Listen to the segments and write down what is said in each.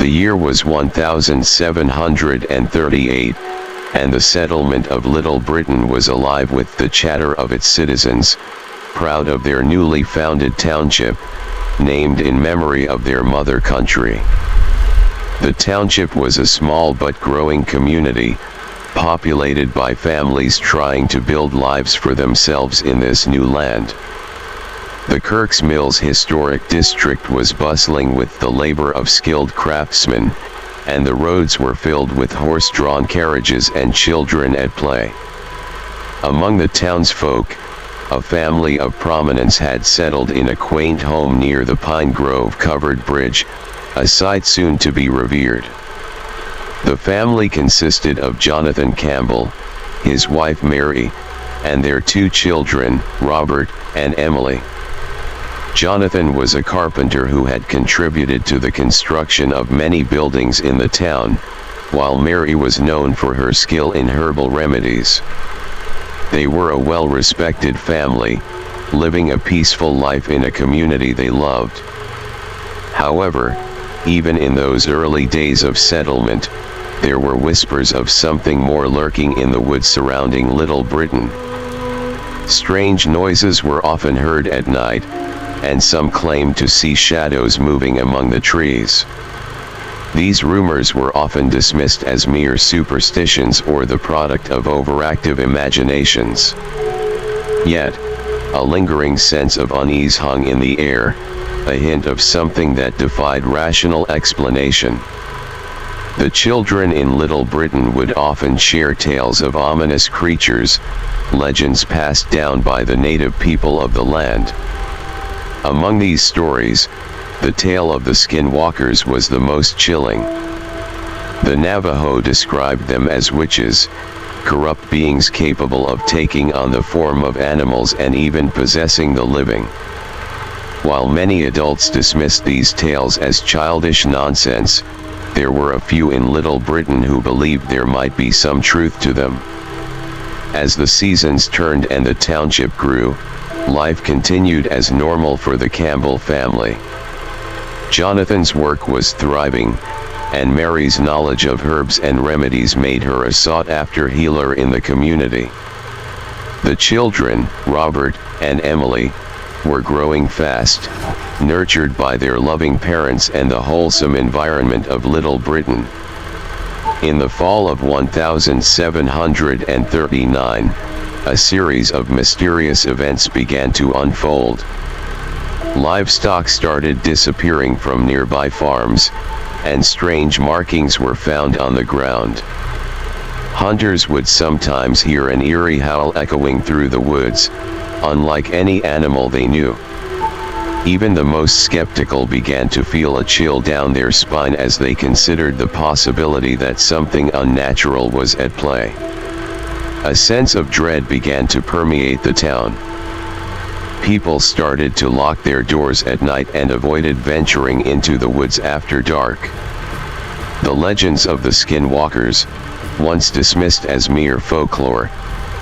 The year was 1738, and the settlement of Little Britain was alive with the chatter of its citizens, proud of their newly founded township, named in memory of their mother country. The township was a small but growing community, populated by families trying to build lives for themselves in this new land. The Kirks Mills Historic District was bustling with the labor of skilled craftsmen, and the roads were filled with horse-drawn carriages and children at play. Among the townsfolk, a family of prominence had settled in a quaint home near the pine grove-covered bridge, a sight soon to be revered. The family consisted of Jonathan Campbell, his wife Mary, and their two children, Robert and Emily. Jonathan was a carpenter who had contributed to the construction of many buildings in the town, while Mary was known for her skill in herbal remedies. They were a well-respected family, living a peaceful life in a community they loved. However, even in those early days of settlement, there were whispers of something more lurking in the woods surrounding Little Britain. Strange noises were often heard at night, and some claimed to see shadows moving among the trees. These rumors were often dismissed as mere superstitions or the product of overactive imaginations. Yet, a lingering sense of unease hung in the air, a hint of something that defied rational explanation. The children in Little Britain would often share tales of ominous creatures, legends passed down by the native people of the land. Among these stories, the tale of the Skinwalkers was the most chilling. The Navajo described them as witches, corrupt beings capable of taking on the form of animals and even possessing the living. While many adults dismissed these tales as childish nonsense, there were a few in Little Britain who believed there might be some truth to them. As the seasons turned and the township grew, life continued as normal for the Campbell family. Jonathan's work was thriving, and Mary's knowledge of herbs and remedies made her a sought-after healer in the community. The children, Robert and Emily, were growing fast, nurtured by their loving parents and the wholesome environment of Little Britain. In the fall of 1739, a series of mysterious events began to unfold. Livestock started disappearing from nearby farms, and strange markings were found on the ground. Hunters would sometimes hear an eerie howl echoing through the woods, unlike any animal they knew. Even the most skeptical began to feel a chill down their spine as they considered the possibility that something unnatural was at play. A sense of dread began to permeate the town. People started to lock their doors at night and avoided venturing into the woods after dark. The legends of the Skinwalkers, once dismissed as mere folklore,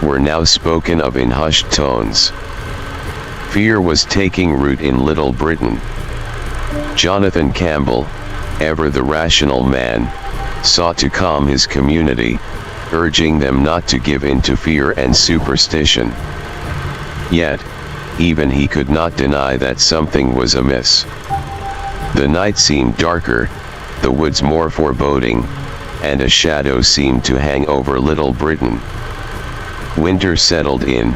were now spoken of in hushed tones. Fear was taking root in Little Britain. Jonathan Campbell, ever the rational man, sought to calm his community, urging them not to give in to fear and superstition. Yet, even he could not deny that something was amiss. The night seemed darker, the woods more foreboding, and a shadow seemed to hang over Little Britain. Winter settled in,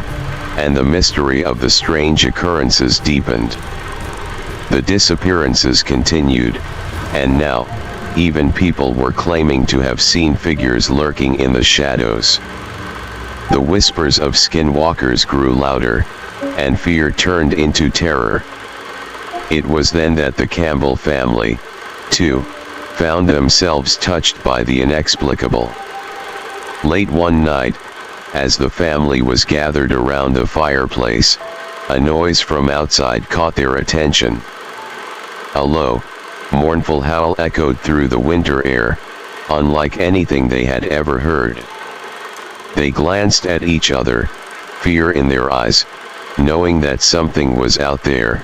and the mystery of the strange occurrences deepened. The disappearances continued, and now, even people were claiming to have seen figures lurking in the shadows. The whispers of skinwalkers grew louder, and fear turned into terror. It was then that the Campbell family, too, found themselves touched by the inexplicable. Late one night, as the family was gathered around the fireplace, a noise from outside caught their attention. A low, mournful howl echoed through the winter air, unlike anything they had ever heard. They glanced at each other, fear in their eyes, knowing that something was out there,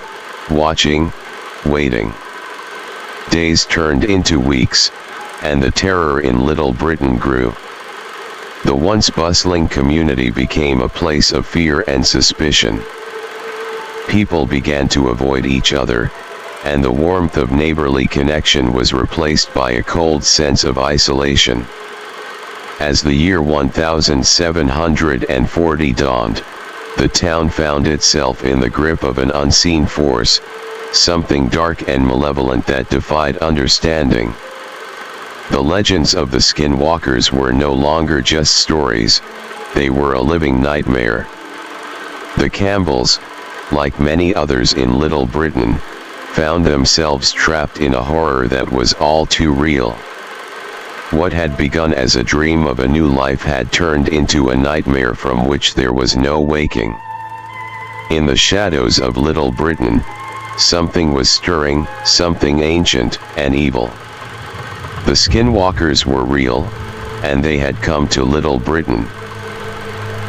watching, waiting. Days turned into weeks, and the terror in Little Britain grew. The once bustling community became a place of fear and suspicion. People began to avoid each other, and the warmth of neighborly connection was replaced by a cold sense of isolation. As the year 1740 dawned, the town found itself in the grip of an unseen force, something dark and malevolent that defied understanding. The legends of the Skinwalkers were no longer just stories, they were a living nightmare. The Campbells, like many others in Little Britain, found themselves trapped in a horror that was all too real. What had begun as a dream of a new life had turned into a nightmare from which there was no waking. In the shadows of Little Britain, something was stirring, something ancient and evil. The Skinwalkers were real, and they had come to Little Britain.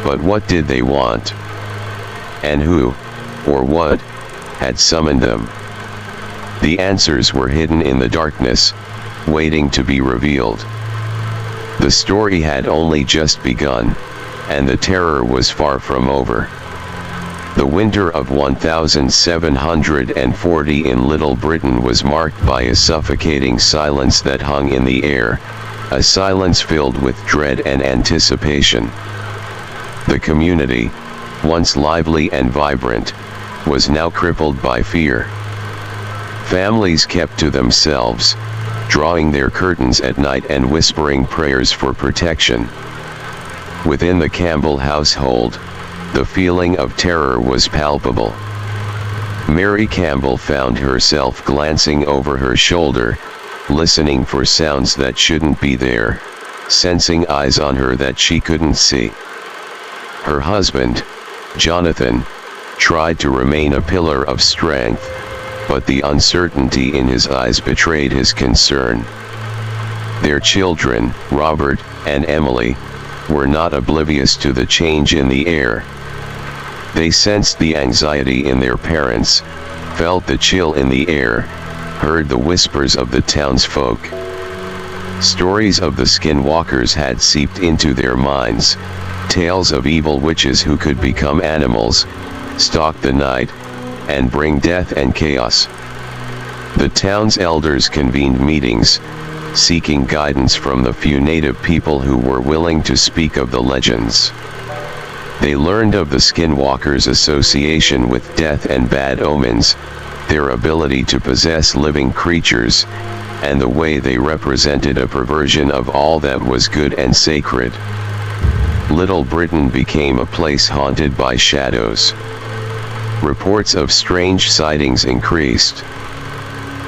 But what did they want? And who, or what, had summoned them? The answers were hidden in the darkness, waiting to be revealed. The story had only just begun, and the terror was far from over. The winter of 1740 in Little Britain was marked by a suffocating silence that hung in the air, a silence filled with dread and anticipation. The community, once lively and vibrant, was now crippled by fear. Families kept to themselves, drawing their curtains at night and whispering prayers for protection. Within the Campbell household, the feeling of terror was palpable. Mary Campbell found herself glancing over her shoulder, listening for sounds that shouldn't be there, sensing eyes on her that she couldn't see. Her husband, Jonathan, tried to remain a pillar of strength, but the uncertainty in his eyes betrayed his concern. Their children, Robert and Emily, were not oblivious to the change in the air. They sensed the anxiety in their parents, felt the chill in the air, heard the whispers of the townsfolk. Stories of the Skinwalkers had seeped into their minds, tales of evil witches who could become animals, stalk the night, and bring death and chaos. The town's elders convened meetings, seeking guidance from the few native people who were willing to speak of the legends. They learned of the Skinwalkers' association with death and bad omens, their ability to possess living creatures, and the way they represented a perversion of all that was good and sacred. Little Britain became a place haunted by shadows. Reports of strange sightings increased.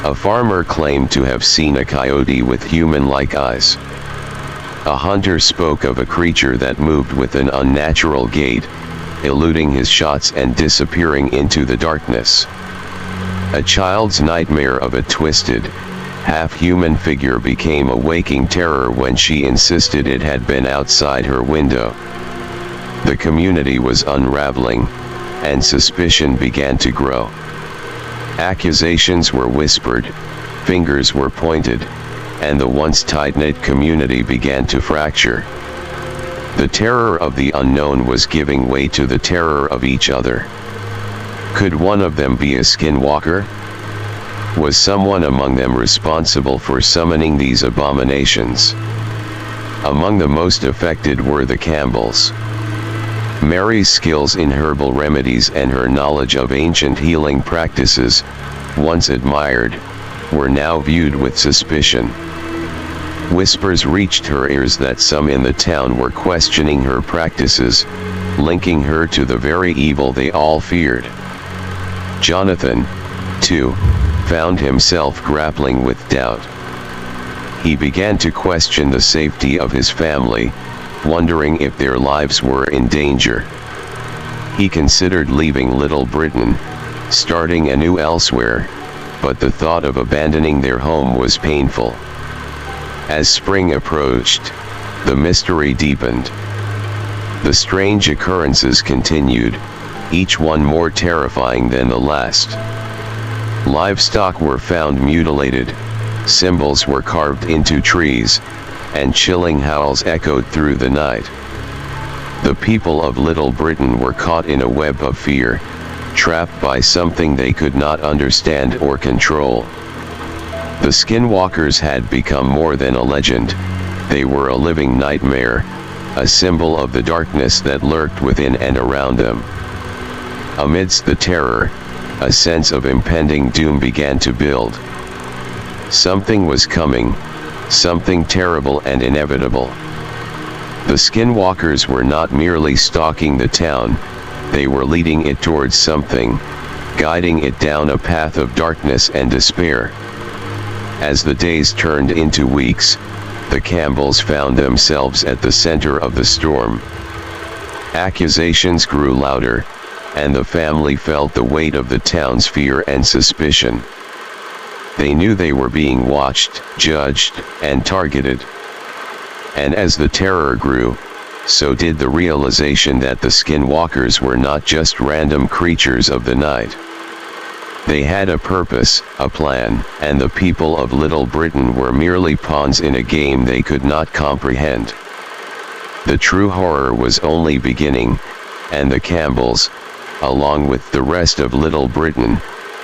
A farmer claimed to have seen a coyote with human-like eyes. A hunter spoke of a creature that moved with an unnatural gait, eluding his shots and disappearing into the darkness. A child's nightmare of a twisted, half-human figure became a waking terror when she insisted it had been outside her window. The community was unraveling, and suspicion began to grow. Accusations were whispered, fingers were pointed, and the once tight-knit community began to fracture. The terror of the unknown was giving way to the terror of each other. Could one of them be a Skinwalker? Was someone among them responsible for summoning these abominations? Among the most affected were the Campbells. Mary's skills in herbal remedies and her knowledge of ancient healing practices, once admired, were now viewed with suspicion. Whispers reached her ears that some in the town were questioning her practices, linking her to the very evil they all feared. Jonathan, too, found himself grappling with doubt. He began to question the safety of his family, wondering if their lives were in danger. He considered leaving Little Britain, starting anew elsewhere, but the thought of abandoning their home was painful. As spring approached, the mystery deepened. The strange occurrences continued, each one more terrifying than the last. Livestock were found mutilated, Symbols were carved into trees, and chilling howls echoed through the night. The people of Little Britain were caught in a web of fear, trapped by something they could not understand or control. The Skinwalkers had become more than a legend, they were a living nightmare, a symbol of the darkness that lurked within and around them. Amidst the terror, a sense of impending doom began to build. Something was coming, something terrible and inevitable. The Skinwalkers were not merely stalking the town, they were leading it towards something, guiding it down a path of darkness and despair. As the days turned into weeks, the Campbells found themselves at the center of the storm. Accusations grew louder, and the family felt the weight of the town's fear and suspicion. They knew they were being watched, judged, and targeted. And as the terror grew, so did the realization that the Skinwalkers were not just random creatures of the night. They had a purpose, a plan, and the people of Little Britain were merely pawns in a game they could not comprehend. The true horror was only beginning, and the Campbells, along with the rest of Little Britain,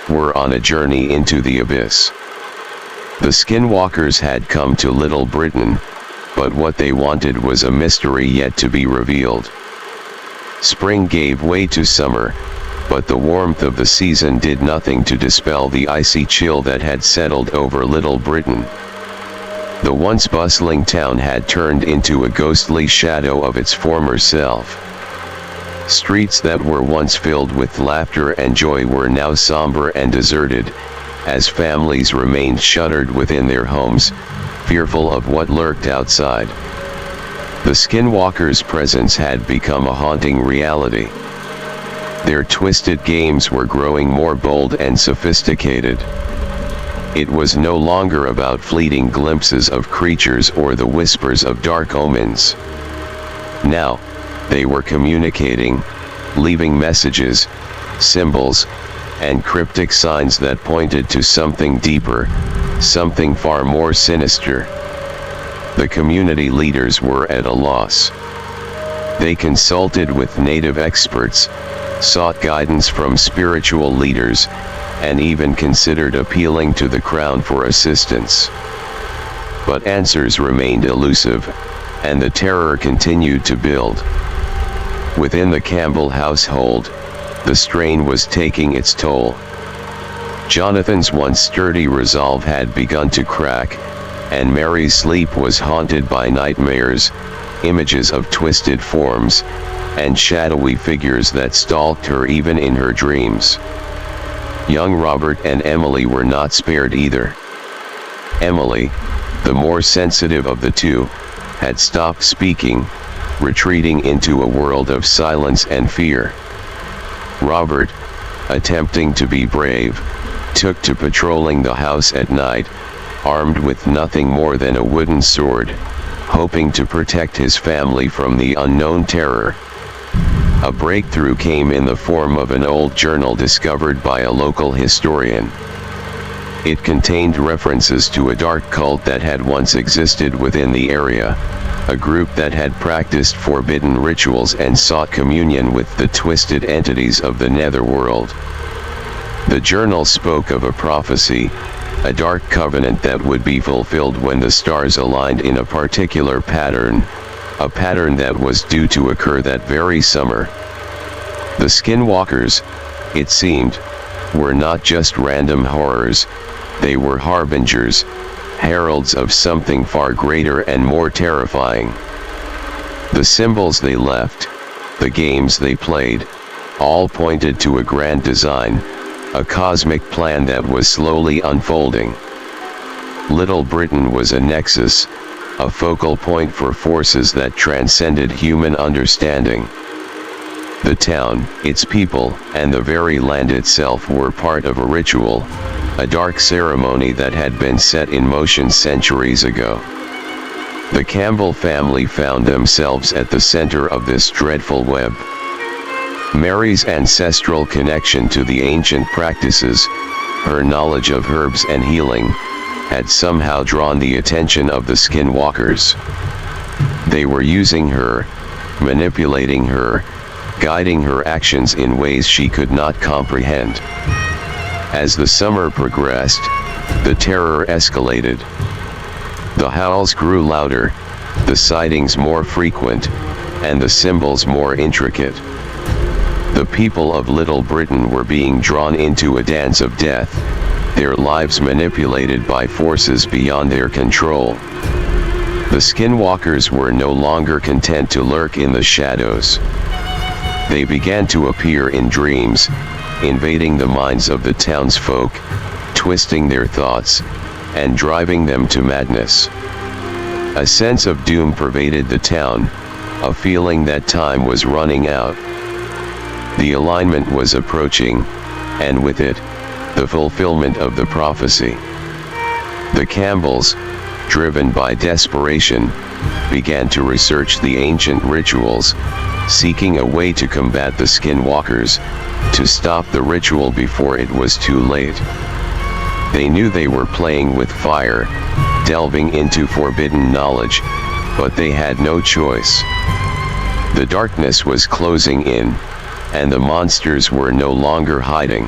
were on a journey into the abyss. The Skinwalkers had come to Little Britain, but what they wanted was a mystery yet to be revealed. Spring gave way to summer, but the warmth of the season did nothing to dispel the icy chill that had settled over Little Britain. The once bustling town had turned into a ghostly shadow of its former self. Streets that were once filled with laughter and joy were now somber and deserted, as families remained shuttered within their homes, fearful of what lurked outside. The Skinwalkers' presence had become a haunting reality. Their twisted games were growing more bold and sophisticated. It was no longer about fleeting glimpses of creatures or the whispers of dark omens. Now, they were communicating, leaving messages, symbols, and cryptic signs that pointed to something deeper, something far more sinister. The community leaders were at a loss. They consulted with native experts, sought guidance from spiritual leaders, and even considered appealing to the crown for assistance. But answers remained elusive, and the terror continued to build. Within the Campbell household, the strain was taking its toll. Jonathan's once sturdy resolve had begun to crack, and Mary's sleep was haunted by nightmares, images of twisted forms, and shadowy figures that stalked her even in her dreams. Young Robert and Emily were not spared either. Emily, the more sensitive of the two, had stopped speaking, retreating into a world of silence and fear. Robert, attempting to be brave, took to patrolling the house at night, armed with nothing more than a wooden sword, hoping to protect his family from the unknown terror. A breakthrough came in the form of an old journal discovered by a local historian. It contained references to a dark cult that had once existed within the area, a group that had practiced forbidden rituals and sought communion with the twisted entities of the netherworld. The journal spoke of a prophecy, a dark covenant that would be fulfilled when the stars aligned in a particular pattern, a pattern that was due to occur that very summer. The Skinwalkers, it seemed, were not just random horrors, they were harbingers, heralds of something far greater and more terrifying. The symbols they left, the games they played, all pointed to a grand design, a cosmic plan that was slowly unfolding. Little Britain was a nexus, a focal point for forces that transcended human understanding. The town, its people, and the very land itself were part of a ritual, a dark ceremony that had been set in motion centuries ago. The Campbell family found themselves at the center of this dreadful web. Mary's ancestral connection to the ancient practices, her knowledge of herbs and healing, had somehow drawn the attention of the Skinwalkers. They were using her, manipulating her, guiding her actions in ways she could not comprehend. As the summer progressed, the terror escalated. The howls grew louder, the sightings more frequent, and the symbols more intricate. The people of Little Britain were being drawn into a dance of death, their lives manipulated by forces beyond their control. The Skinwalkers were no longer content to lurk in the shadows. They began to appear in dreams, invading the minds of the townsfolk, twisting their thoughts, and driving them to madness. A sense of doom pervaded the town, a feeling that time was running out. The alignment was approaching, and with it, the fulfillment of the prophecy. The Campbells, driven by desperation, began to research the ancient rituals, seeking a way to combat the Skinwalkers, to stop the ritual before it was too late. They knew they were playing with fire, delving into forbidden knowledge, but they had no choice. The darkness was closing in, and the monsters were no longer hiding.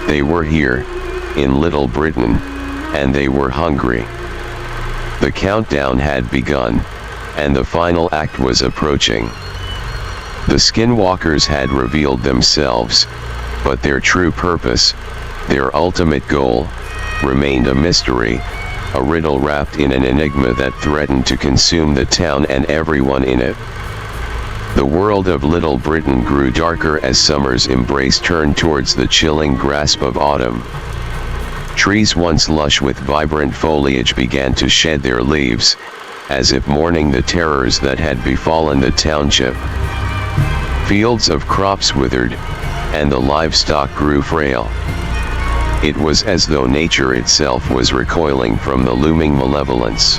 They were here, in Little Britain, and they were hungry. The countdown had begun, and the final act was approaching. The Skinwalkers had revealed themselves, but their true purpose, their ultimate goal, remained a mystery, a riddle wrapped in an enigma that threatened to consume the town and everyone in it. The world of Little Britain grew darker as summer's embrace turned towards the chilling grasp of autumn. Trees once lush with vibrant foliage began to shed their leaves, as if mourning the terrors that had befallen the township. Fields of crops withered, and the livestock grew frail. It was as though nature itself was recoiling from the looming malevolence.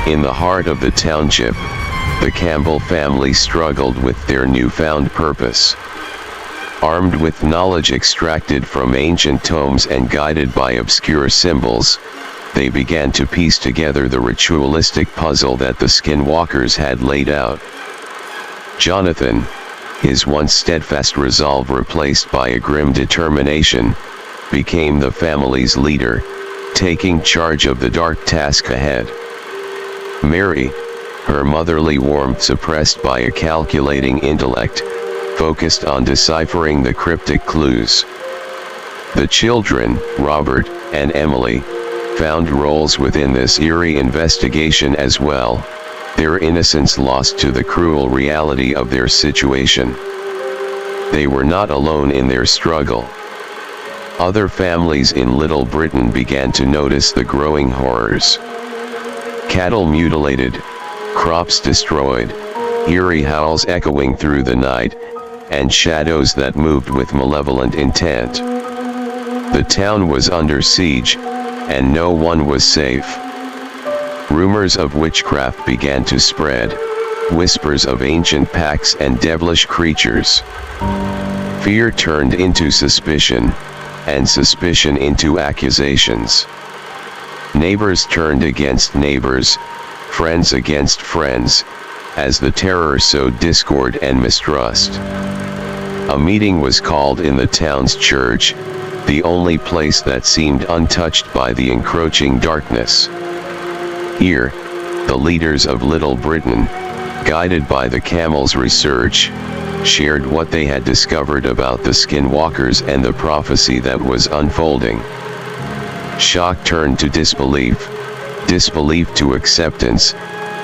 In the heart of the township, the Campbell family struggled with their newfound purpose. Armed with knowledge extracted from ancient tomes and guided by obscure symbols, they began to piece together the ritualistic puzzle that the Skinwalkers had laid out. Jonathan, his once steadfast resolve replaced by a grim determination, became the family's leader, taking charge of the dark task ahead. Mary, her motherly warmth suppressed by a calculating intellect, focused on deciphering the cryptic clues. The children, Robert and Emily, found roles within this eerie investigation as well, their innocence lost to the cruel reality of their situation. They were not alone in their struggle. Other families in Little Britain began to notice the growing horrors. Cattle mutilated, crops destroyed, eerie howls echoing through the night, and shadows that moved with malevolent intent. The town was under siege, and no one was safe. Rumors of witchcraft began to spread, whispers of ancient pacts and devilish creatures. Fear turned into suspicion, and suspicion into accusations. Neighbors turned against neighbors, friends against friends, as the terror sowed discord and mistrust. A meeting was called in the town's church, the only place that seemed untouched by the encroaching darkness. Here, the leaders of Little Britain, guided by the Campbells' research, shared what they had discovered about the Skinwalkers and the prophecy that was unfolding. Shock turned to disbelief, disbelief to acceptance,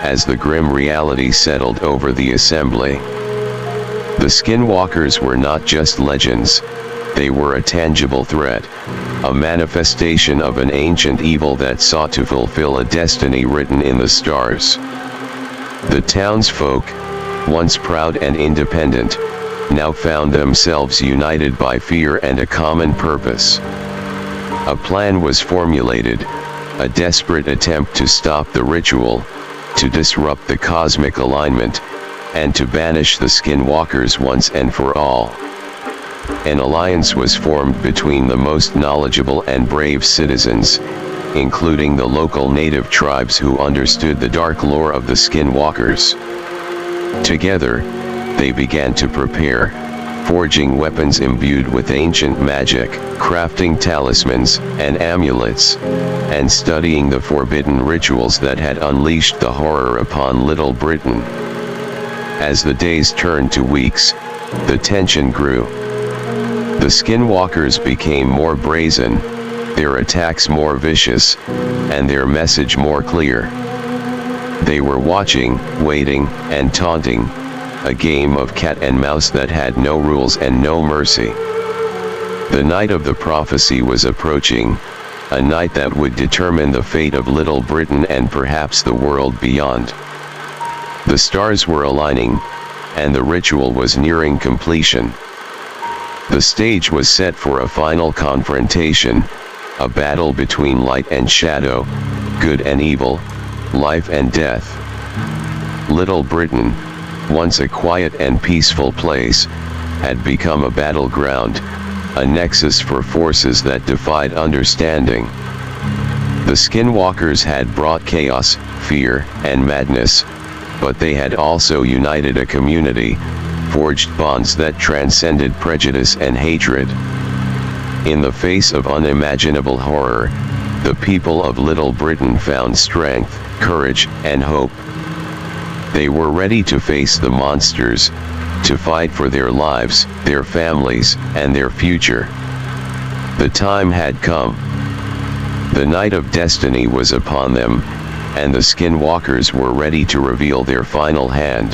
as the grim reality settled over the assembly. The Skinwalkers were not just legends, they were a tangible threat, a manifestation of an ancient evil that sought to fulfill a destiny written in the stars. The townsfolk, once proud and independent, now found themselves united by fear and a common purpose. A plan was formulated, a desperate attempt to stop the ritual, to disrupt the cosmic alignment, and to banish the Skinwalkers once and for all. An alliance was formed between the most knowledgeable and brave citizens, including the local native tribes who understood the dark lore of the Skinwalkers. Together, they began to prepare, forging weapons imbued with ancient magic, crafting talismans and amulets, and studying the forbidden rituals that had unleashed the horror upon Little Britain. As the days turned to weeks, the tension grew. The Skinwalkers became more brazen, their attacks more vicious, and their message more clear. They were watching, waiting, and taunting, a game of cat and mouse that had no rules and no mercy. The night of the prophecy was approaching, a night that would determine the fate of Little Britain and perhaps the world beyond. The stars were aligning, and the ritual was nearing completion. The stage was set for a final confrontation, a battle between light and shadow, good and evil, life and death. Little Britain, once a quiet and peaceful place, had become a battleground, a nexus for forces that defied understanding. The Skinwalkers had brought chaos, fear, and madness, but they had also united a community, forged bonds that transcended prejudice and hatred. In the face of unimaginable horror, the people of Little Britain found strength, courage, and hope. They were ready to face the monsters, to fight for their lives, their families, and their future. The time had come. The night of destiny was upon them, and the Skinwalkers were ready to reveal their final hand.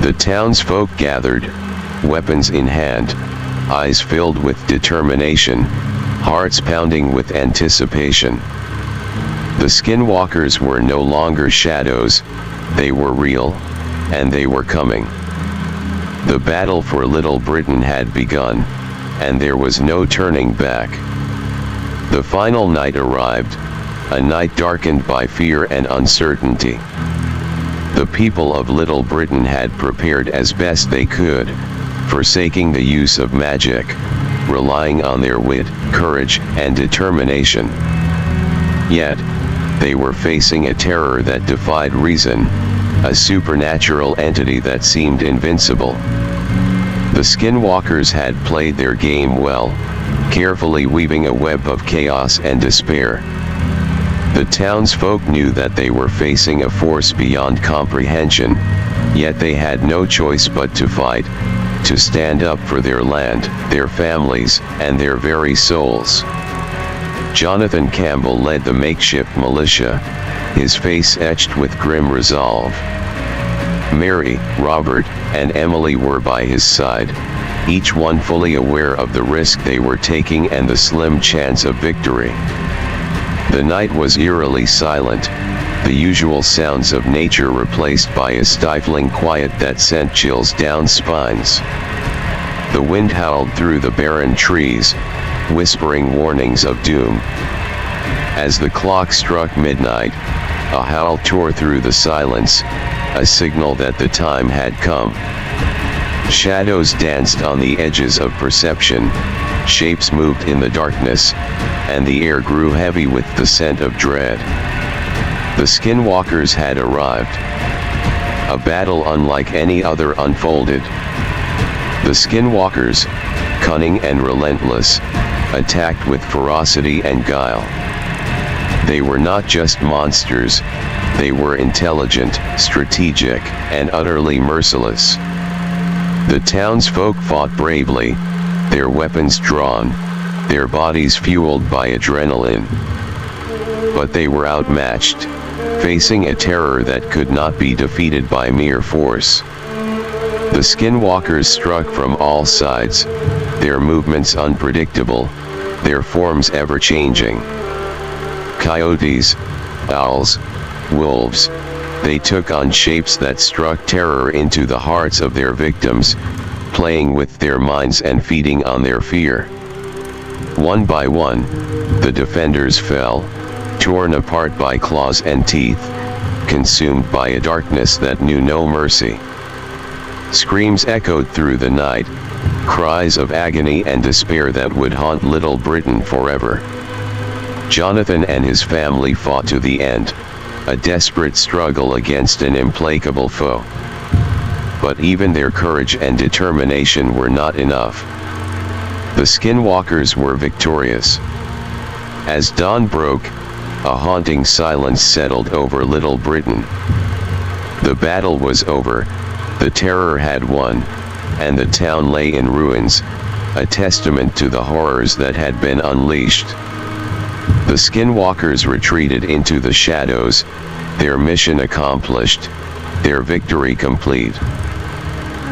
The townsfolk gathered, weapons in hand, eyes filled with determination, hearts pounding with anticipation. The Skinwalkers were no longer shadows, they were real, and they were coming. The battle for Little Britain had begun, and there was no turning back. The final night arrived, a night darkened by fear and uncertainty. The people of Little Britain had prepared as best they could, forsaking the use of magic, relying on their wit, courage, and determination. Yet, they were facing a terror that defied reason, a supernatural entity that seemed invincible. The Skinwalkers had played their game well, carefully weaving a web of chaos and despair. The townsfolk knew that they were facing a force beyond comprehension, yet they had no choice but to fight, to stand up for their land, their families, and their very souls. Jonathan Campbell led the makeshift militia, his face etched with grim resolve. Mary, Robert, and Emily were by his side, each one fully aware of the risk they were taking and the slim chance of victory. The night was eerily silent, the usual sounds of nature replaced by a stifling quiet that sent chills down spines. The wind howled through the barren trees, whispering warnings of doom. As the clock struck midnight, a howl tore through the silence, a signal that the time had come. Shadows danced on the edges of perception, shapes moved in the darkness, and the air grew heavy with the scent of dread. The Skinwalkers had arrived. A battle unlike any other unfolded. The Skinwalkers, cunning and relentless, attacked with ferocity and guile. They were not just monsters, they were intelligent, strategic, and utterly merciless. The townsfolk fought bravely, their weapons drawn, their bodies fueled by adrenaline. But they were outmatched, facing a terror that could not be defeated by mere force. The Skinwalkers struck from all sides, their movements unpredictable, their forms ever-changing. Coyotes, owls, wolves, they took on shapes that struck terror into the hearts of their victims, playing with their minds and feeding on their fear. One by one, the defenders fell, torn apart by claws and teeth, consumed by a darkness that knew no mercy. Screams echoed through the night, cries of agony and despair that would haunt Little Britain forever. Jonathan and his family fought to the end, a desperate struggle against an implacable foe. But even their courage and determination were not enough. The Skinwalkers were victorious. As dawn broke, a haunting silence settled over Little Britain. The battle was over, the terror had won, and the town lay in ruins, a testament to the horrors that had been unleashed. The Skinwalkers retreated into the shadows, their mission accomplished, their victory complete.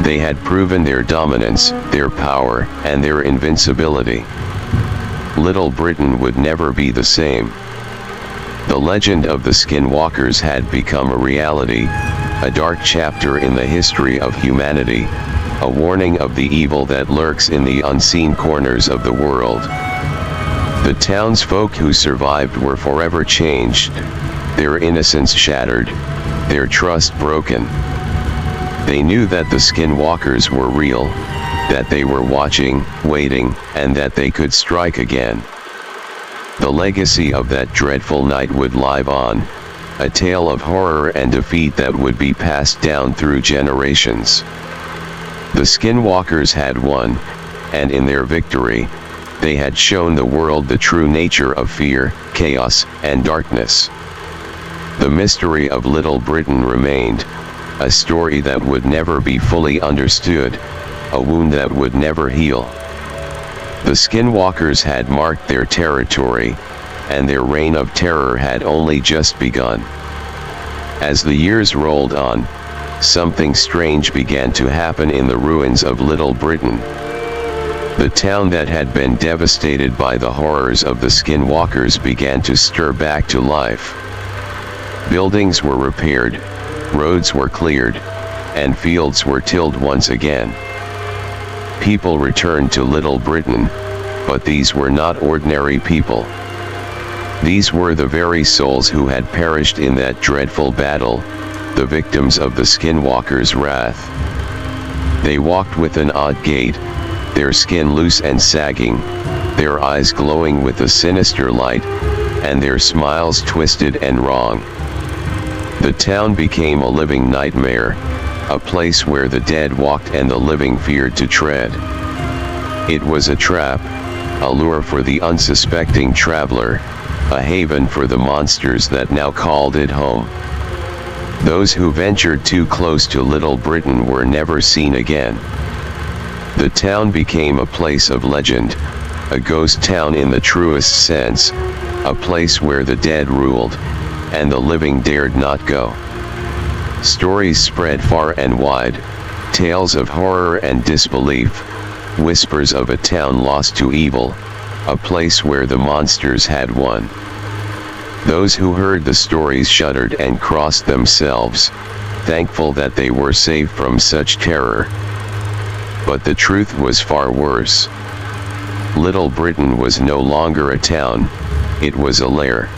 They had proven their dominance, their power, and their invincibility. Little Britain would never be the same. The legend of the Skinwalkers had become a reality, a dark chapter in the history of humanity, a warning of the evil that lurks in the unseen corners of the world. The townsfolk who survived were forever changed, their innocence shattered, their trust broken. They knew that the Skinwalkers were real, that they were watching, waiting, and that they could strike again. The legacy of that dreadful night would live on, a tale of horror and defeat that would be passed down through generations. The Skinwalkers had won, and in their victory, they had shown the world the true nature of fear, chaos, and darkness. The mystery of Little Britain remained, a story that would never be fully understood, a wound that would never heal. The Skinwalkers had marked their territory, and their reign of terror had only just begun. As the years rolled on, something strange began to happen in the ruins of Little Britain. The town that had been devastated by the horrors of the Skinwalkers began to stir back to life. Buildings were repaired, roads were cleared, and fields were tilled once again. People returned to Little Britain, but these were not ordinary people. These were the very souls who had perished in that dreadful battle, the victims of the Skinwalkers' wrath. They walked with an odd gait, their skin loose and sagging, their eyes glowing with a sinister light, and their smiles twisted and wrong. The town became a living nightmare, a place where the dead walked and the living feared to tread. It was a trap, a lure for the unsuspecting traveler, a haven for the monsters that now called it home. Those who ventured too close to Little Britain were never seen again. The town became a place of legend, a ghost town in the truest sense, a place where the dead ruled, and the living dared not go. Stories spread far and wide, tales of horror and disbelief, whispers of a town lost to evil, a place where the monsters had won. Those who heard the stories shuddered and crossed themselves, thankful that they were saved from such terror. But the truth was far worse. Little Britain was no longer a town, it was a lair.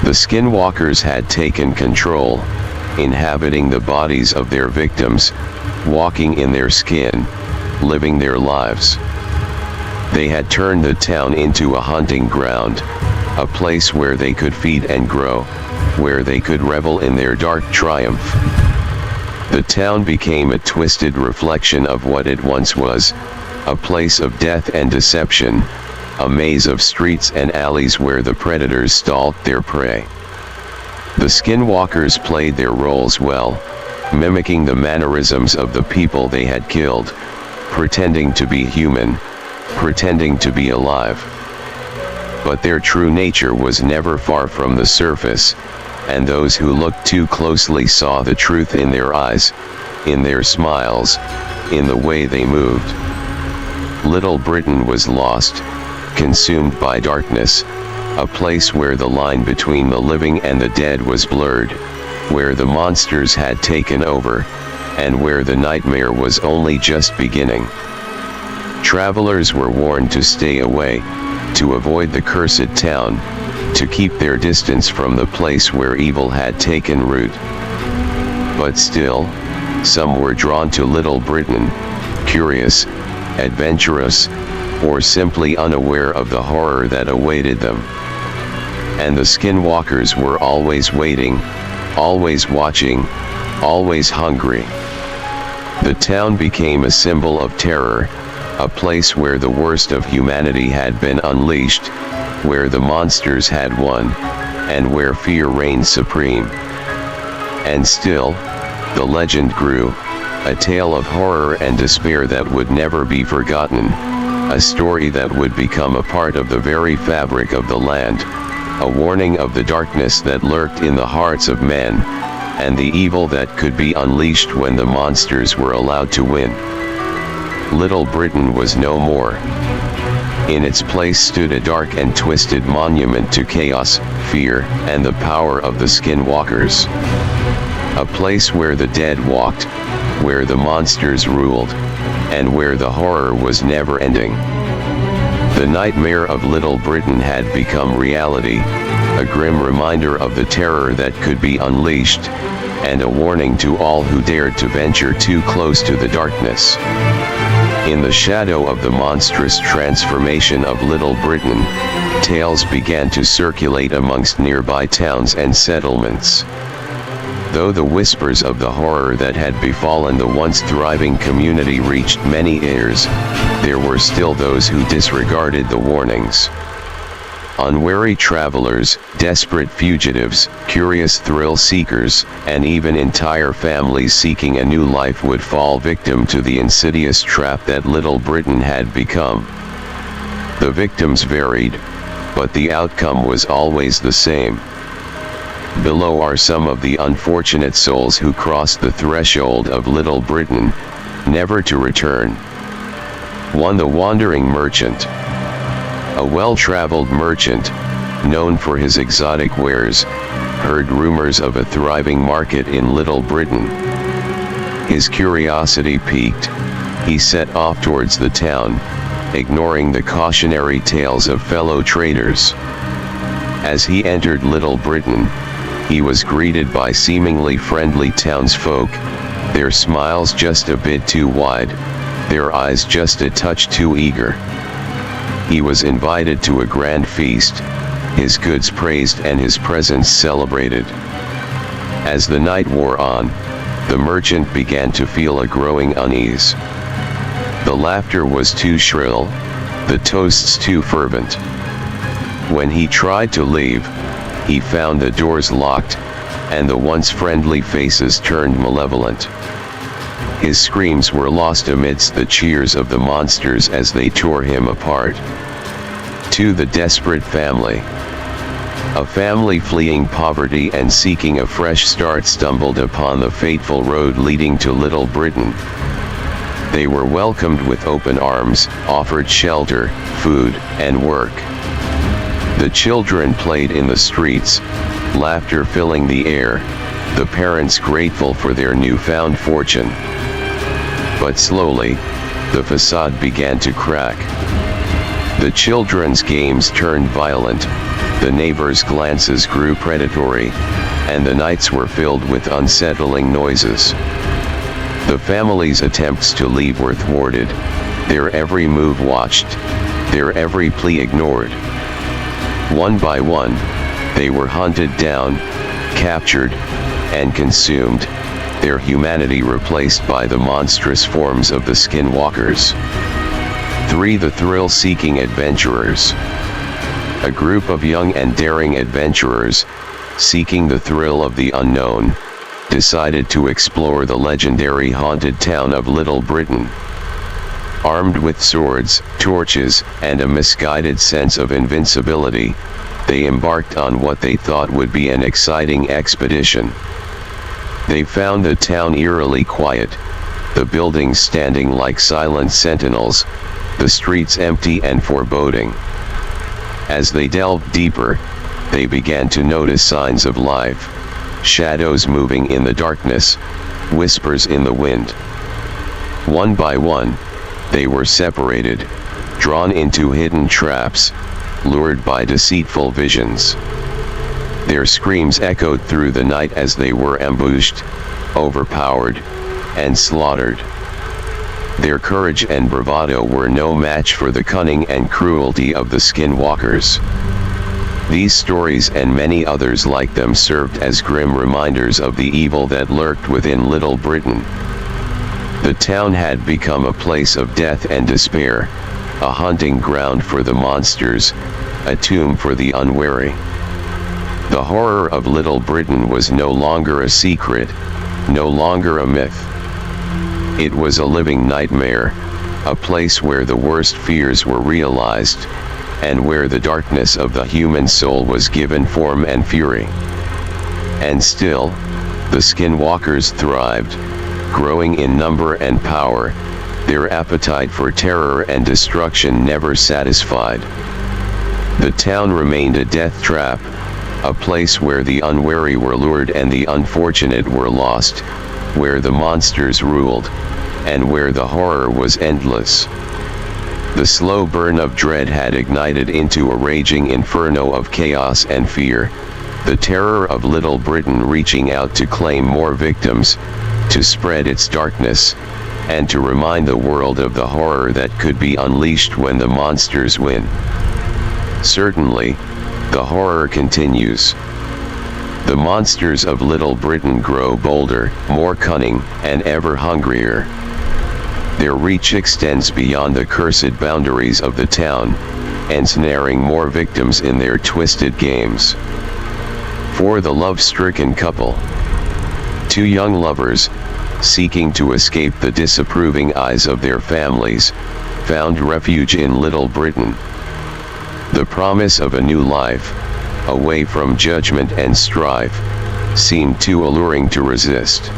The Skinwalkers had taken control, inhabiting the bodies of their victims, walking in their skin, living their lives. They had turned the town into a hunting ground, a place where they could feed and grow, where they could revel in their dark triumph. The town became a twisted reflection of what it once was, a place of death and deception, a maze of streets and alleys where the predators stalked their prey. The Skinwalkers played their roles well, mimicking the mannerisms of the people they had killed, pretending to be human, pretending to be alive. But their true nature was never far from the surface, and those who looked too closely saw the truth in their eyes, in their smiles, in the way they moved. Little Britain was lost, consumed by darkness, a place where the line between the living and the dead was blurred, where the monsters had taken over, and where the nightmare was only just beginning. Travelers were warned to stay away, to avoid the cursed town, to keep their distance from the place where evil had taken root. But still, some were drawn to Little Britain, curious, adventurous, or simply unaware of the horror that awaited them. and the Skinwalkers were always waiting, always watching, always hungry. The town became a symbol of terror, a place where the worst of humanity had been unleashed, where the monsters had won, and where fear reigned supreme. And still, the legend grew, a tale of horror and despair that would never be forgotten, a story that would become a part of the very fabric of the land, a warning of the darkness that lurked in the hearts of men, and the evil that could be unleashed when the monsters were allowed to win. Little Britain was no more. In its place stood a dark and twisted monument to chaos, fear, and the power of the Skinwalkers. A place where the dead walked, where the monsters ruled, and where the horror was never ending. The nightmare of Little Britain had become reality, a grim reminder of the terror that could be unleashed, and a warning to all who dared to venture too close to the darkness. In the shadow of the monstrous transformation of Little Britain, tales began to circulate amongst nearby towns and settlements. Though the whispers of the horror that had befallen the once thriving community reached many ears, there were still those who disregarded the warnings. Unwary travelers, desperate fugitives, curious thrill seekers, and even entire families seeking a new life would fall victim to the insidious trap that Little Britain had become. The victims varied, but the outcome was always the same. Below are some of the unfortunate souls who crossed the threshold of Little Britain, never to return. 1. The wandering merchant. A well-traveled merchant, known for his exotic wares, heard rumors of a thriving market in Little Britain. His curiosity piqued, he set off towards the town, ignoring the cautionary tales of fellow traders. As he entered Little Britain, he was greeted by seemingly friendly townsfolk, their smiles just a bit too wide, their eyes just a touch too eager. He was invited to a grand feast, his goods praised and his presence celebrated. As the night wore on, the merchant began to feel a growing unease. The laughter was too shrill, the toasts too fervent. When he tried to leave, he found the doors locked, and the once friendly faces turned malevolent. His screams were lost amidst the cheers of the monsters as they tore him apart. 2. The desperate family. A family fleeing poverty and seeking a fresh start stumbled upon the fateful road leading to Little Britain. They were welcomed with open arms, offered shelter, food, and work. The children played in the streets, laughter filling the air, the parents grateful for their newfound fortune. But slowly, the facade began to crack. The children's games turned violent, the neighbors' glances grew predatory, and the nights were filled with unsettling noises. The family's attempts to leave were thwarted, their every move watched, their every plea ignored. One by one, they were hunted down, captured, and consumed, their humanity replaced by the monstrous forms of the Skinwalkers. 3. The thrill-seeking adventurers. A group of young and daring adventurers, seeking the thrill of the unknown, decided to explore the legendary haunted town of Little Britain. Armed with swords, torches, and a misguided sense of invincibility, they embarked on what they thought would be an exciting expedition. They found the town eerily quiet, the buildings standing like silent sentinels, the streets empty and foreboding. As they delved deeper, they began to notice signs of life, shadows moving in the darkness, whispers in the wind. One by one, they were separated, drawn into hidden traps, lured by deceitful visions. Their screams echoed through the night as they were ambushed, overpowered, and slaughtered. Their courage and bravado were no match for the cunning and cruelty of the Skinwalkers. These stories and many others like them served as grim reminders of the evil that lurked within Little Britain. The town had become a place of death and despair, a hunting ground for the monsters, a tomb for the unwary. The horror of Little Britain was no longer a secret, no longer a myth. It was a living nightmare, a place where the worst fears were realized, and where the darkness of the human soul was given form and fury. And still, the Skinwalkers thrived, growing in number and power, their appetite for terror and destruction never satisfied. The town remained a death trap, a place where the unwary were lured and the unfortunate were lost, where the monsters ruled, and where the horror was endless. The slow burn of dread had ignited into a raging inferno of chaos and fear, the terror of Little Britain reaching out to claim more victims, to spread its darkness, and to remind the world of the horror that could be unleashed when the monsters win. Certainly, the horror continues. The monsters of Little Britain grow bolder, more cunning, and ever hungrier. Their reach extends beyond the cursed boundaries of the town, ensnaring more victims in their twisted games. For the love-stricken couple, two young lovers, seeking to escape the disapproving eyes of their families, found refuge in Little Britain. The promise of a new life, away from judgment and strife, seemed too alluring to resist.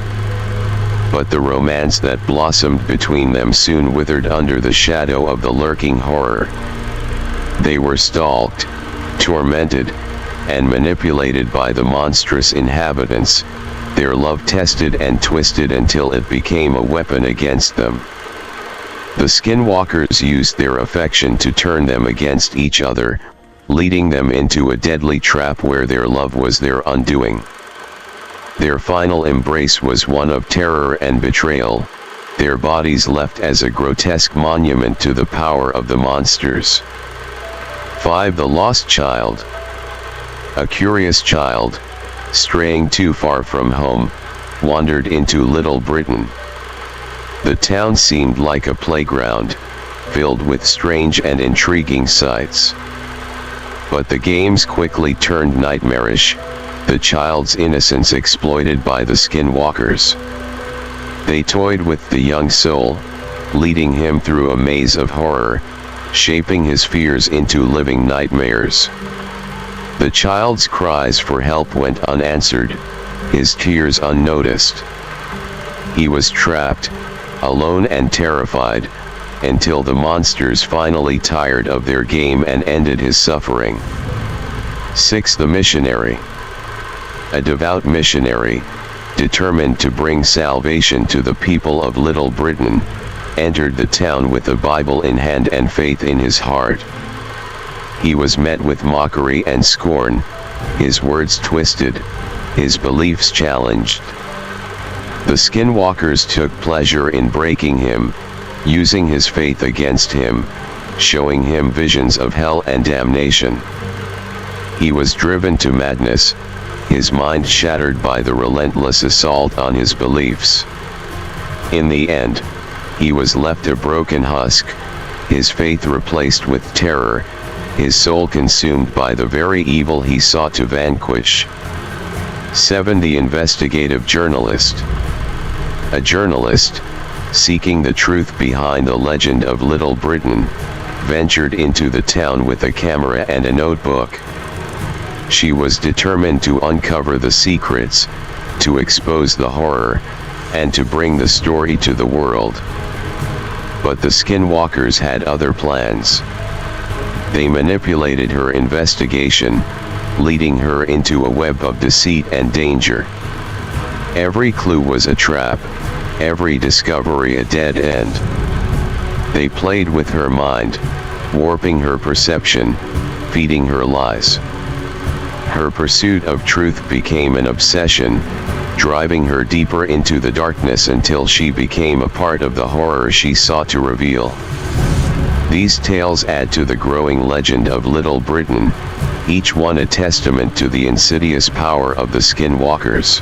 But the romance that blossomed between them soon withered under the shadow of the lurking horror. They were stalked, tormented, and manipulated by the monstrous inhabitants, their love tested and twisted until it became a weapon against them. The Skinwalkers used their affection to turn them against each other, leading them into a deadly trap where their love was their undoing. Their final embrace was one of terror and betrayal, their bodies left as a grotesque monument to the power of the monsters. 5. The Lost Child. A curious child, straying too far from home, wandered into Little Britain. The town seemed like a playground, filled with strange and intriguing sights. But the games quickly turned nightmarish, the child's innocence exploited by the Skinwalkers. They toyed with the young soul, leading him through a maze of horror, shaping his fears into living nightmares. The child's cries for help went unanswered, his tears unnoticed. He was trapped, alone and terrified, until the monsters finally tired of their game and ended his suffering. 6. The Missionary. A devout missionary, determined to bring salvation to the people of Little Britain, entered the town with a Bible in hand and faith in his heart. He was met with mockery and scorn, his words twisted, his beliefs challenged. The Skinwalkers took pleasure in breaking him, using his faith against him, showing him visions of hell and damnation. He was driven to madness, his mind shattered by the relentless assault on his beliefs. In the end, he was left a broken husk, his faith replaced with terror, his soul consumed by the very evil he sought to vanquish. 7. The Investigative Journalist. A journalist, seeking the truth behind the legend of Little Britain, ventured into the town with a camera and a notebook. She was determined to uncover the secrets, to expose the horror, and to bring the story to the world. But the Skinwalkers had other plans. They manipulated her investigation, leading her into a web of deceit and danger. Every clue was a trap, every discovery a dead end. They played with her mind, warping her perception, feeding her lies. Her pursuit of truth became an obsession, driving her deeper into the darkness until she became a part of the horror she sought to reveal. These tales add to the growing legend of Little Britain, each one a testament to the insidious power of the Skinwalkers.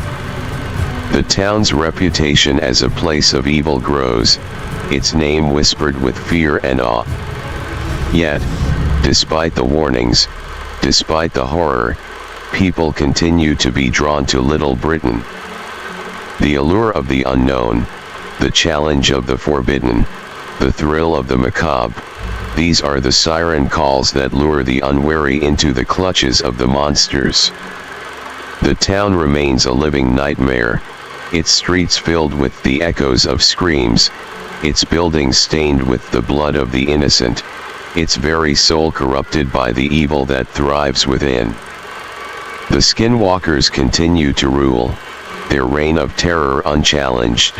The town's reputation as a place of evil grows, its name whispered with fear and awe. Yet, despite the warnings, despite the horror, people continue to be drawn to Little Britain. The allure of the unknown, the challenge of the forbidden, the thrill of the macabre, these are the siren calls that lure the unwary into the clutches of the monsters. The town remains a living nightmare, its streets filled with the echoes of screams, its buildings stained with the blood of the innocent, its very soul corrupted by the evil that thrives within. The Skinwalkers continue to rule, their reign of terror unchallenged,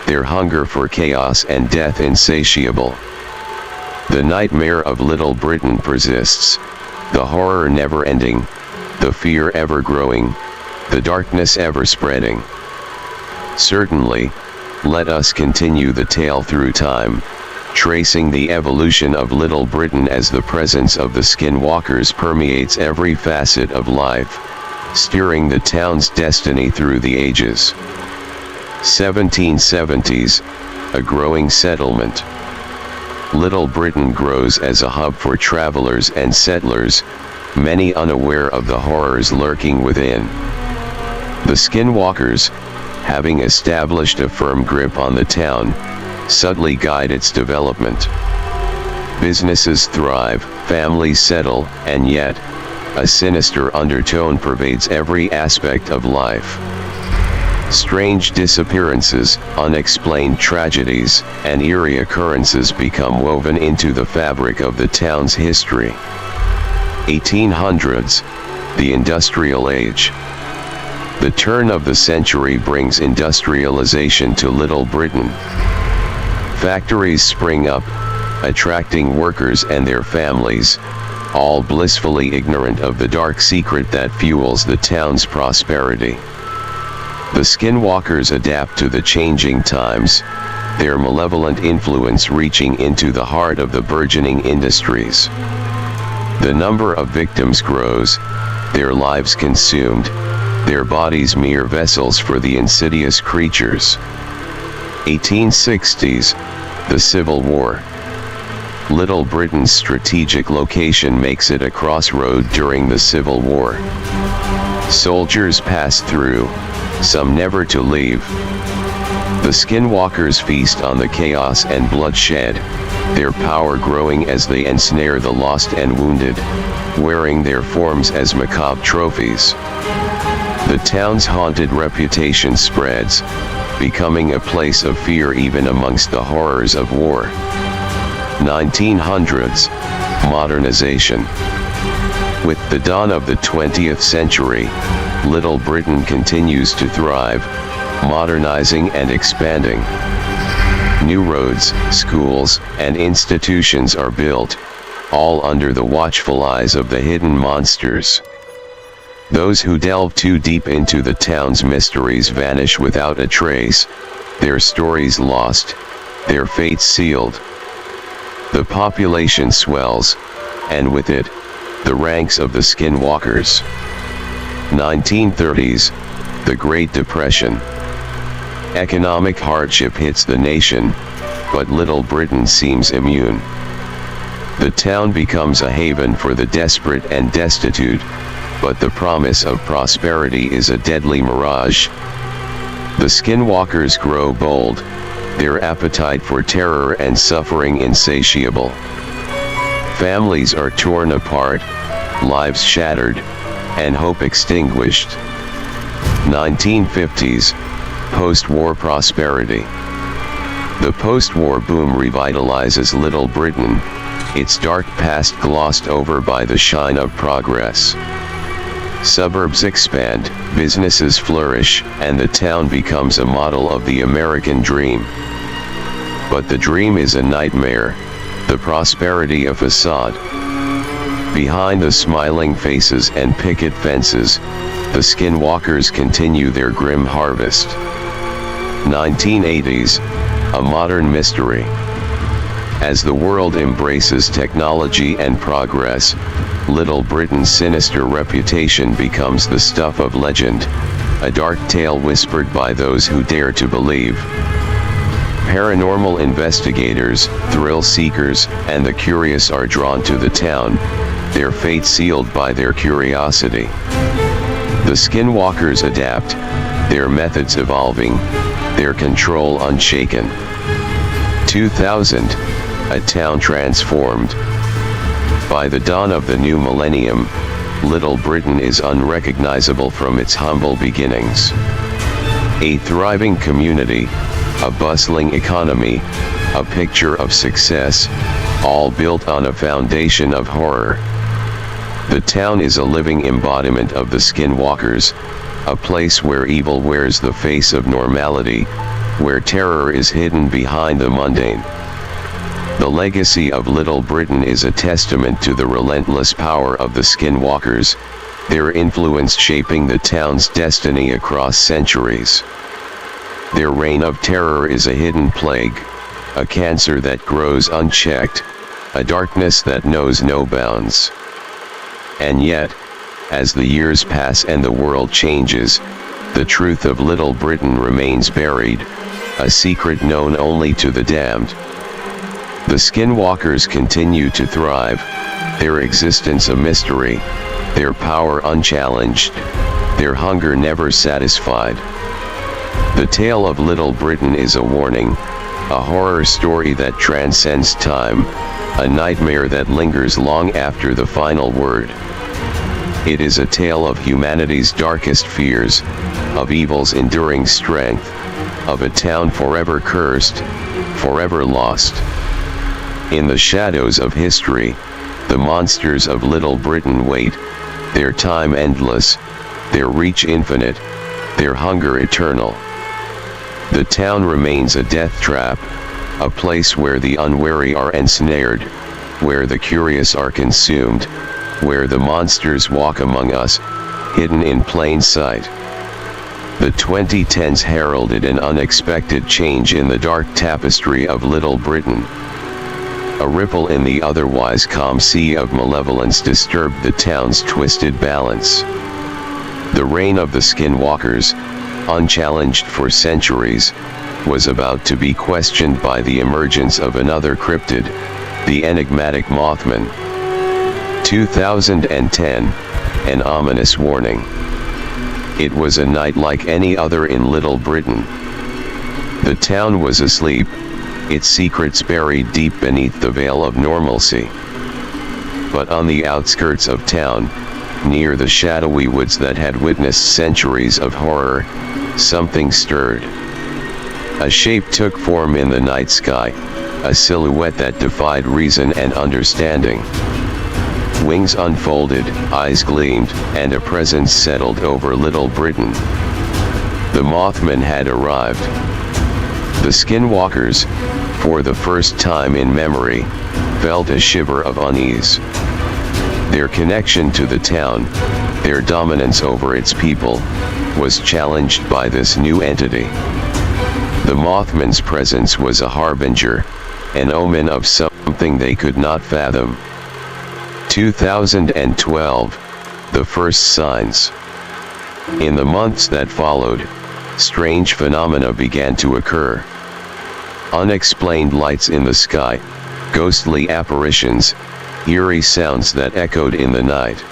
their hunger for chaos and death insatiable. The nightmare of Little Britain persists, the horror never ending, the fear ever growing, the darkness ever spreading. Certainly, let us continue the tale through time, tracing the evolution of Little Britain as the presence of the Skinwalkers permeates every facet of life, steering the town's destiny through the ages. 1770s, a growing settlement. Little Britain grows as a hub for travelers and settlers, many unaware of the horrors lurking within. The Skinwalkers, having established a firm grip on the town, subtly guide its development. Businesses thrive, families settle, and yet, a sinister undertone pervades every aspect of life. Strange disappearances, unexplained tragedies, and eerie occurrences become woven into the fabric of the town's history. 1800s, the Industrial Age. The turn of the century brings industrialization to Little Britain. Factories spring up, attracting workers and their families, all blissfully ignorant of the dark secret that fuels the town's prosperity. The Skinwalkers adapt to the changing times, their malevolent influence reaching into the heart of the burgeoning industries. The number of victims grows, their lives consumed, their bodies mere vessels for the insidious creatures. 1860s, the Civil War. Little Britain's strategic location makes it a crossroad during the Civil War. Soldiers pass through, some never to leave. The Skinwalkers feast on the chaos and bloodshed, their power growing as they ensnare the lost and wounded, wearing their forms as macabre trophies. The town's haunted reputation spreads, becoming a place of fear even amongst the horrors of war. 1900s, modernization. With the dawn of the 20th century, Little Britain continues to thrive, modernizing and expanding. New roads, schools, and institutions are built, all under the watchful eyes of the hidden monsters. Those who delve too deep into the town's mysteries vanish without a trace, their stories lost, their fates sealed. The population swells, and with it, the ranks of the Skinwalkers. 1930s, the Great Depression. Economic hardship hits the nation, but Little Britain seems immune. The town becomes a haven for the desperate and destitute, but the promise of prosperity is a deadly mirage. The Skinwalkers grow bold, their appetite for terror and suffering insatiable. Families are torn apart, lives shattered, and hope extinguished. 1950s, post-war prosperity. The post-war boom revitalizes Little Britain, its dark past glossed over by the shine of progress. Suburbs expand, businesses flourish, and the town becomes a model of the American dream. But the dream is a nightmare, the prosperity a facade. Behind the smiling faces and picket fences, the Skinwalkers continue their grim harvest. 1980s, a modern mystery. As the world embraces technology and progress, Little Britain's sinister reputation becomes the stuff of legend, a dark tale whispered by those who dare to believe. Paranormal investigators, thrill seekers, and the curious are drawn to the town, their fate sealed by their curiosity. The Skinwalkers adapt, their methods evolving, their control unshaken. 2000, a town transformed. By the dawn of the new millennium, Little Britain is unrecognizable from its humble beginnings. A thriving community, a bustling economy, a picture of success, all built on a foundation of horror. The town is a living embodiment of the Skinwalkers, a place where evil wears the face of normality, where terror is hidden behind the mundane. The legacy of Little Britain is a testament to the relentless power of the Skinwalkers, their influence shaping the town's destiny across centuries. Their reign of terror is a hidden plague, a cancer that grows unchecked, a darkness that knows no bounds. And yet, as the years pass and the world changes, the truth of Little Britain remains buried, a secret known only to the damned. The Skinwalkers continue to thrive, their existence a mystery, their power unchallenged, their hunger never satisfied. The tale of Little Britain is a warning, a horror story that transcends time, a nightmare that lingers long after the final word. It is a tale of humanity's darkest fears, of evil's enduring strength, of a town forever cursed, forever lost. In the shadows of history, the monsters of Little Britain wait, their time endless, their reach infinite, their hunger eternal. The town remains a death trap, a place where the unwary are ensnared, where the curious are consumed, where the monsters walk among us, hidden in plain sight. The 2010s heralded an unexpected change in the dark tapestry of Little Britain. A ripple in the otherwise calm sea of malevolence disturbed the town's twisted balance. The reign of the Skinwalkers, unchallenged for centuries, was about to be questioned by the emergence of another cryptid, the enigmatic Mothman. 2010, an ominous warning. It was a night like any other in Little Britain. The town was asleep, its secrets buried deep beneath the veil of normalcy. But on the outskirts of town, near the shadowy woods that had witnessed centuries of horror, something stirred. A shape took form in the night sky, a silhouette that defied reason and understanding. Wings unfolded, eyes gleamed, and a presence settled over Little Britain. The Mothman had arrived. The Skinwalkers, for the first time in memory, felt a shiver of unease. Their connection to the town, their dominance over its people, was challenged by this new entity. The Mothman's presence was a harbinger, an omen of something they could not fathom. 2012, the first signs. In the months that followed, strange phenomena began to occur. Unexplained lights in the sky, ghostly apparitions, eerie sounds that echoed in the night.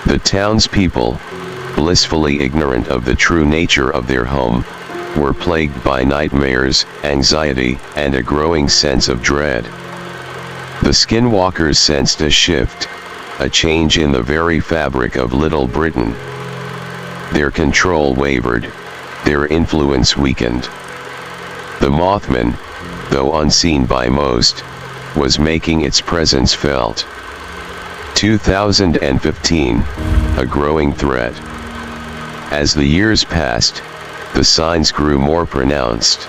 The townspeople, blissfully ignorant of the true nature of their home, were plagued by nightmares, anxiety, and a growing sense of dread. The Skinwalkers sensed a shift, a change in the very fabric of Little Britain. Their control wavered, their influence weakened. The Mothman, though unseen by most, was making its presence felt. 2015, a growing threat. As the years passed, the signs grew more pronounced.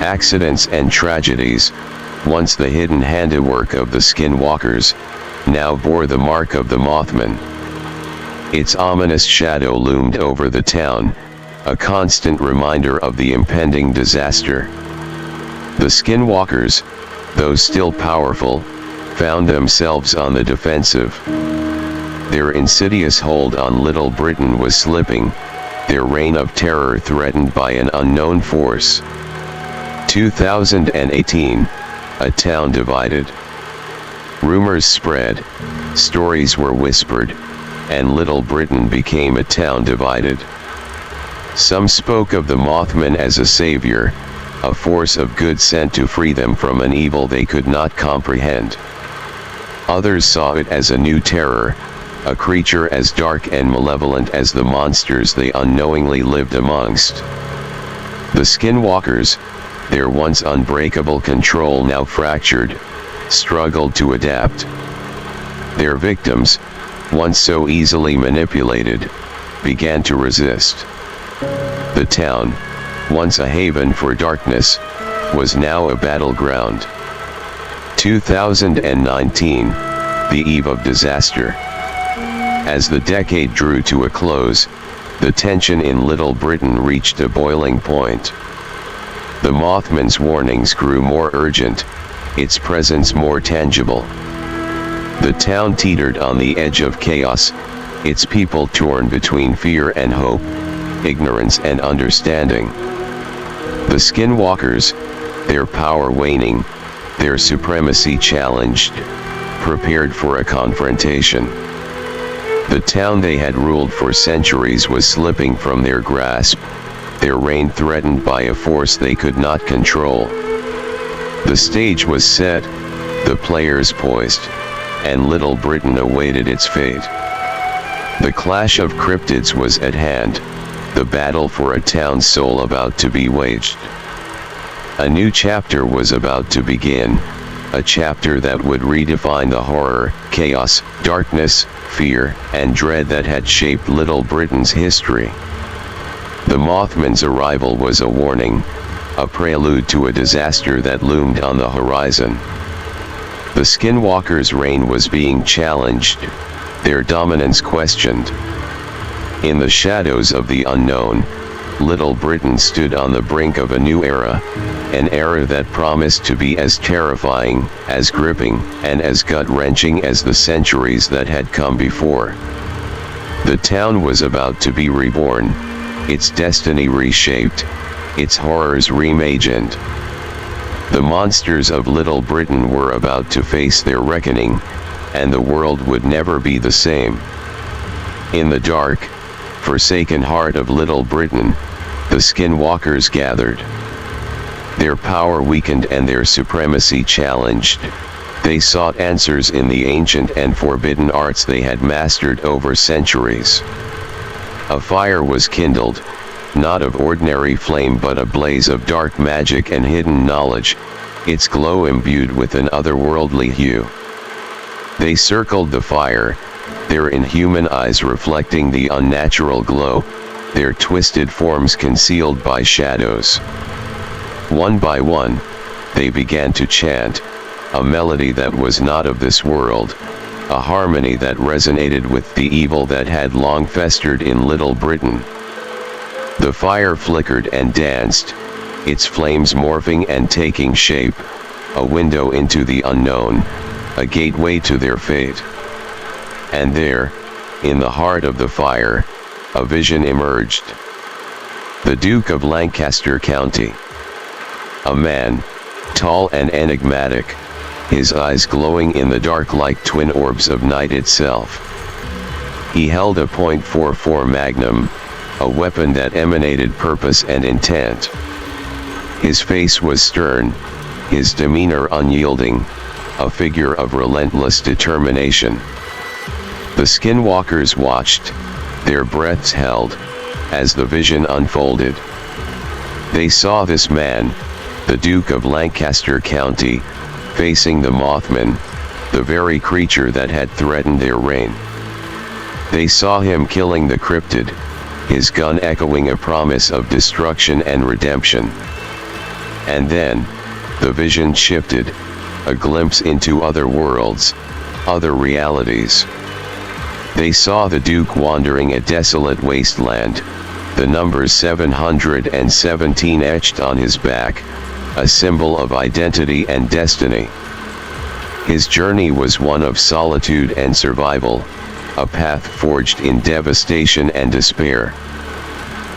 Accidents and tragedies, once the hidden handiwork of the Skinwalkers, now bore the mark of the Mothman. Its ominous shadow loomed over the town, a constant reminder of the impending disaster. The Skinwalkers, though still powerful, found themselves on the defensive. Their insidious hold on Little Britain was slipping, their reign of terror threatened by an unknown force. 2018, a town divided. Rumors spread, stories were whispered, and Little Britain became a town divided. Some spoke of the Mothman as a savior, a force of good sent to free them from an evil they could not comprehend. Others saw it as a new terror, a creature as dark and malevolent as the monsters they unknowingly lived amongst. The Skinwalkers, their once unbreakable control now fractured, struggled to adapt. Their victims, once so easily manipulated, began to resist. The town, once a haven for darkness, was now a battleground. 2019, the eve of disaster. As the decade drew to a close, the tension in Little Britain reached a boiling point. The Mothman's warnings grew more urgent, its presence more tangible. The town teetered on the edge of chaos, its people torn between fear and hope, ignorance and understanding. The Skinwalkers, their power waning, their supremacy challenged, prepared for a confrontation. The town they had ruled for centuries was slipping from their grasp, their reign threatened by a force they could not control. The stage was set, the players poised, and Little Britain awaited its fate. The clash of cryptids was at hand, the battle for a town's soul about to be waged. A new chapter was about to begin, a chapter that would redefine the horror, chaos, darkness, fear, and dread that had shaped Little Britain's history. The Mothman's arrival was a warning, a prelude to a disaster that loomed on the horizon. The Skinwalkers' reign was being challenged, their dominance questioned. In the shadows of the unknown, Little Britain stood on the brink of a new era, an era that promised to be as terrifying, as gripping, and as gut-wrenching as the centuries that had come before. The town was about to be reborn, its destiny reshaped, its horrors reimagined. The monsters of Little Britain were about to face their reckoning, and the world would never be the same. In the dark, forsaken heart of Little Britain, the Skinwalkers gathered. Their power weakened and their supremacy challenged. They sought answers in the ancient and forbidden arts they had mastered over centuries. A fire was kindled, not of ordinary flame but a blaze of dark magic and hidden knowledge, its glow imbued with an otherworldly hue. They circled the fire, their inhuman eyes reflecting the unnatural glow, their twisted forms concealed by shadows. One by one, they began to chant, a melody that was not of this world, a harmony that resonated with the evil that had long festered in Little Britain. The fire flickered and danced, its flames morphing and taking shape, a window into the unknown, a gateway to their fate. And there, in the heart of the fire, a vision emerged. The Duke of Lancaster County. A man, tall and enigmatic, his eyes glowing in the dark like twin orbs of night itself. He held a .44 Magnum, a weapon that emanated purpose and intent. His face was stern, his demeanor unyielding, a figure of relentless determination. The Skinwalkers watched, their breaths held, as the vision unfolded. They saw this man, the Duke of Lancaster County, facing the Mothman, the very creature that had threatened their reign. They saw him killing the cryptid, his gun echoing a promise of destruction and redemption. And then, the vision shifted, a glimpse into other worlds, other realities. They saw the Duke wandering a desolate wasteland, the number 717 etched on his back, a symbol of identity and destiny. His journey was one of solitude and survival, a path forged in devastation and despair.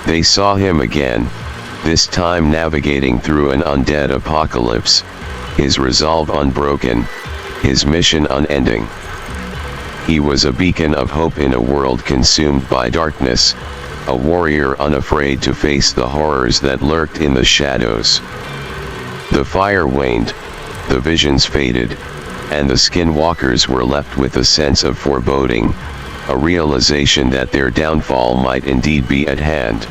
They saw him again, this time navigating through an undead apocalypse, his resolve unbroken, his mission unending. He was a beacon of hope in a world consumed by darkness, a warrior unafraid to face the horrors that lurked in the shadows. The fire waned, the visions faded, and the Skinwalkers were left with a sense of foreboding, a realization that their downfall might indeed be at hand.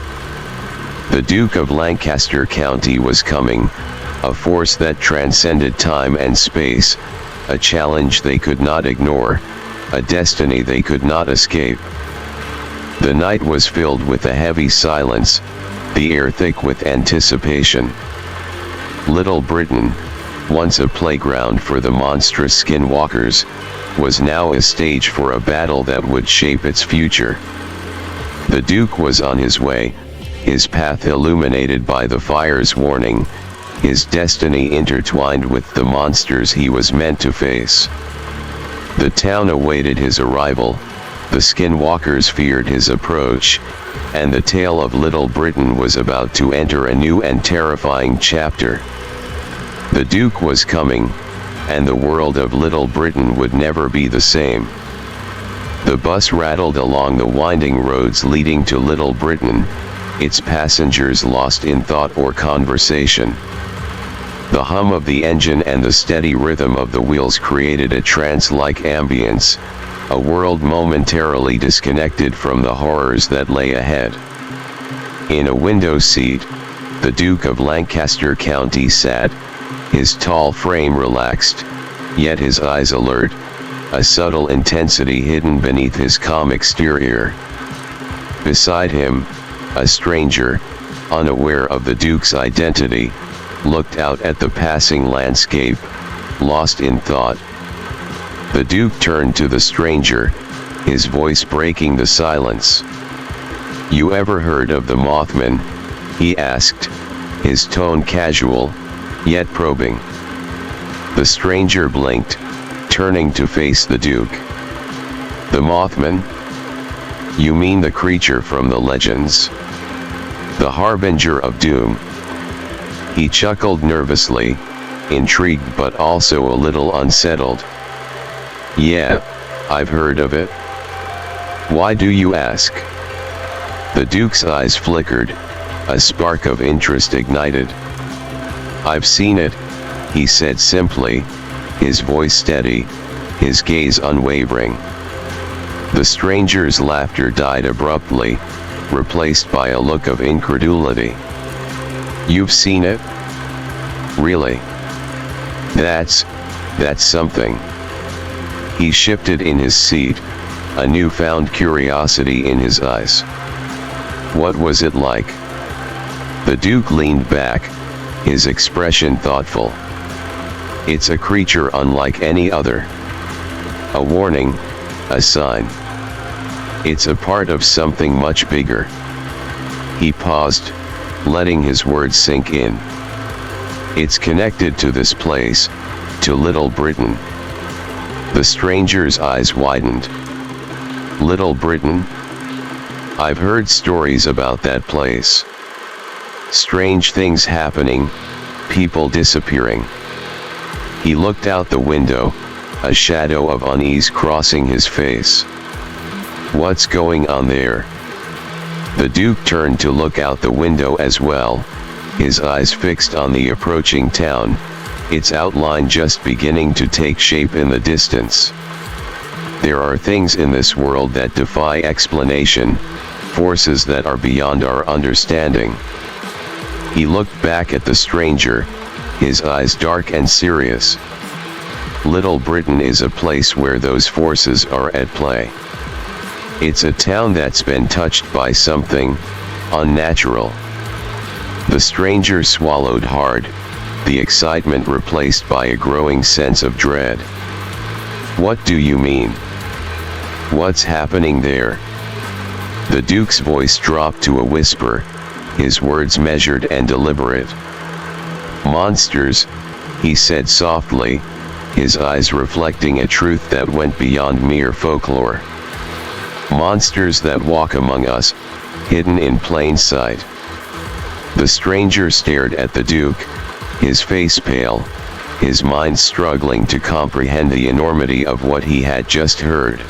The Duke of Lancaster County was coming, a force that transcended time and space, a challenge they could not ignore, a destiny they could not escape. The night was filled with a heavy silence, the air thick with anticipation. Little Britain, once a playground for the monstrous Skinwalkers, was now a stage for a battle that would shape its future. The Duke was on his way, his path illuminated by the fire's warning, his destiny intertwined with the monsters he was meant to face. The town awaited his arrival, the Skinwalkers feared his approach, and the tale of Little Britain was about to enter a new and terrifying chapter. The Duke was coming, and the world of Little Britain would never be the same. The bus rattled along the winding roads leading to Little Britain, its passengers lost in thought or conversation. The hum of the engine and the steady rhythm of the wheels created a trance-like ambience, a world momentarily disconnected from the horrors that lay ahead. In a window seat, the Duke of Lancaster County sat, his tall frame relaxed, yet his eyes alert, a subtle intensity hidden beneath his calm exterior. Beside him, a stranger, unaware of the Duke's identity, looked out at the passing landscape, lost in thought. The Duke turned to the stranger, his voice breaking the silence. "You ever heard of the Mothman?" he asked, his tone casual, yet probing. The stranger blinked, turning to face the Duke. "The Mothman? You mean the creature from the legends? The harbinger of doom?" He chuckled nervously, intrigued but also a little unsettled. "Yeah, I've heard of it. Why do you ask?" The Duke's eyes flickered, a spark of interest ignited. "I've seen it," he said simply, his voice steady, his gaze unwavering. The stranger's laughter died abruptly, replaced by a look of incredulity. "You've seen it? Really? That's something." He shifted in his seat, a newfound curiosity in his eyes. "What was it like?" The Duke leaned back, his expression thoughtful. "It's a creature unlike any other. A warning, a sign. It's a part of something much bigger." He paused, letting his words sink in. "It's connected to this place, to Little Britain." The stranger's eyes widened. "Little Britain? I've heard stories about that place. Strange things happening, people disappearing." He looked out the window, a shadow of unease crossing his face. "What's going on there?" The Duke turned to look out the window as well, his eyes fixed on the approaching town, its outline just beginning to take shape in the distance. "There are things in this world that defy explanation, forces that are beyond our understanding." He looked back at the stranger, his eyes dark and serious. "Little Britain is a place where those forces are at play. It's a town that's been touched by something unnatural." The stranger swallowed hard, the excitement replaced by a growing sense of dread. "What do you mean? What's happening there?" The Duke's voice dropped to a whisper, his words measured and deliberate. "Monsters," he said softly, his eyes reflecting a truth that went beyond mere folklore. Monsters that walk among us, hidden in plain sight. The stranger stared at the Duke, his face pale, his mind struggling to comprehend the enormity of what he had just heard.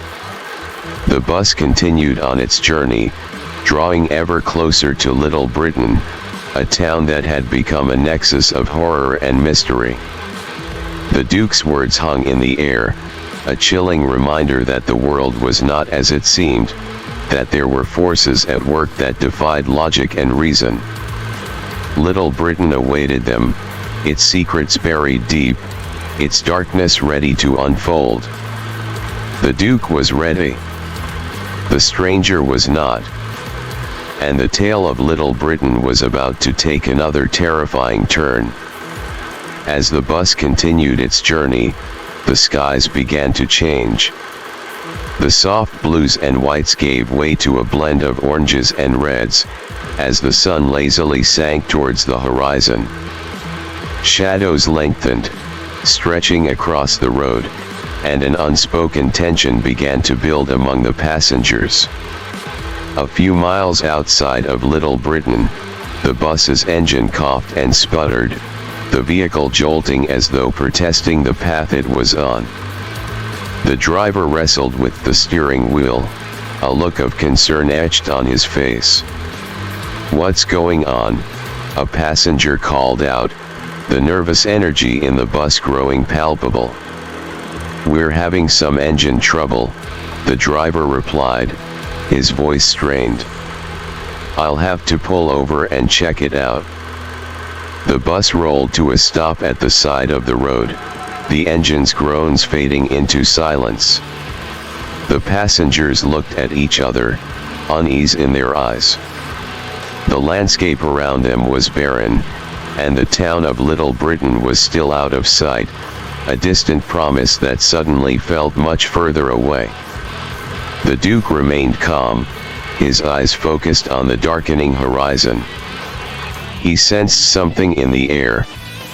The bus continued on its journey, drawing ever closer to Little Britain, a town that had become a nexus of horror and mystery. The Duke's words hung in the air, a chilling reminder that the world was not as it seemed, that there were forces at work that defied logic and reason. Little Britain awaited them, its secrets buried deep, its darkness ready to unfold. The Duke was ready. The stranger was not. And the tale of Little Britain was about to take another terrifying turn. As the bus continued its journey, the skies began to change. The soft blues and whites gave way to a blend of oranges and reds, as the sun lazily sank towards the horizon. Shadows lengthened, stretching across the road, and an unspoken tension began to build among the passengers. A few miles outside of Little Britain, the bus's engine coughed and sputtered, the vehicle jolting as though protesting the path it was on. The driver wrestled with the steering wheel, a look of concern etched on his face. "What's going on?" a passenger called out, the nervous energy in the bus growing palpable. "We're having some engine trouble," the driver replied, his voice strained. "I'll have to pull over and check it out." The bus rolled to a stop at the side of the road, the engine's groans fading into silence. The passengers looked at each other, unease in their eyes. The landscape around them was barren, and the town of Little Britain was still out of sight, a distant promise that suddenly felt much further away. The Duke remained calm, his eyes focused on the darkening horizon. He sensed something in the air,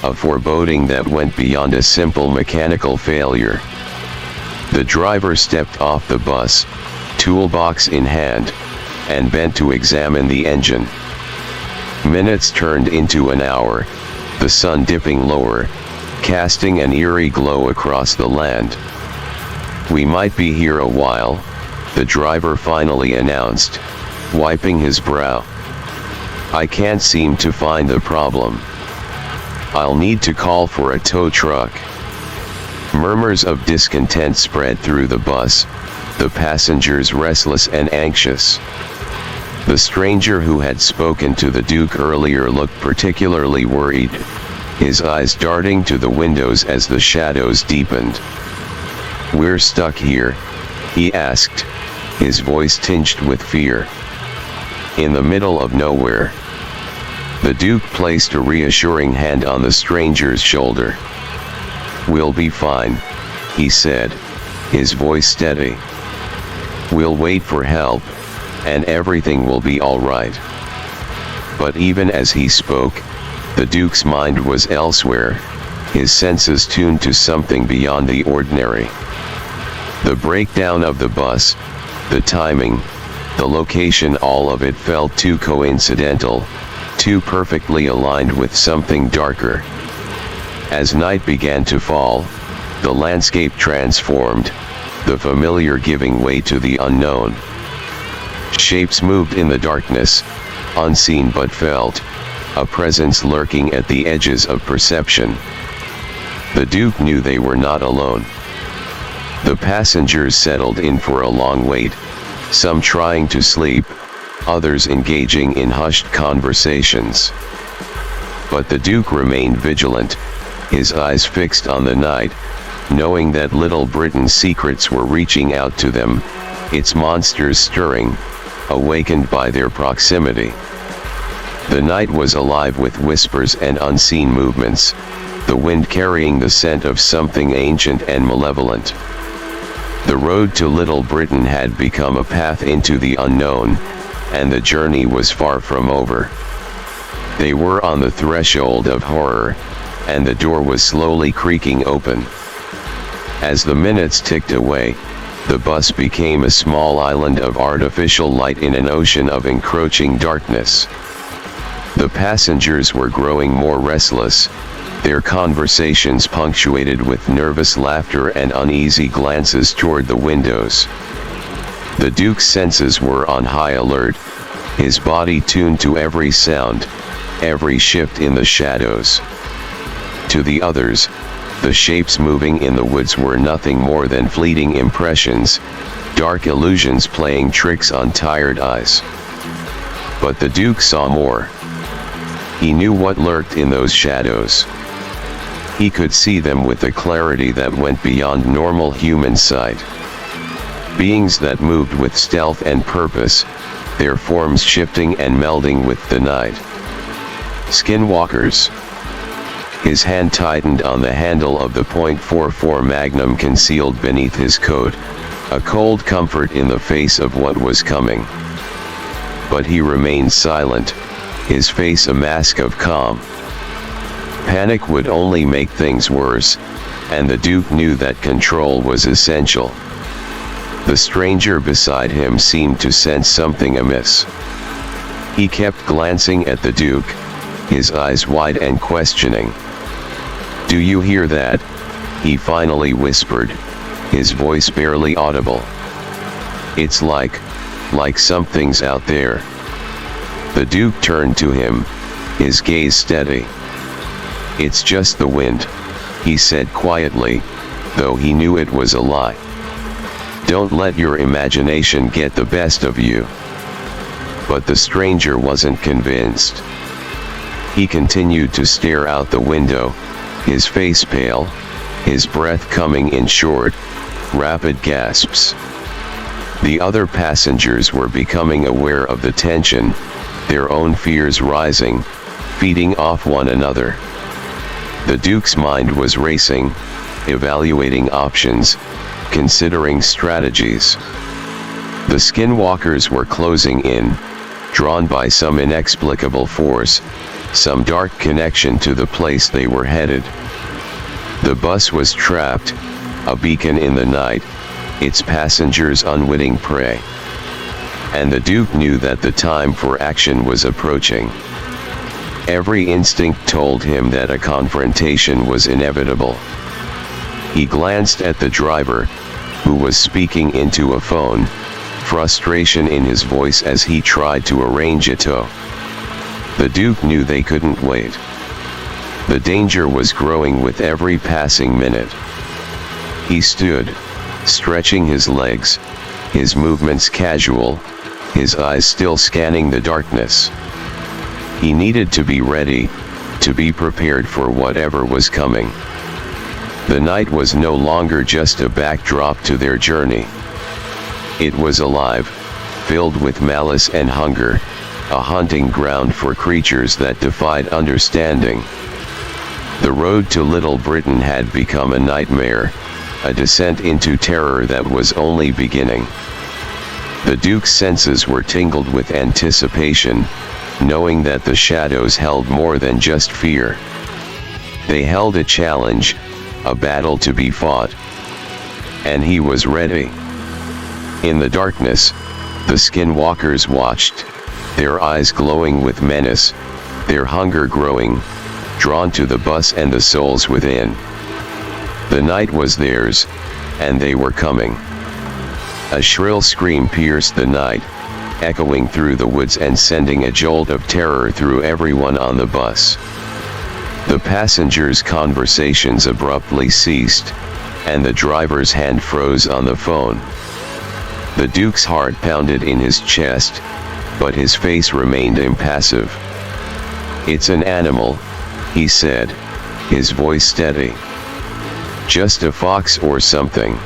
a foreboding that went beyond a simple mechanical failure. The driver stepped off the bus, toolbox in hand, and bent to examine the engine. Minutes turned into an hour, the sun dipping lower, casting an eerie glow across the land. "We might be here a while," the driver finally announced, wiping his brow. "I can't seem to find the problem. I'll need to call for a tow truck." Murmurs of discontent spread through the bus, the passengers restless and anxious. The stranger who had spoken to the Duke earlier looked particularly worried, his eyes darting to the windows as the shadows deepened. "We're stuck here?" he asked, his voice tinged with fear. "In the middle of nowhere." The Duke placed a reassuring hand on the stranger's shoulder. "We'll be fine," he said, his voice steady. "We'll wait for help, and everything will be all right." But even as he spoke, the Duke's mind was elsewhere, his senses tuned to something beyond the ordinary. The breakdown of the bus, the timing, the location, all of it felt too coincidental, too perfectly aligned with something darker. As night began to fall, the landscape transformed, the familiar giving way to the unknown. Shapes moved in the darkness, unseen but felt, a presence lurking at the edges of perception. The Duke knew they were not alone. The passengers settled in for a long wait, some trying to sleep, others engaging in hushed conversations. But the Duke remained vigilant, his eyes fixed on the night, knowing that Little Britain's secrets were reaching out to them, its monsters stirring, awakened by their proximity. The night was alive with whispers and unseen movements, the wind carrying the scent of something ancient and malevolent. The road to Little Britain had become a path into the unknown, and the journey was far from over. They were on the threshold of horror, and the door was slowly creaking open. As the minutes ticked away, the bus became a small island of artificial light in an ocean of encroaching darkness. The passengers were growing more restless, their conversations punctuated with nervous laughter and uneasy glances toward the windows. The Duke's senses were on high alert, his body tuned to every sound, every shift in the shadows. To the others, the shapes moving in the woods were nothing more than fleeting impressions, dark illusions playing tricks on tired eyes. But the Duke saw more. He knew what lurked in those shadows. He could see them with a clarity that went beyond normal human sight. Beings that moved with stealth and purpose, their forms shifting and melding with the night. Skinwalkers. His hand tightened on the handle of the .44 Magnum concealed beneath his coat, a cold comfort in the face of what was coming. But he remained silent, his face a mask of calm. Panic would only make things worse, and the Duke knew that control was essential. The stranger beside him seemed to sense something amiss. He kept glancing at the Duke, his eyes wide and questioning. "Do you hear that?" he finally whispered, his voice barely audible. "It's like something's out there." The Duke turned to him, his gaze steady. "It's just the wind," he said quietly, though he knew it was a lie. "Don't let your imagination get the best of you." But the stranger wasn't convinced. He continued to stare out the window, his face pale, his breath coming in short, rapid gasps. The other passengers were becoming aware of the tension, their own fears rising, feeding off one another. The Duke's mind was racing, evaluating options, considering strategies. The Skinwalkers were closing in, drawn by some inexplicable force, some dark connection to the place they were headed. The bus was trapped, a beacon in the night, its passengers unwitting prey. And the Duke knew that the time for action was approaching. Every instinct told him that a confrontation was inevitable. He glanced at the driver, who was speaking into a phone, frustration in his voice as he tried to arrange a tow. The Duke knew they couldn't wait. The danger was growing with every passing minute. He stood, stretching his legs, his movements casual, his eyes still scanning the darkness. He needed to be ready, to be prepared for whatever was coming. The night was no longer just a backdrop to their journey. It was alive, filled with malice and hunger, a hunting ground for creatures that defied understanding. The road to Little Britain had become a nightmare, a descent into terror that was only beginning. The Duke's senses were tingled with anticipation, knowing that the shadows held more than just fear. They held a challenge, a battle to be fought. And he was ready. In the darkness, the Skinwalkers watched, their eyes glowing with menace, their hunger growing, drawn to the bus and the souls within. The night was theirs, and they were coming. A shrill scream pierced the night, echoing through the woods and sending a jolt of terror through everyone on the bus. The passengers' conversations abruptly ceased, and the driver's hand froze on the phone. The Duke's heart pounded in his chest, but his face remained impassive. "It's an animal," he said, his voice steady. "Just a fox or something.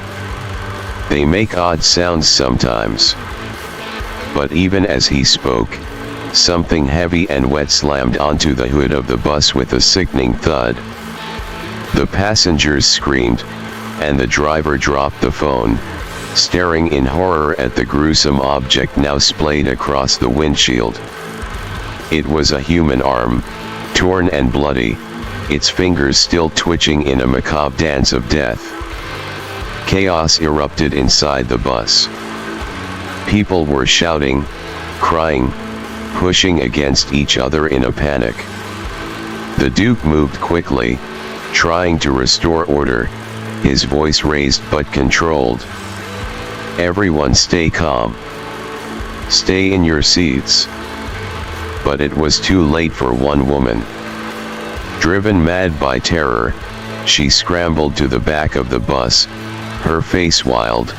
They make odd sounds sometimes." But even as he spoke, something heavy and wet slammed onto the hood of the bus with a sickening thud. The passengers screamed, and the driver dropped the phone, staring in horror at the gruesome object now splayed across the windshield. It was a human arm, torn and bloody, its fingers still twitching in a macabre dance of death. Chaos erupted inside the bus. People were shouting, crying, pushing against each other in a panic. The Duke moved quickly, trying to restore order, his voice raised but controlled. "Everyone stay calm. Stay in your seats." But it was too late for one woman. Driven mad by terror, she scrambled to the back of the bus, her face wild,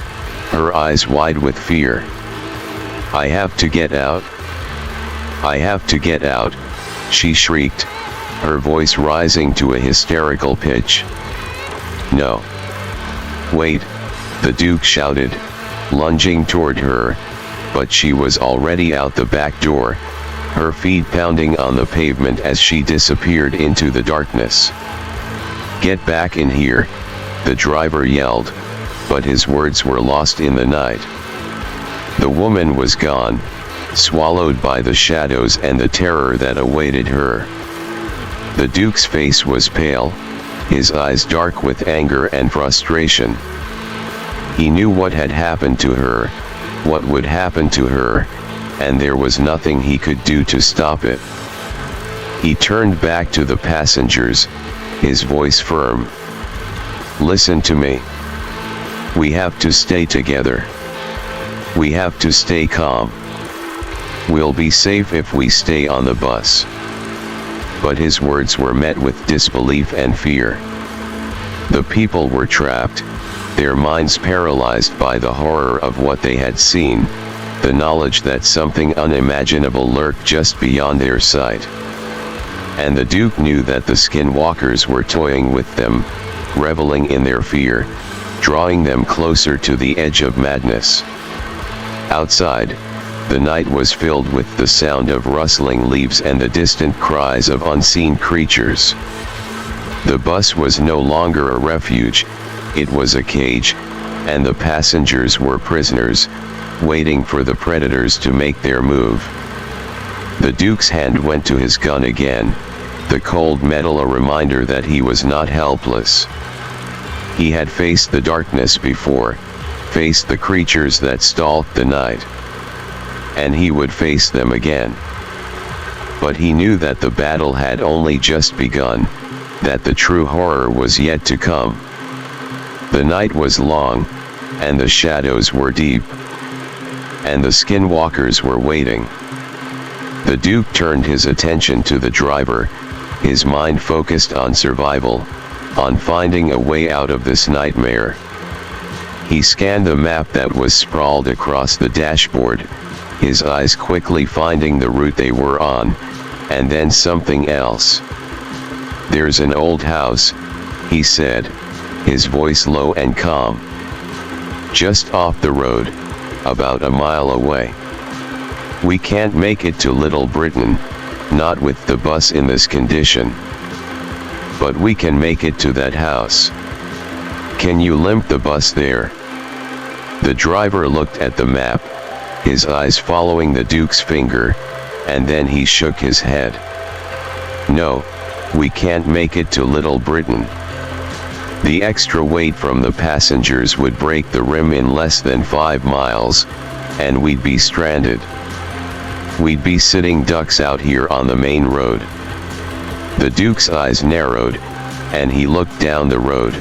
her eyes wide with fear. "I have to get out. I have to get out," she shrieked, her voice rising to a hysterical pitch. "No. Wait," the Duke shouted, lunging toward her, but she was already out the back door, her feet pounding on the pavement as she disappeared into the darkness. "Get back in here," the driver yelled, but his words were lost in the night. The woman was gone, swallowed by the shadows and the terror that awaited her. The Duke's face was pale, his eyes dark with anger and frustration. He knew what had happened to her, what would happen to her, and there was nothing he could do to stop it. He turned back to the passengers, his voice firm. "Listen to me. We have to stay together. We have to stay calm. We'll be safe if we stay on the bus." But his words were met with disbelief and fear. The people were trapped, their minds paralyzed by the horror of what they had seen, the knowledge that something unimaginable lurked just beyond their sight. And the Duke knew that the Skinwalkers were toying with them, reveling in their fear, drawing them closer to the edge of madness. Outside, the night was filled with the sound of rustling leaves and the distant cries of unseen creatures. The bus was no longer a refuge, it was a cage, and the passengers were prisoners, waiting for the predators to make their move. The Duke's hand went to his gun again, the cold metal a reminder that he was not helpless. He had faced the darkness before, faced the creatures that stalked the night. And he would face them again. But he knew that the battle had only just begun, that the true horror was yet to come. The night was long, and the shadows were deep. And the Skinwalkers were waiting. The Duke turned his attention to the driver, his mind focused on survival, on finding a way out of this nightmare. He scanned the map that was sprawled across the dashboard, his eyes quickly finding the route they were on, and then something else. "There's an old house," he said, his voice low and calm. "Just off the road, about a mile away. We can't make it to Little Britain, not with the bus in this condition. But we can make it to that house. Can you limp the bus there?" The driver looked at the map, his eyes following the Duke's finger, and then he shook his head. "No, we can't make it to Little Britain. The extra weight from the passengers would break the rim in less than 5 miles, and we'd be stranded. We'd be sitting ducks out here on the main road." The Duke's eyes narrowed, and he looked down the road,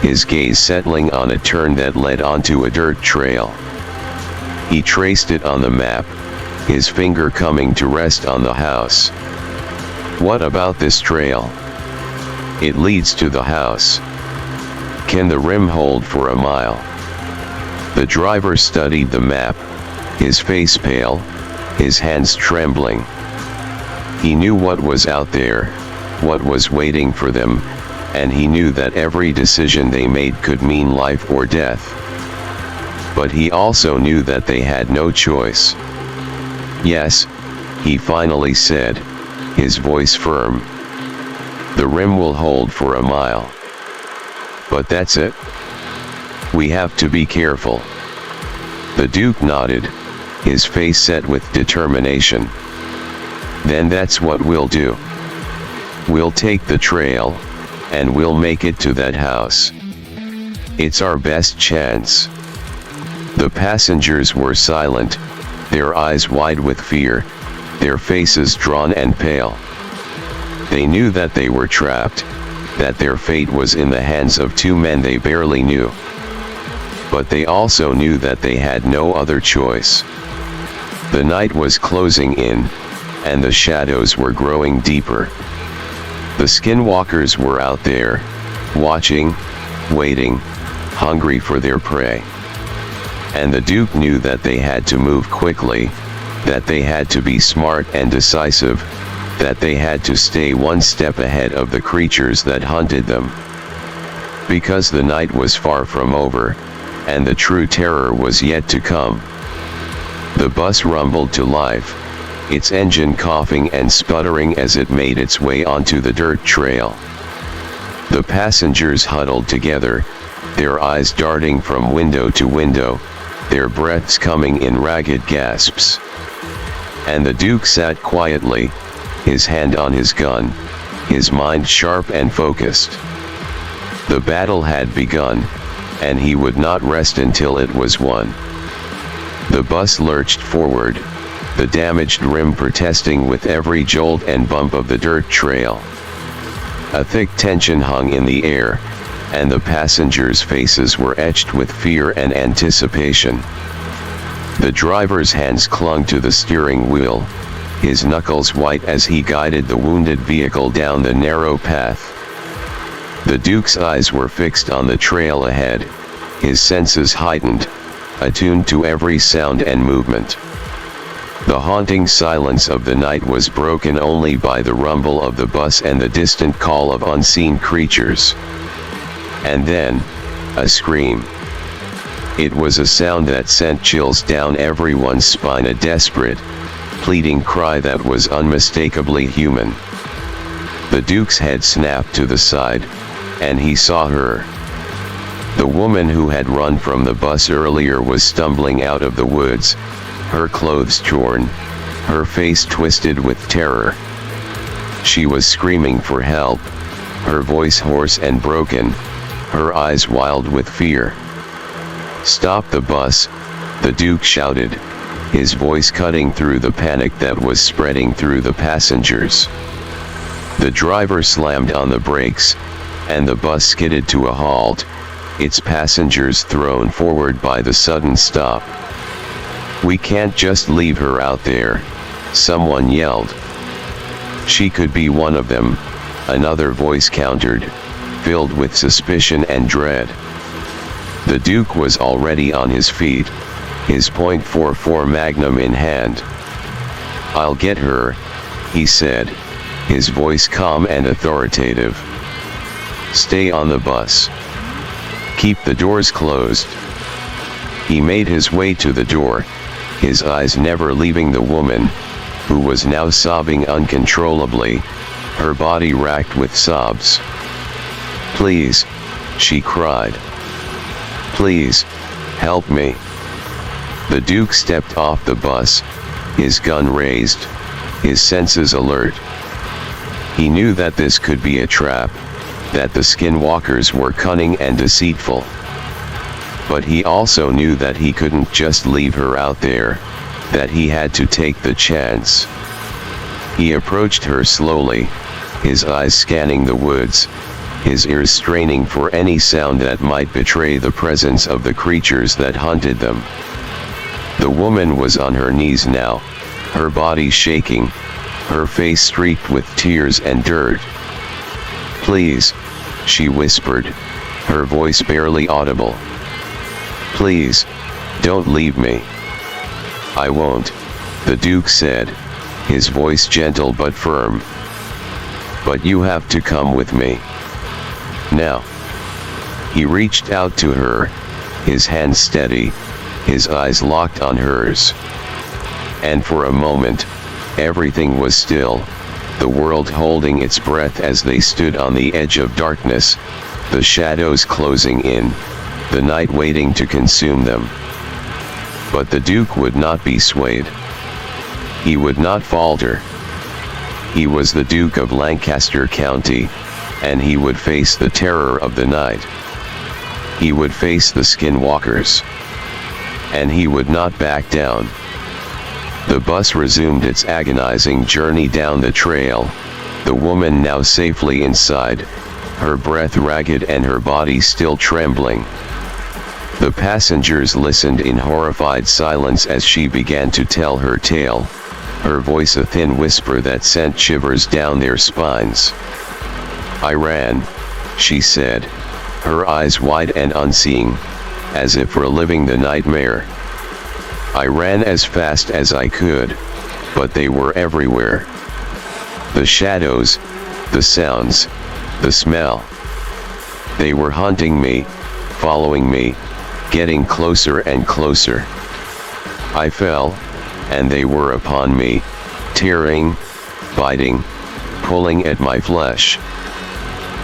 his gaze settling on a turn that led onto a dirt trail. He traced it on the map, his finger coming to rest on the house. "What about this trail? It leads to the house. Can the rim hold for a mile?" The driver studied the map, his face pale, his hands trembling. He knew what was out there, what was waiting for them, and he knew that every decision they made could mean life or death. But he also knew that they had no choice. "Yes," he finally said, his voice firm. "The rim will hold for a mile. But that's it. We have to be careful." The Duke nodded, his face set with determination. "Then that's what we'll do. We'll take the trail, and we'll make it to that house. It's our best chance." The passengers were silent, their eyes wide with fear, their faces drawn and pale. They knew that they were trapped, that their fate was in the hands of two men they barely knew. But they also knew that they had no other choice. The night was closing in, and the shadows were growing deeper. The Skinwalkers were out there, watching, waiting, hungry for their prey. And the Duke knew that they had to move quickly, that they had to be smart and decisive, that they had to stay one step ahead of the creatures that hunted them. Because the night was far from over, and the true terror was yet to come. The bus rumbled to life, its engine coughing and sputtering as it made its way onto the dirt trail. The passengers huddled together, their eyes darting from window to window, their breaths coming in ragged gasps. And the Duke sat quietly, his hand on his gun, his mind sharp and focused. The battle had begun, and he would not rest until it was won. The bus lurched forward, the damaged rim protesting with every jolt and bump of the dirt trail. A thick tension hung in the air, and the passengers' faces were etched with fear and anticipation. The driver's hands clung to the steering wheel, his knuckles white as he guided the wounded vehicle down the narrow path. The Duke's eyes were fixed on the trail ahead, his senses heightened, attuned to every sound and movement. The haunting silence of the night was broken only by the rumble of the bus and the distant call of unseen creatures. And then, a scream. It was a sound that sent chills down everyone's spine, a desperate, pleading cry that was unmistakably human. The Duke's head snapped to the side, and he saw her. The woman who had run from the bus earlier was stumbling out of the woods, her clothes torn, her face twisted with terror. She was screaming for help, her voice hoarse and broken, her eyes wild with fear. "Stop the bus," the Duke shouted, his voice cutting through the panic that was spreading through the passengers. The driver slammed on the brakes, and the bus skidded to a halt, its passengers thrown forward by the sudden stop. "We can't just leave her out there," someone yelled. "She could be one of them," another voice countered, filled with suspicion and dread. The Duke was already on his feet, his .44 Magnum in hand. "I'll get her," he said, his voice calm and authoritative. "Stay on the bus. Keep the doors closed." He made his way to the door, his eyes never leaving the woman, who was now sobbing uncontrollably, her body racked with sobs. "Please," she cried. "Please, help me." The Duke stepped off the bus, his gun raised, his senses alert. He knew that this could be a trap, that the Skinwalkers were cunning and deceitful. But he also knew that he couldn't just leave her out there, that he had to take the chance. He approached her slowly, his eyes scanning the woods, his ears straining for any sound that might betray the presence of the creatures that hunted them. The woman was on her knees now, her body shaking, her face streaked with tears and dirt. "Please," she whispered, her voice barely audible. "Please, don't leave me." "I won't," the Duke said, his voice gentle but firm. "But you have to come with me. Now." He reached out to her, his hand steady, his eyes locked on hers. And for a moment, everything was still, the world holding its breath as they stood on the edge of darkness, the shadows closing in, the night waiting to consume them. But the Duke would not be swayed. He would not falter. He was the Duke of Lancaster County, and he would face the terror of the night. he would face the Skinwalkers. And he would not back down. The bus resumed its agonizing journey down the trail, the woman now safely inside, her breath ragged and her body still trembling. The passengers listened in horrified silence as she began to tell her tale, her voice a thin whisper that sent shivers down their spines. "I ran," she said, her eyes wide and unseeing, as if reliving the nightmare. "I ran as fast as I could, but they were everywhere. The shadows, the sounds, the smell. They were hunting me, following me, getting closer and closer. I fell, and they were upon me, tearing, biting, pulling at my flesh."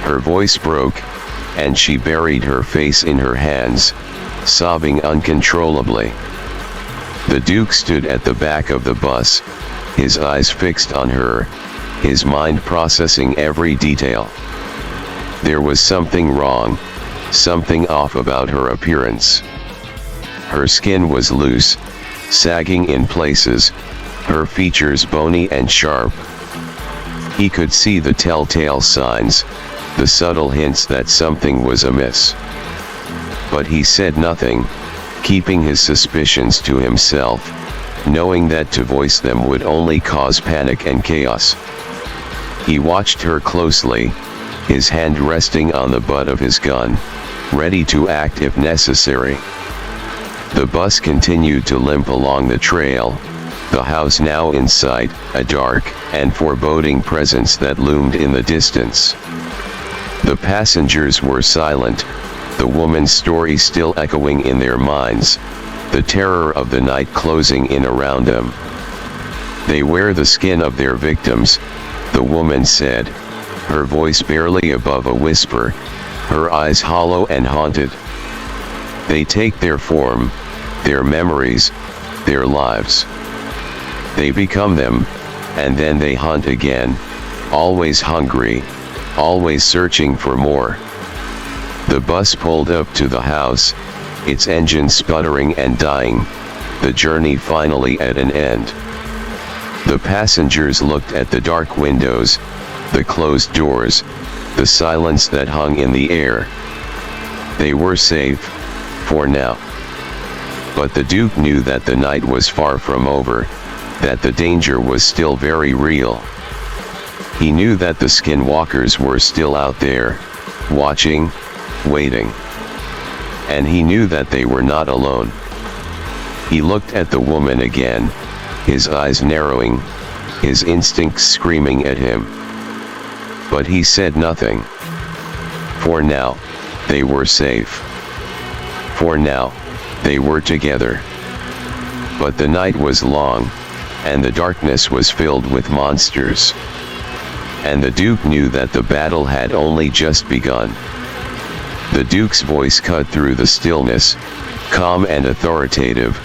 Her voice broke, and she buried her face in her hands, sobbing uncontrollably. The Duke stood at the back of the bus, his eyes fixed on her, his mind processing every detail. There was something wrong, something off about her appearance. Her skin was loose, sagging in places, her features bony and sharp. He could see the telltale signs, the subtle hints that something was amiss. But he said nothing, keeping his suspicions to himself, knowing that to voice them would only cause panic and chaos. He watched her closely, his hand resting on the butt of his gun, ready to act if necessary. The bus continued to limp along the trail, the house now in sight, a dark and foreboding presence that loomed in the distance. The passengers were silent, the woman's story still echoing in their minds, the terror of the night closing in around them. "They wear the skin of their victims," the woman said, her voice barely above a whisper, her eyes hollow and haunted. "They take their form, their memories, their lives. They become them, and then they hunt again, always hungry, always searching for more." The bus pulled up to the house, its engine sputtering and dying, the journey finally at an end. The passengers looked at the dark windows, the closed doors, the silence that hung in the air. They were safe, for now. But the Duke knew that the night was far from over, that the danger was still very real. He knew that the Skinwalkers were still out there, watching, waiting. And he knew that they were not alone. He looked at the woman again, his eyes narrowing, his instincts screaming at him. But he said nothing. For now, they were safe. For now, they were together. But the night was long, and the darkness was filled with monsters. And the Duke knew that the battle had only just begun. The Duke's voice cut through the stillness, calm and authoritative,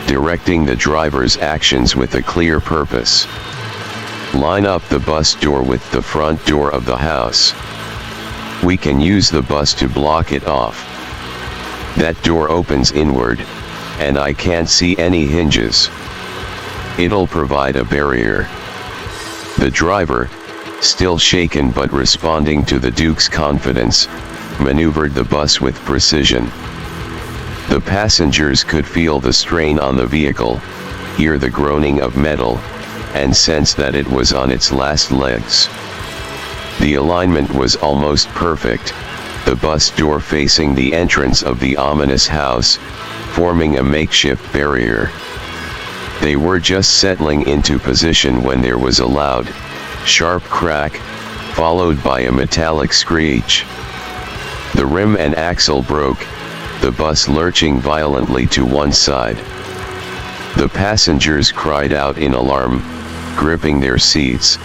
directing the driver's actions with a clear purpose. "Line up the bus door with the front door of the house. We can use the bus to block it off. That door opens inward, and I can't see any hinges. It'll provide a barrier." The driver, still shaken but responding to the Duke's confidence, maneuvered the bus with precision. The passengers could feel the strain on the vehicle, hear the groaning of metal, and sense that it was on its last legs. The alignment was almost perfect, the bus door facing the entrance of the ominous house, forming a makeshift barrier. They were just settling into position when there was a loud, sharp crack, followed by a metallic screech. The rim and axle broke, the bus lurching violently to one side. The passengers cried out in alarm, gripping their seats,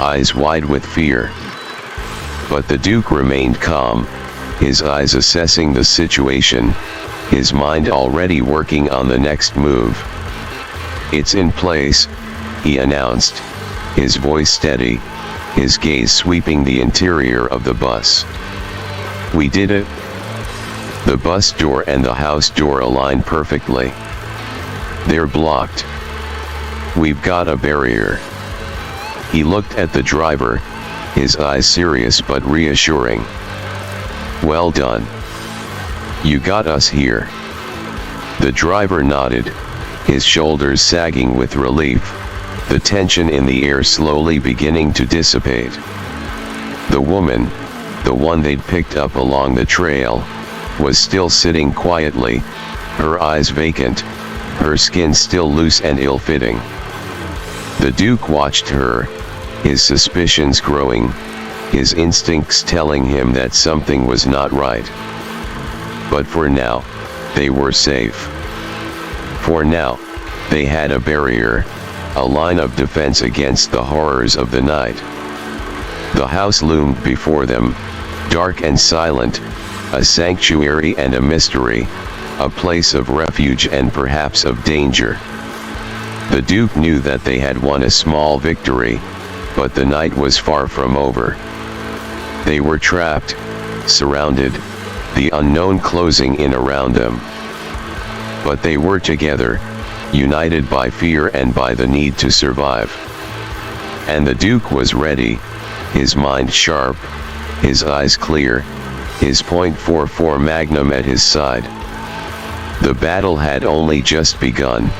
eyes wide with fear. But the Duke remained calm, his eyes assessing the situation, his mind already working on the next move. "It's in place," he announced, his voice steady, his gaze sweeping the interior of the bus. "We did it." The bus door and the house door align perfectly. They're blocked. We've got a barrier. He looked at the driver, his eyes serious but reassuring. Well done. You got us here. The driver nodded, his shoulders sagging with relief, the tension in the air slowly beginning to dissipate. The woman, the one they'd picked up along the trail, was still sitting quietly, her eyes vacant, her skin still loose and ill-fitting. The Duke watched her, his suspicions growing, his instincts telling him that something was not right. But for now, they were safe. For now, they had a barrier, a line of defense against the horrors of the night. The house loomed before them, dark and silent, a sanctuary and a mystery, a place of refuge and perhaps of danger. The Duke knew that they had won a small victory, but the night was far from over. They were trapped, surrounded, the unknown closing in around them. But they were together, united by fear and by the need to survive. And the Duke was ready, his mind sharp, his eyes clear, his .44 Magnum at his side. The battle had only just begun,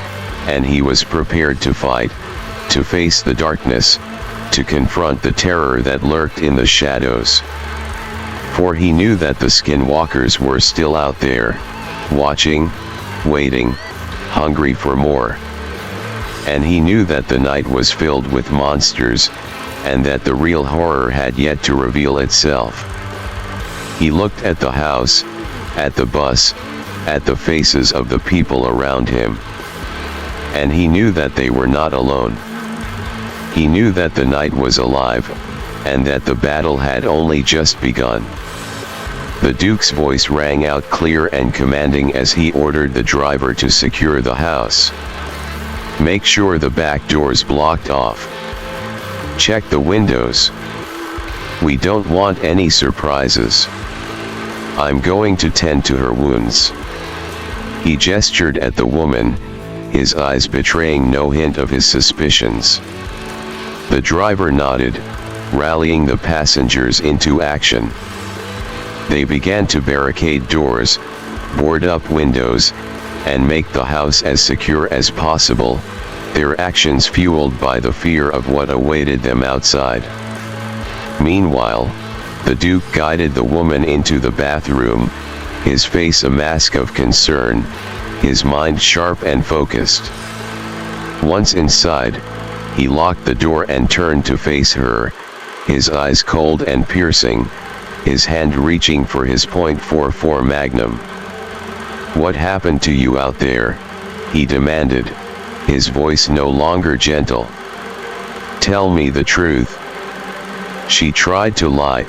and he was prepared to fight, to face the darkness, to confront the terror that lurked in the shadows. For he knew that the Skinwalkers were still out there, watching, waiting, hungry for more. And he knew that the night was filled with monsters, and that the real horror had yet to reveal itself. He looked at the house, at the bus, at the faces of the people around him. And he knew that they were not alone. He knew that the night was alive, and that the battle had only just begun. The Duke's voice rang out clear and commanding as he ordered the driver to secure the house. Make sure the back door's blocked off. Check the windows. We don't want any surprises. I'm going to tend to her wounds. He gestured at the woman, his eyes betraying no hint of his suspicions. The driver nodded, rallying the passengers into action. They began to barricade doors, board up windows, and make the house as secure as possible, their actions fueled by the fear of what awaited them outside. Meanwhile, the Duke guided the woman into the bathroom, his face a mask of concern, his mind sharp and focused. Once inside, he locked the door and turned to face her, his eyes cold and piercing, his hand reaching for his .44 Magnum. What happened to you out there? He demanded, his voice no longer gentle. Tell me the truth. She tried to lie,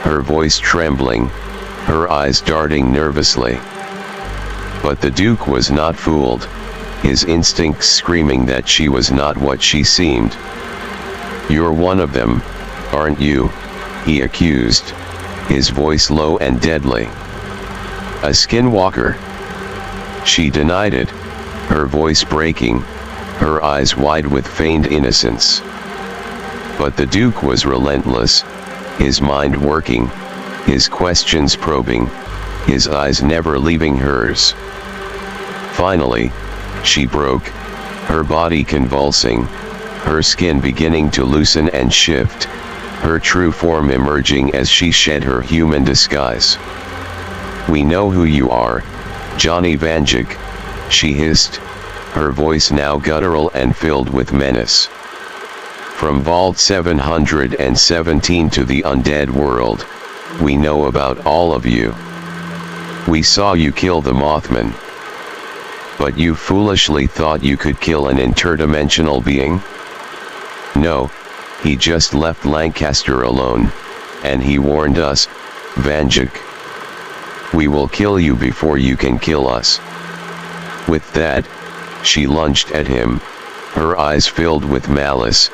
her voice trembling, her eyes darting nervously. But the Duke was not fooled, his instincts screaming that she was not what she seemed. You're one of them, aren't you? He accused, his voice low and deadly. A Skinwalker? She denied it, her voice breaking, her eyes wide with feigned innocence. But the Duke was relentless, his mind working, his questions probing, his eyes never leaving hers. Finally, she broke, her body convulsing, her skin beginning to loosen and shift, her true form emerging as she shed her human disguise. We know who you are, Johnny Vanduke, she hissed, her voice now guttural and filled with menace. From Vault 717 to the undead world, we know about all of you. We saw you kill the Mothman. But you foolishly thought you could kill an interdimensional being? No, he just left Lancaster alone, and he warned us, Vanduke. We will kill you before you can kill us. With that, she lunged at him, her eyes filled with malice,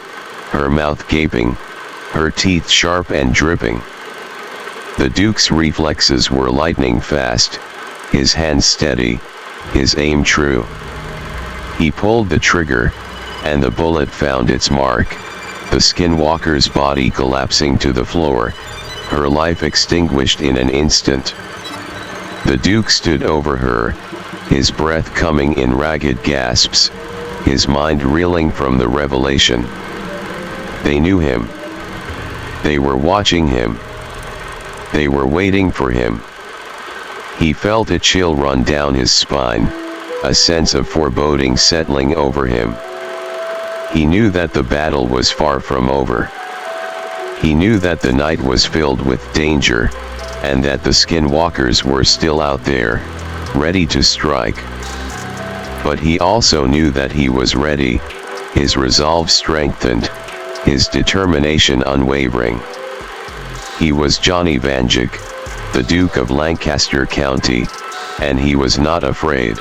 her mouth gaping, her teeth sharp and dripping. The Duke's reflexes were lightning fast, his hands steady, his aim true. He pulled the trigger, and the bullet found its mark, the Skinwalker's body collapsing to the floor, her life extinguished in an instant. The Duke stood over her, his breath coming in ragged gasps, his mind reeling from the revelation. They knew him. They were watching him. They were waiting for him. He felt a chill run down his spine, a sense of foreboding settling over him. He knew that the battle was far from over. He knew that the night was filled with danger, and that the Skinwalkers were still out there, ready to strike. But he also knew that he was ready, his resolve strengthened, his determination unwavering. He was Johnny Vanduke, the Duke of Lancaster County, and he was not afraid.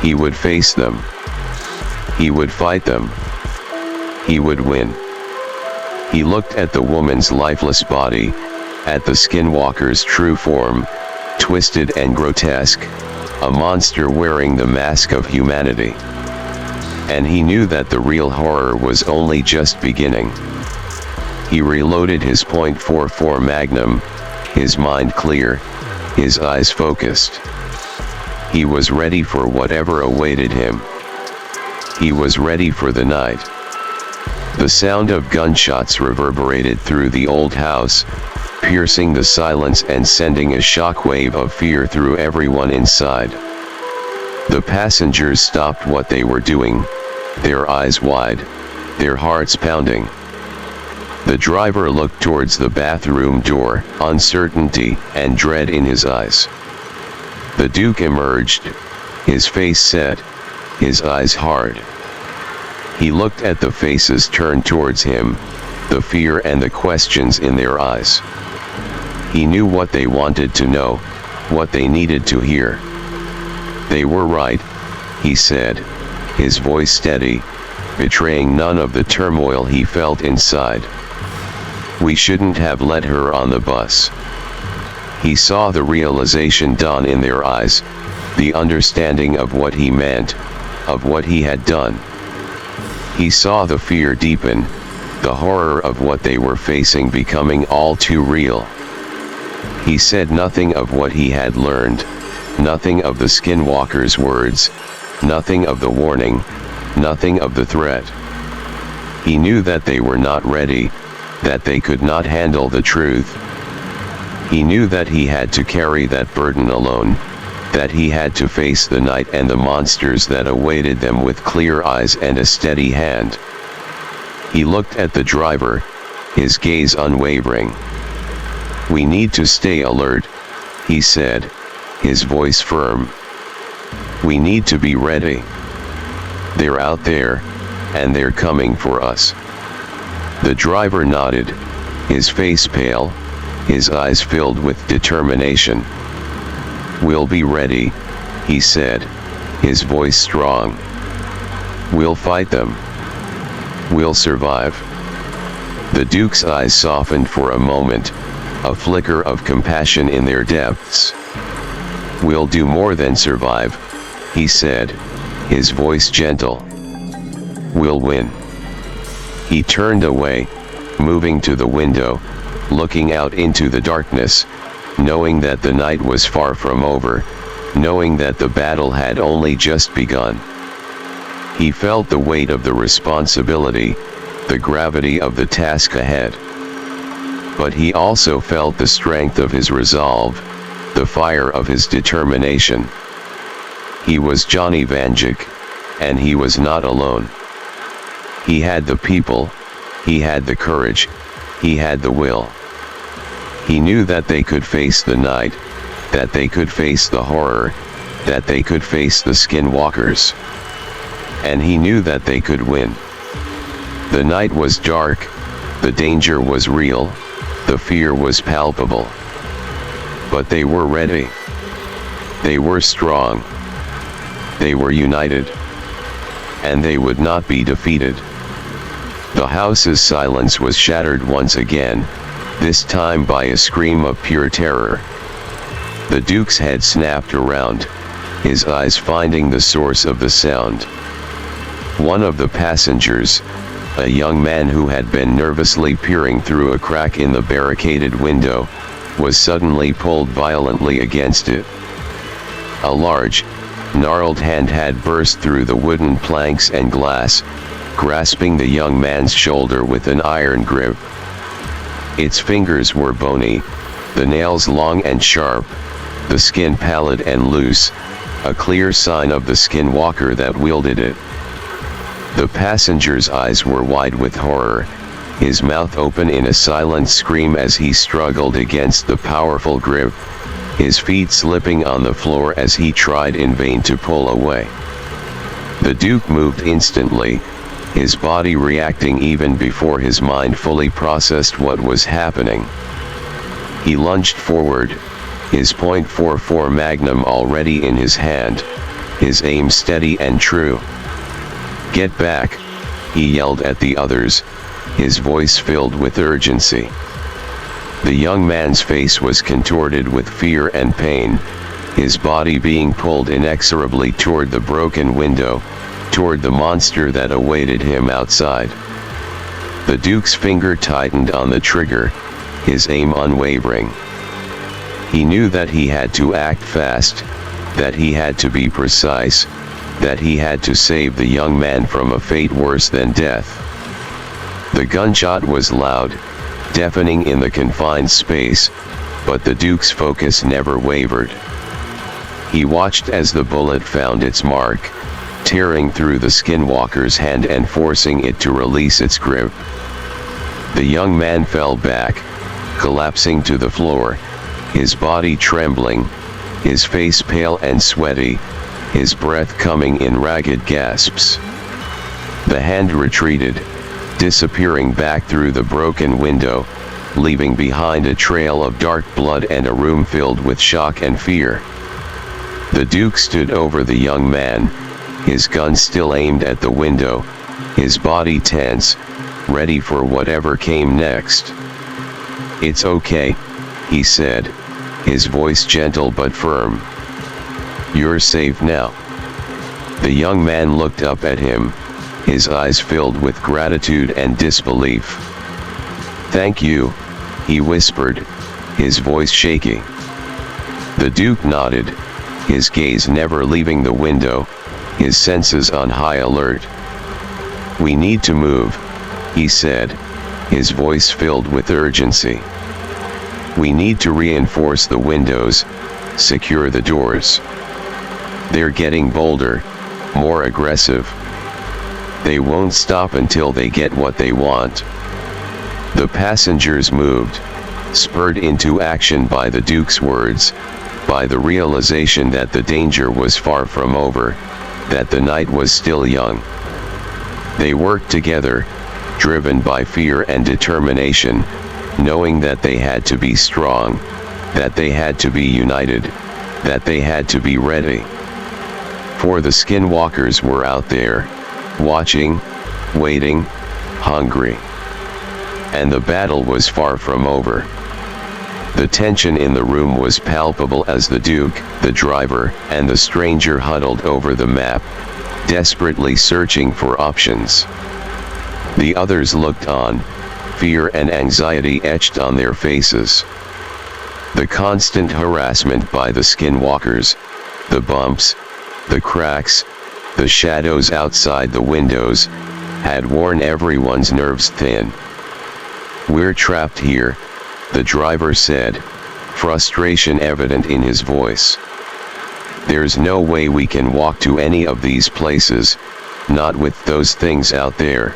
He would face them. He would fight them. He would win. He looked at the woman's lifeless body, at the Skinwalker's true form, twisted and grotesque, a monster wearing the mask of humanity. And he knew that the real horror was only just beginning. He reloaded his .44 Magnum, his mind clear, his eyes focused. He was ready for whatever awaited him. He was ready for the night. The sound of gunshots reverberated through the old house, piercing the silence and sending a shockwave of fear through everyone inside. The passengers stopped what they were doing, their eyes wide, their hearts pounding. The driver looked towards the bathroom door, uncertainty and dread in his eyes. The Duke emerged, his face set, his eyes hard. He looked at the faces turned towards him, the fear and the questions in their eyes. He knew what they wanted to know, what they needed to hear. They were right, he said, his voice steady, betraying none of the turmoil he felt inside. We shouldn't have let her on the bus. He saw the realization dawn in their eyes, the understanding of what he meant, of what he had done. He saw the fear deepen, the horror of what they were facing becoming all too real. He said nothing of what he had learned, nothing of the Skinwalker's words, nothing of the warning, nothing of the threat. He knew that they were not ready, that they could not handle the truth. He knew that he had to carry that burden alone, that he had to face the night and the monsters that awaited them with clear eyes and a steady hand. He looked at the driver, his gaze unwavering. We need to stay alert, he said, his voice firm. We need to be ready. They're out there, and they're coming for us. The driver nodded, his face pale, his eyes filled with determination. We'll be ready, he said, his voice strong. We'll fight them. We'll survive. The Duke's eyes softened for a moment, a flicker of compassion in their depths. We'll do more than survive, he said, his voice gentle. We'll win. He turned away, moving to the window, looking out into the darkness, knowing that the night was far from over, knowing that the battle had only just begun. He felt the weight of the responsibility, the gravity of the task ahead. But he also felt the strength of his resolve, the fire of his determination. He was Johnny Vanduke, and he was not alone. He had the people, he had the courage, he had the will. He knew that they could face the night, that they could face the horror, that they could face the Skinwalkers. And he knew that they could win. The night was dark, the danger was real, the fear was palpable. But they were ready. They were strong. They were united. And they would not be defeated. The house's silence was shattered once again, this time by a scream of pure terror. The Duke's head snapped around, his eyes finding the source of the sound. One of the passengers, a young man who had been nervously peering through a crack in the barricaded window, was suddenly pulled violently against it. A large, gnarled hand had burst through the wooden planks and glass, grasping the young man's shoulder with an iron grip. Its fingers were bony, the nails long and sharp, the skin pallid and loose, a clear sign of the skinwalker that wielded it. The passenger's eyes were wide with horror, his mouth open in a silent scream as he struggled against the powerful grip, his feet slipping on the floor as he tried in vain to pull away. The Duke moved instantly, his body reacting even before his mind fully processed what was happening. He lunged forward, his .44 Magnum already in his hand, his aim steady and true. "Get back," he yelled at the others, his voice filled with urgency. The young man's face was contorted with fear and pain, his body being pulled inexorably toward the broken window, toward the monster that awaited him outside. The Duke's finger tightened on the trigger, his aim unwavering. He knew that he had to act fast, that he had to be precise, that he had to save the young man from a fate worse than death. The gunshot was loud, deafening in the confined space, but the Duke's focus never wavered. He watched as the bullet found its mark, tearing through the skinwalker's hand and forcing it to release its grip. The young man fell back, collapsing to the floor, his body trembling, his face pale and sweaty, his breath coming in ragged gasps. The hand retreated, disappearing back through the broken window, leaving behind a trail of dark blood and a room filled with shock and fear. The Duke stood over the young man, his gun still aimed at the window, his body tense, ready for whatever came next. "It's okay," he said, his voice gentle but firm. "You're safe now." The young man looked up at him, his eyes filled with gratitude and disbelief. "Thank you," he whispered, his voice shaky. The Duke nodded, his gaze never leaving the window, his senses on high alert. "We need to move," he said, his voice filled with urgency. "We need to reinforce the windows, secure the doors. They're getting bolder, more aggressive. They won't stop until they get what they want." The passengers moved, spurred into action by the Duke's words, by the realization that the danger was far from over, that the night was still young. They worked together, driven by fear and determination, knowing that they had to be strong, that they had to be united, that they had to be ready. For the skinwalkers were out there, watching, waiting, hungry. And the battle was far from over. The tension in the room was palpable as the Duke, the driver, and the stranger huddled over the map, desperately searching for options. The others looked on, fear and anxiety etched on their faces. The constant harassment by the skinwalkers, the bumps, the cracks, the shadows outside the windows, had worn everyone's nerves thin. "We're trapped here," the driver said, frustration evident in his voice. "There's no way we can walk to any of these places, not with those things out there.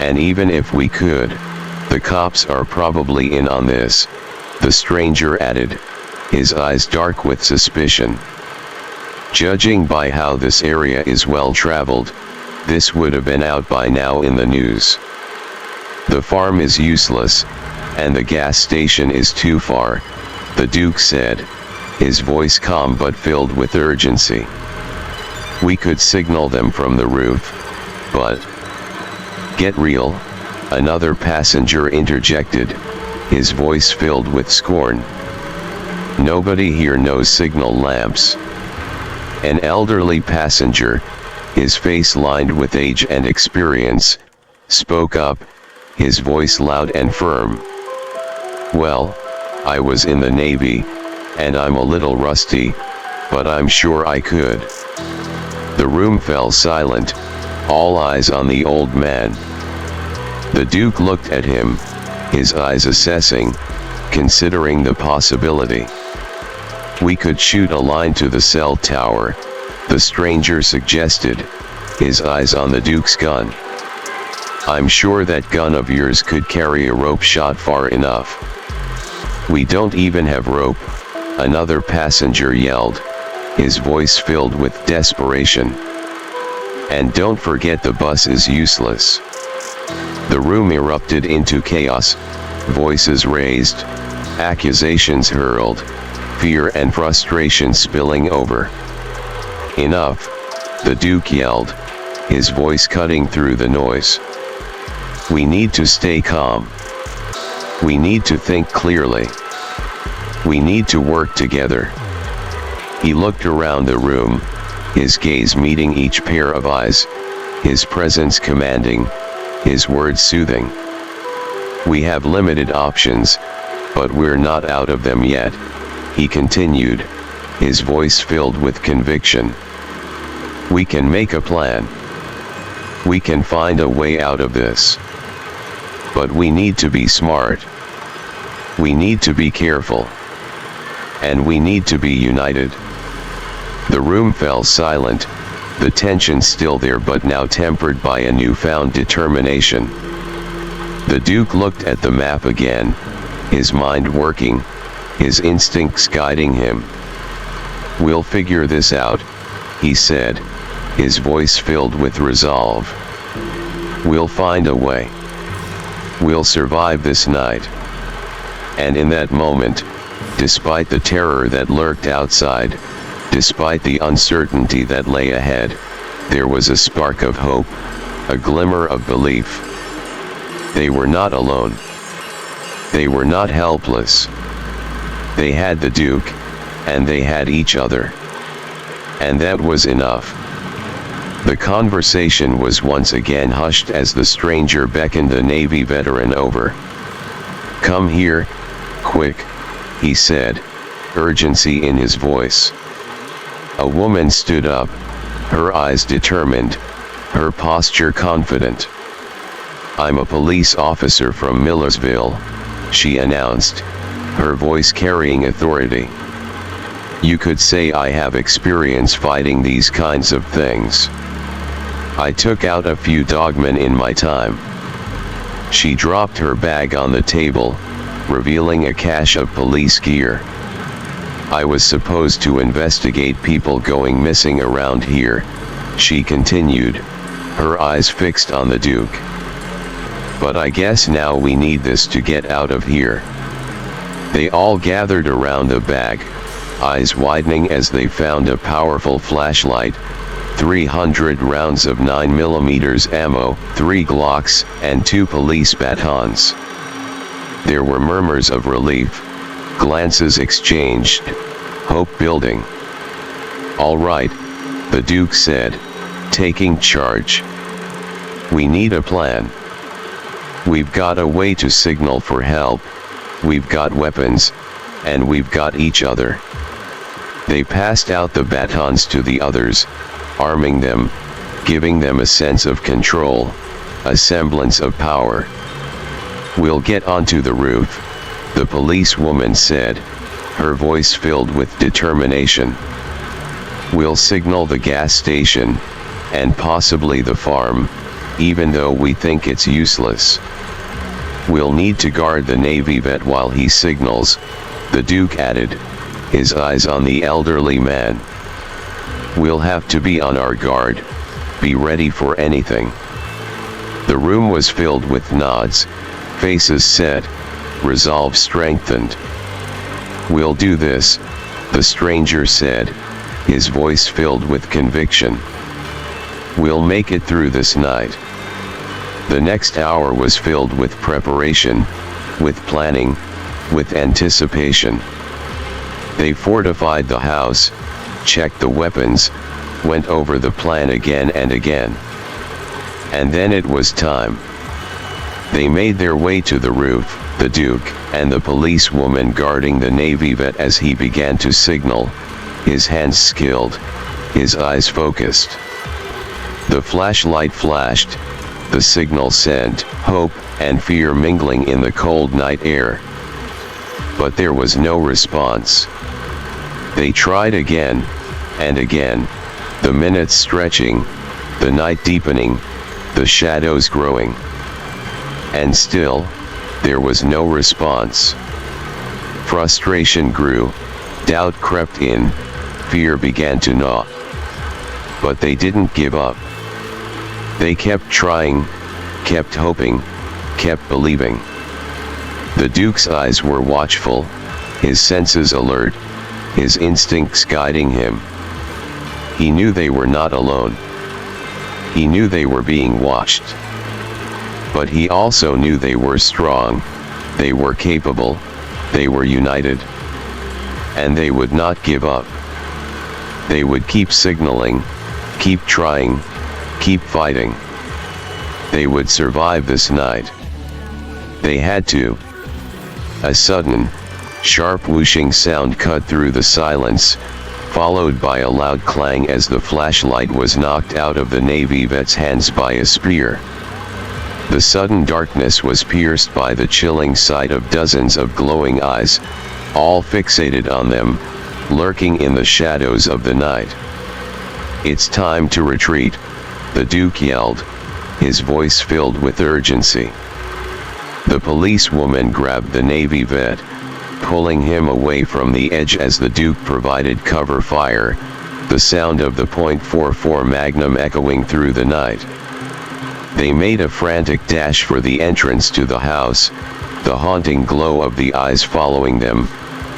And even if we could, the cops are probably in on this," the stranger added, his eyes dark with suspicion. "Judging by how this area is well traveled, this would have been out by now in the news. The farm is useless, and the gas station is too far," the Duke said, his voice calm but filled with urgency. "We could signal them from the roof, but—" "Get real," another passenger interjected, his voice filled with scorn. Nobody here knows signal lamps. An elderly passenger, his face lined with age and experience, spoke up, his voice loud and firm. Well, I was in the Navy, and I'm a little rusty, but I'm sure I could. The room fell silent, all eyes on the old man. The Duke looked at him, his eyes assessing, considering the possibility. We could shoot a line to the cell tower, the stranger suggested, his eyes on the Duke's gun. I'm sure that gun of yours could carry a rope shot far enough. We don't even have rope, another passenger yelled, his voice filled with desperation. And don't forget the bus is useless. The room erupted into chaos, voices raised, accusations hurled, fear and frustration spilling over. Enough, the Duke yelled, his voice cutting through the noise. We need to stay calm. We need to think clearly. We need to work together. He looked around the room, his gaze meeting each pair of eyes, his presence commanding, his words soothing. We have limited options, but we're not out of them yet, he continued, his voice filled with conviction. We can make a plan. We can find a way out of this. But we need to be smart. We need to be careful. And we need to be united. The room fell silent, the tension still there but now tempered by a newfound determination. The Duke looked at the map again, his mind working, his instincts guiding him. We'll figure this out, he said, his voice filled with resolve. We'll find a way. We'll survive this night. And in that moment, despite the terror that lurked outside, despite the uncertainty that lay ahead, there was a spark of hope, a glimmer of belief. They were not alone. They were not helpless. They had the Duke, and they had each other. And that was enough. The conversation was once again hushed as the stranger beckoned the Navy veteran over. Come here, quick, he said, urgency in his voice. A woman stood up, her eyes determined, her posture confident. I'm a police officer from Millersville, she announced, her voice carrying authority. You could say I have experience fighting these kinds of things. I took out a few dogmen in my time. She dropped her bag on the table, revealing a cache of police gear. I was supposed to investigate people going missing around here, she continued, her eyes fixed on the Duke. But I guess now we need this to get out of here. They all gathered around the bag, eyes widening as they found a powerful flashlight, 300 rounds of 9mm ammo, 3 Glocks, and 2 police batons. There were murmurs of relief, glances exchanged, hope building. All right, the Duke said, taking charge. We need a plan. We've got a way to signal for help, we've got weapons, and we've got each other. They passed out the batons to the others, arming them, giving them a sense of control, a semblance of power. We'll get onto the roof, the policewoman said, her voice filled with determination. We'll signal the gas station, and possibly the farm, even though we think it's useless. We'll need to guard the Navy vet while he signals, the Duke added, his eyes on the elderly man. We'll have to be on our guard, be ready for anything. The room was filled with nods, faces set, resolve strengthened. We'll do this, the stranger said, his voice filled with conviction. We'll make it through this night. The next hour was filled with preparation, with planning, with anticipation. They fortified the house, checked the weapons, went over the plan again and again. And then it was time. They made their way to the roof, the Duke, and the policewoman guarding the Navy vet as he began to signal, his hands skilled, his eyes focused. The flashlight flashed, the signal sent, hope and fear mingling in the cold night air. But there was no response. They tried again, and again, the minutes stretching, the night deepening, the shadows growing. And still, there was no response. Frustration grew, doubt crept in, fear began to gnaw. But they didn't give up. They kept trying, kept hoping, kept believing. The Duke's eyes were watchful, his senses alert, his instincts guiding him. He knew they were not alone. He knew they were being watched. But he also knew they were strong, they were capable, they were united. And they would not give up. They would keep signaling, keep trying, keep fighting. They would survive this night. They had to. A sudden, sharp whooshing sound cut through the silence, followed by a loud clang as the flashlight was knocked out of the Navy vet's hands by a spear. The sudden darkness was pierced by the chilling sight of dozens of glowing eyes, all fixated on them, lurking in the shadows of the night. "It's time to retreat," the Duke yelled, his voice filled with urgency. The policewoman grabbed the Navy vet, pulling him away from the edge as the Duke provided cover fire, the sound of the .44 Magnum echoing through the night. They made a frantic dash for the entrance to the house, the haunting glow of the eyes following them,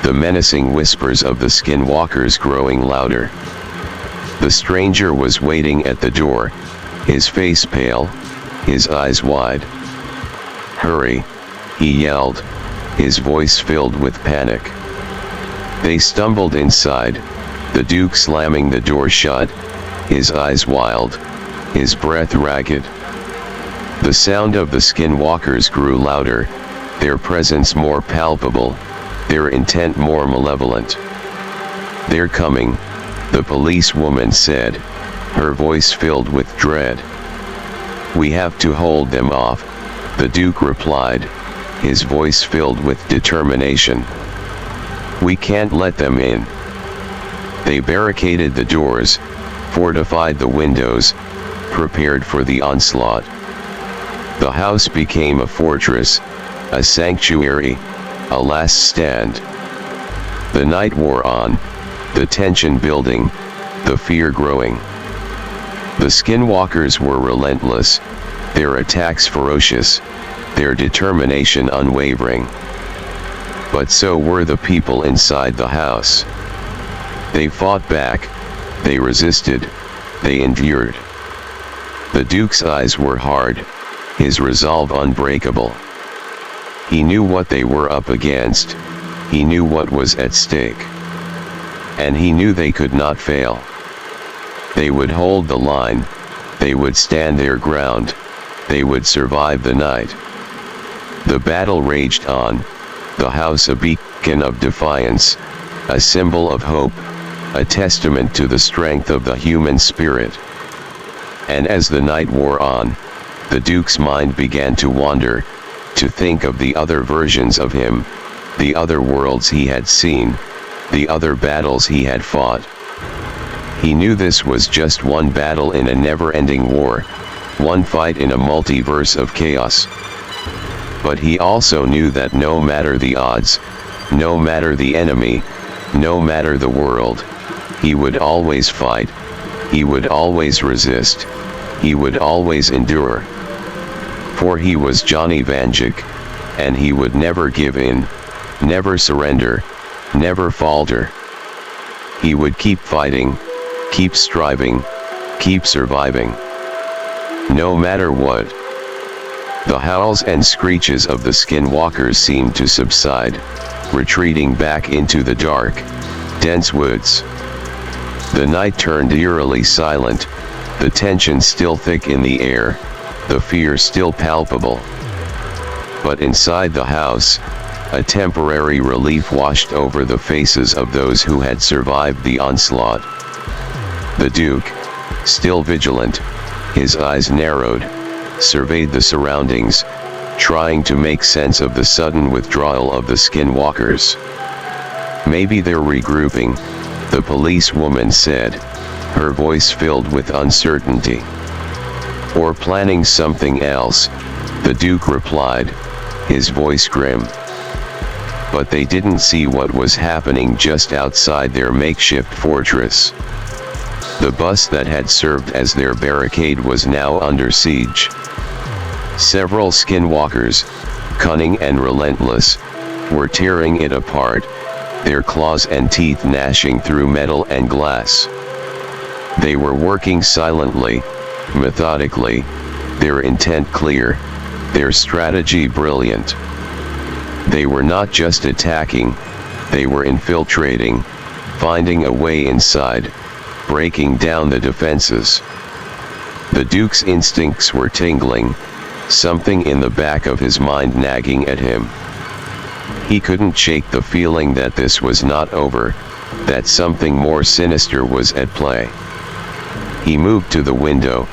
the menacing whispers of the skinwalkers growing louder. The stranger was waiting at the door, his face pale, his eyes wide. "Hurry," he yelled, his voice filled with panic. They stumbled inside, the Duke slamming the door shut, his eyes wild, his breath ragged. The sound of the skinwalkers grew louder, their presence more palpable, their intent more malevolent. "They're coming," the policewoman said, her voice filled with dread. "We have to hold them off," the Duke replied, his voice filled with determination. "We can't let them in." They barricaded the doors, fortified the windows, prepared for the onslaught. The house became a fortress, a sanctuary, a last stand. The night wore on, the tension building, the fear growing. The skinwalkers were relentless, their attacks ferocious, their determination unwavering. But so were the people inside the house. They fought back, they resisted, they endured. The Duke's eyes were hard, his resolve unbreakable. He knew what they were up against, he knew what was at stake. And he knew they could not fail. They would hold the line, they would stand their ground, they would survive the night. The battle raged on, the house a beacon of defiance, a symbol of hope, a testament to the strength of the human spirit. And as the night wore on, the Duke's mind began to wander, to think of the other versions of him, the other worlds he had seen, the other battles he had fought. He knew this was just one battle in a never-ending war, one fight in a multiverse of chaos. But he also knew that no matter the odds, no matter the enemy, no matter the world, he would always fight, he would always resist, he would always endure. For he was Johnny Vanduke, and he would never give in, never surrender, never falter. He would keep fighting, keep striving, keep surviving. No matter what. The howls and screeches of the skinwalkers seemed to subside, retreating back into the dark, dense woods. The night turned eerily silent, the tension still thick in the air, the fear still palpable. But inside the house, a temporary relief washed over the faces of those who had survived the onslaught. The Duke, still vigilant, his eyes narrowed, surveyed the surroundings, trying to make sense of the sudden withdrawal of the Skinwalkers. "Maybe they're regrouping," the policewoman said, her voice filled with uncertainty. "Or planning something else," the Duke replied, his voice grim. But they didn't see what was happening just outside their makeshift fortress. The bus that had served as their barricade was now under siege. Several Skinwalkers, cunning and relentless, were tearing it apart, their claws and teeth gnashing through metal and glass. They were working silently, methodically, their intent clear, their strategy brilliant. They were not just attacking, they were infiltrating, finding a way inside, breaking down the defenses. The Duke's instincts were tingling, something in the back of his mind nagging at him. He couldn't shake the feeling that this was not over, that something more sinister was at play. He moved to the window,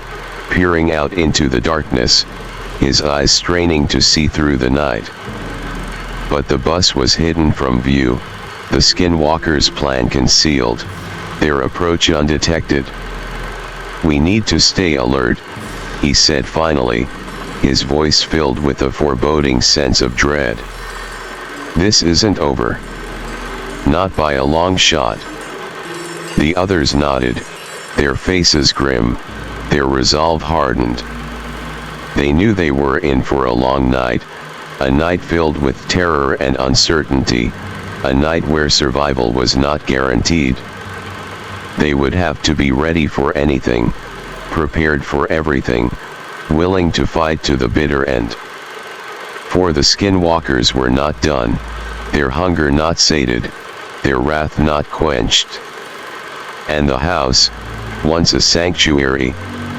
peering out into the darkness, his eyes straining to see through the night. But the bus was hidden from view, the Skinwalkers' plan concealed, their approach undetected. "We need to stay alert," he said finally, his voice filled with a foreboding sense of dread. "This isn't over. Not by a long shot." The others nodded, their faces grim, their resolve hardened. They knew they were in for a long night, a night filled with terror and uncertainty, a night where survival was not guaranteed. They would have to be ready for anything, prepared for everything, willing to fight to the bitter end. For the Skinwalkers were not done, their hunger not sated, their wrath not quenched. And the house, once a sanctuary,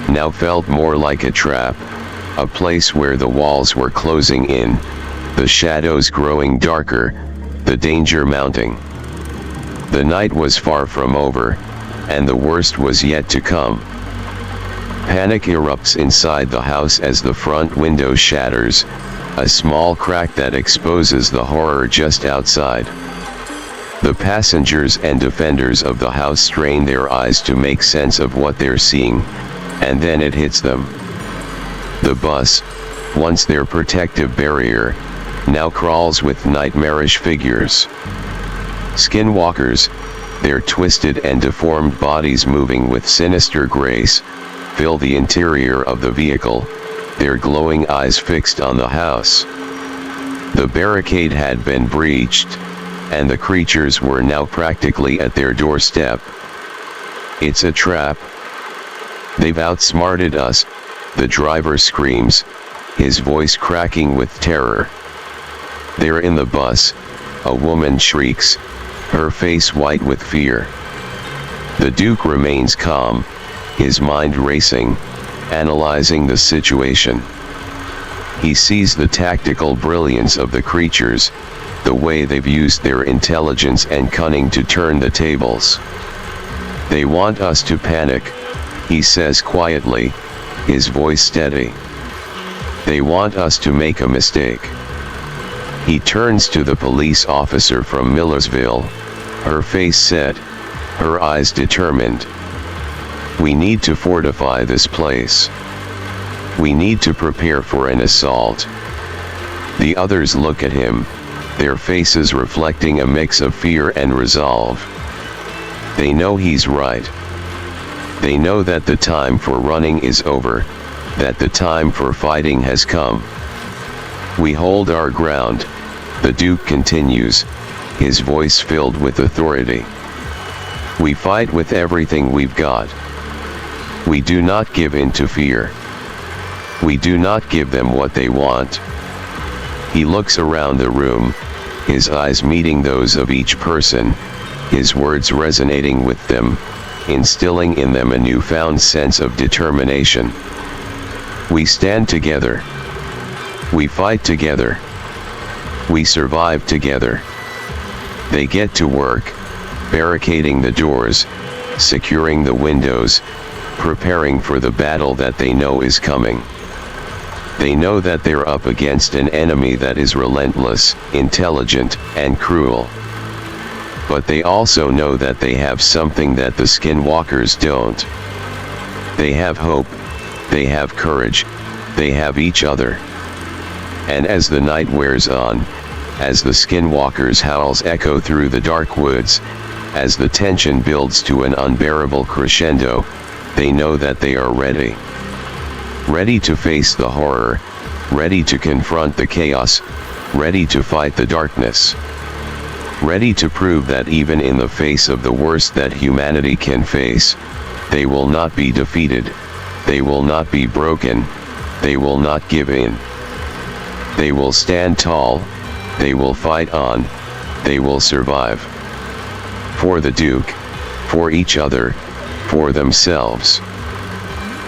now felt more like a trap, a place where the walls were closing in, the shadows growing darker, the danger mounting. The night was far from over, and the worst was yet to come. Panic erupts inside the house as the front window shatters, a small crack that exposes the horror just outside. The passengers and defenders of the house strain their eyes to make sense of what they're seeing, and then it hits them. The bus, once their protective barrier, now crawls with nightmarish figures. Skinwalkers, their twisted and deformed bodies moving with sinister grace, fill the interior of the vehicle, their glowing eyes fixed on the house. The barricade had been breached, and the creatures were now practically at their doorstep. "It's a trap. They've outsmarted us," the driver screams, his voice cracking with terror. "They're in the bus," a woman shrieks, her face white with fear. The Duke remains calm, his mind racing, analyzing the situation. He sees the tactical brilliance of the creatures, the way they've used their intelligence and cunning to turn the tables. "They want us to panic," he says quietly, his voice steady. "They want us to make a mistake." He turns to the police officer from Millersville, her face set, her eyes determined. "We need to fortify this place. We need to prepare for an assault." The others look at him, their faces reflecting a mix of fear and resolve. They know he's right. They know that the time for running is over, that the time for fighting has come. "We hold our ground," the Duke continues, his voice filled with authority. "We fight with everything we've got. We do not give in to fear. We do not give them what they want." He looks around the room, his eyes meeting those of each person, his words resonating with them, instilling in them a newfound sense of determination. We stand together. We fight together. We survive together. They get to work, barricading the doors, securing the windows, preparing for the battle that they know is coming. They know that they're up against an enemy that is relentless, intelligent, and cruel. But they also know that they have something that the Skinwalkers don't. They have hope, they have courage, they have each other. And as the night wears on, as the Skinwalkers' howls echo through the dark woods, as the tension builds to an unbearable crescendo, they know that they are ready. Ready to face the horror, ready to confront the chaos, ready to fight the darkness. Ready to prove that even in the face of the worst that humanity can face, they will not be defeated, they will not be broken, they will not give in. They will stand tall, they will fight on, they will survive. For the Duke, for each other, for themselves.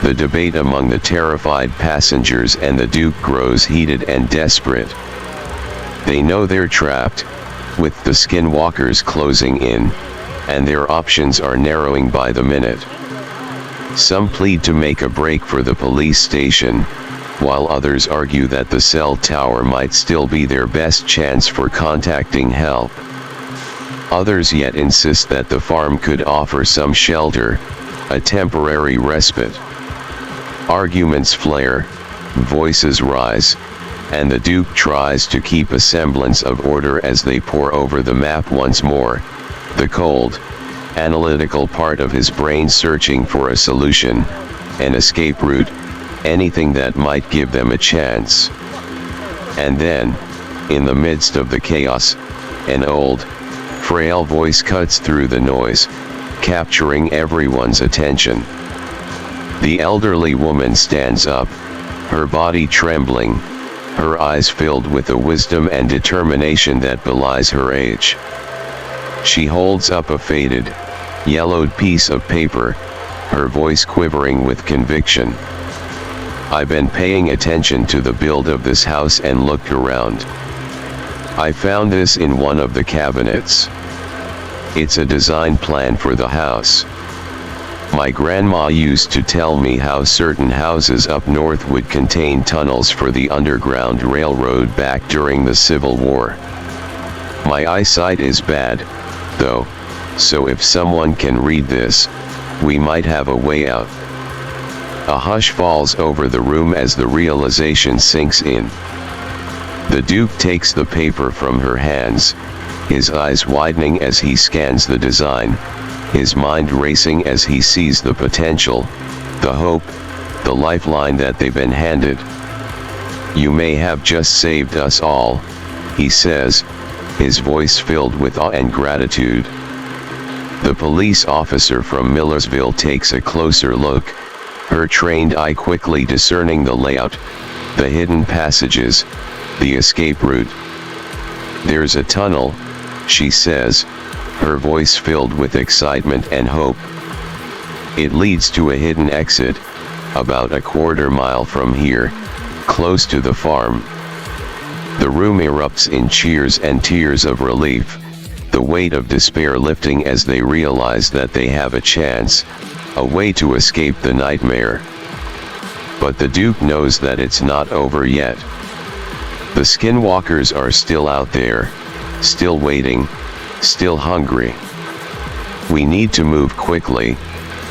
The debate among the terrified passengers and the Duke grows heated and desperate. They know they're trapped, with the Skinwalkers closing in, and their options are narrowing by the minute. Some plead to make a break for the police station, while others argue that the cell tower might still be their best chance for contacting help. Others yet insist that the farm could offer some shelter, a temporary respite. Arguments flare, voices rise, and the Duke tries to keep a semblance of order as they pore over the map once more, the cold, analytical part of his brain searching for a solution, an escape route, anything that might give them a chance. And then, in the midst of the chaos, an old, frail voice cuts through the noise, capturing everyone's attention. The elderly woman stands up, her body trembling, her eyes filled with a wisdom and determination that belies her age. She holds up a faded, yellowed piece of paper, her voice quivering with conviction. I've been paying attention to the build of this house and looked around. I found this in one of the cabinets. It's a design plan for the house. My grandma used to tell me how certain houses up north would contain tunnels for the Underground Railroad back during the Civil War. My eyesight is bad, though, so if someone can read this, we might have a way out. A hush falls over the room as the realization sinks in. The Duke takes the paper from her hands, his eyes widening as he scans the design, his mind racing as he sees the potential, the hope, the lifeline that they've been handed. You may have just saved us all, he says, his voice filled with awe and gratitude. The police officer from Millersville takes a closer look, her trained eye quickly discerning the layout, the hidden passages, the escape route. There's a tunnel, she says, her voice filled with excitement and hope. It leads to a hidden exit, about a quarter-mile from here, close to the farm. The room erupts in cheers and tears of relief, the weight of despair lifting as they realize that they have a chance, a way to escape the nightmare. But the Duke knows that it's not over yet. The Skinwalkers are still out there, still waiting, still hungry. We need to move quickly,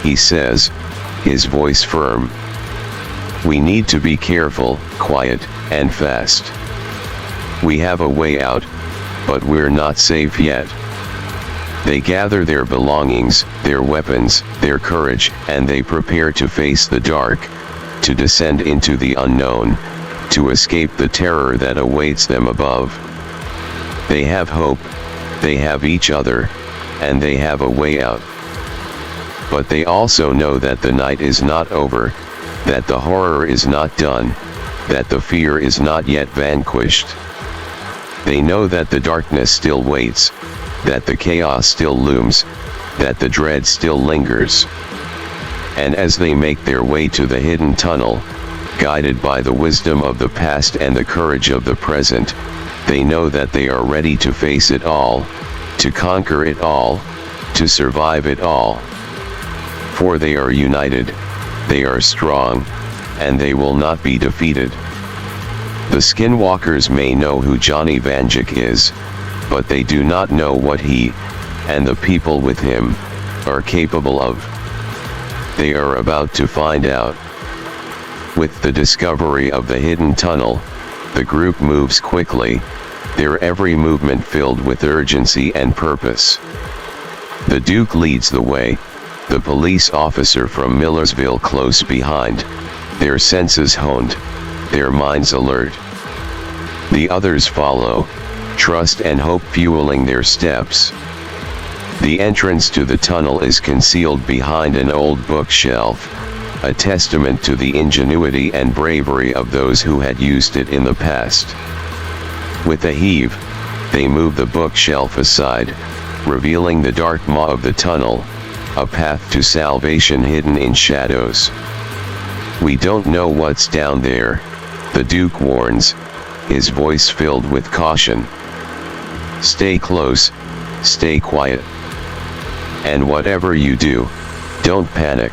he says, his voice firm. We need to be careful, quiet, and fast. We have a way out, but we're not safe yet. They gather their belongings, their weapons, their courage, and they prepare to face the dark, to descend into the unknown, to escape the terror that awaits them above. They have hope, they have each other, and they have a way out. But they also know that the night is not over, that the horror is not done, that the fear is not yet vanquished. They know that the darkness still waits, that the chaos still looms, that the dread still lingers. And as they make their way to the hidden tunnel, guided by the wisdom of the past and the courage of the present, they know that they are ready to face it all, to conquer it all, to survive it all. For they are united, they are strong, and they will not be defeated. The Skinwalkers may know who Johnny Vanduke is, but they do not know what he, and the people with him, are capable of. They are about to find out. With the discovery of the hidden tunnel, the group moves quickly, their every movement filled with urgency and purpose. The Duke leads the way, the police officer from Millersville close behind, their senses honed, their minds alert. The others follow, trust and hope fueling their steps. The entrance to the tunnel is concealed behind an old bookshelf, a testament to the ingenuity and bravery of those who had used it in the past. With a heave, they move the bookshelf aside, revealing the dark maw of the tunnel, a path to salvation hidden in shadows. We don't know what's down there, the Duke warns, his voice filled with caution. Stay close, stay quiet. And whatever you do, don't panic.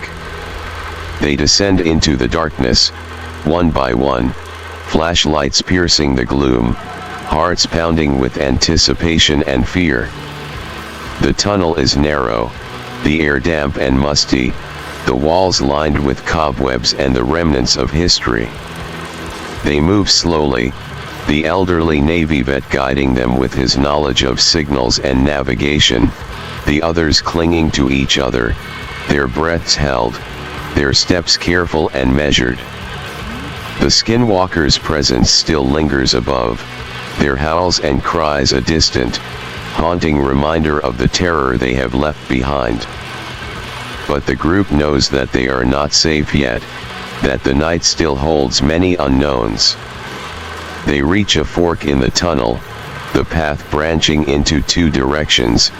They descend into the darkness, one by one, flashlights piercing the gloom, hearts pounding with anticipation and fear. The tunnel is narrow, the air damp and musty, the walls lined with cobwebs and the remnants of history. They move slowly, the elderly Navy vet guiding them with his knowledge of signals and navigation, the others clinging to each other, their breaths held, their steps careful and measured. The Skinwalkers' presence still lingers above, their howls and cries a distant, haunting reminder of the terror they have left behind. But the group knows that they are not safe yet, that the night still holds many unknowns. They reach a fork in the tunnel, the path branching into two directions,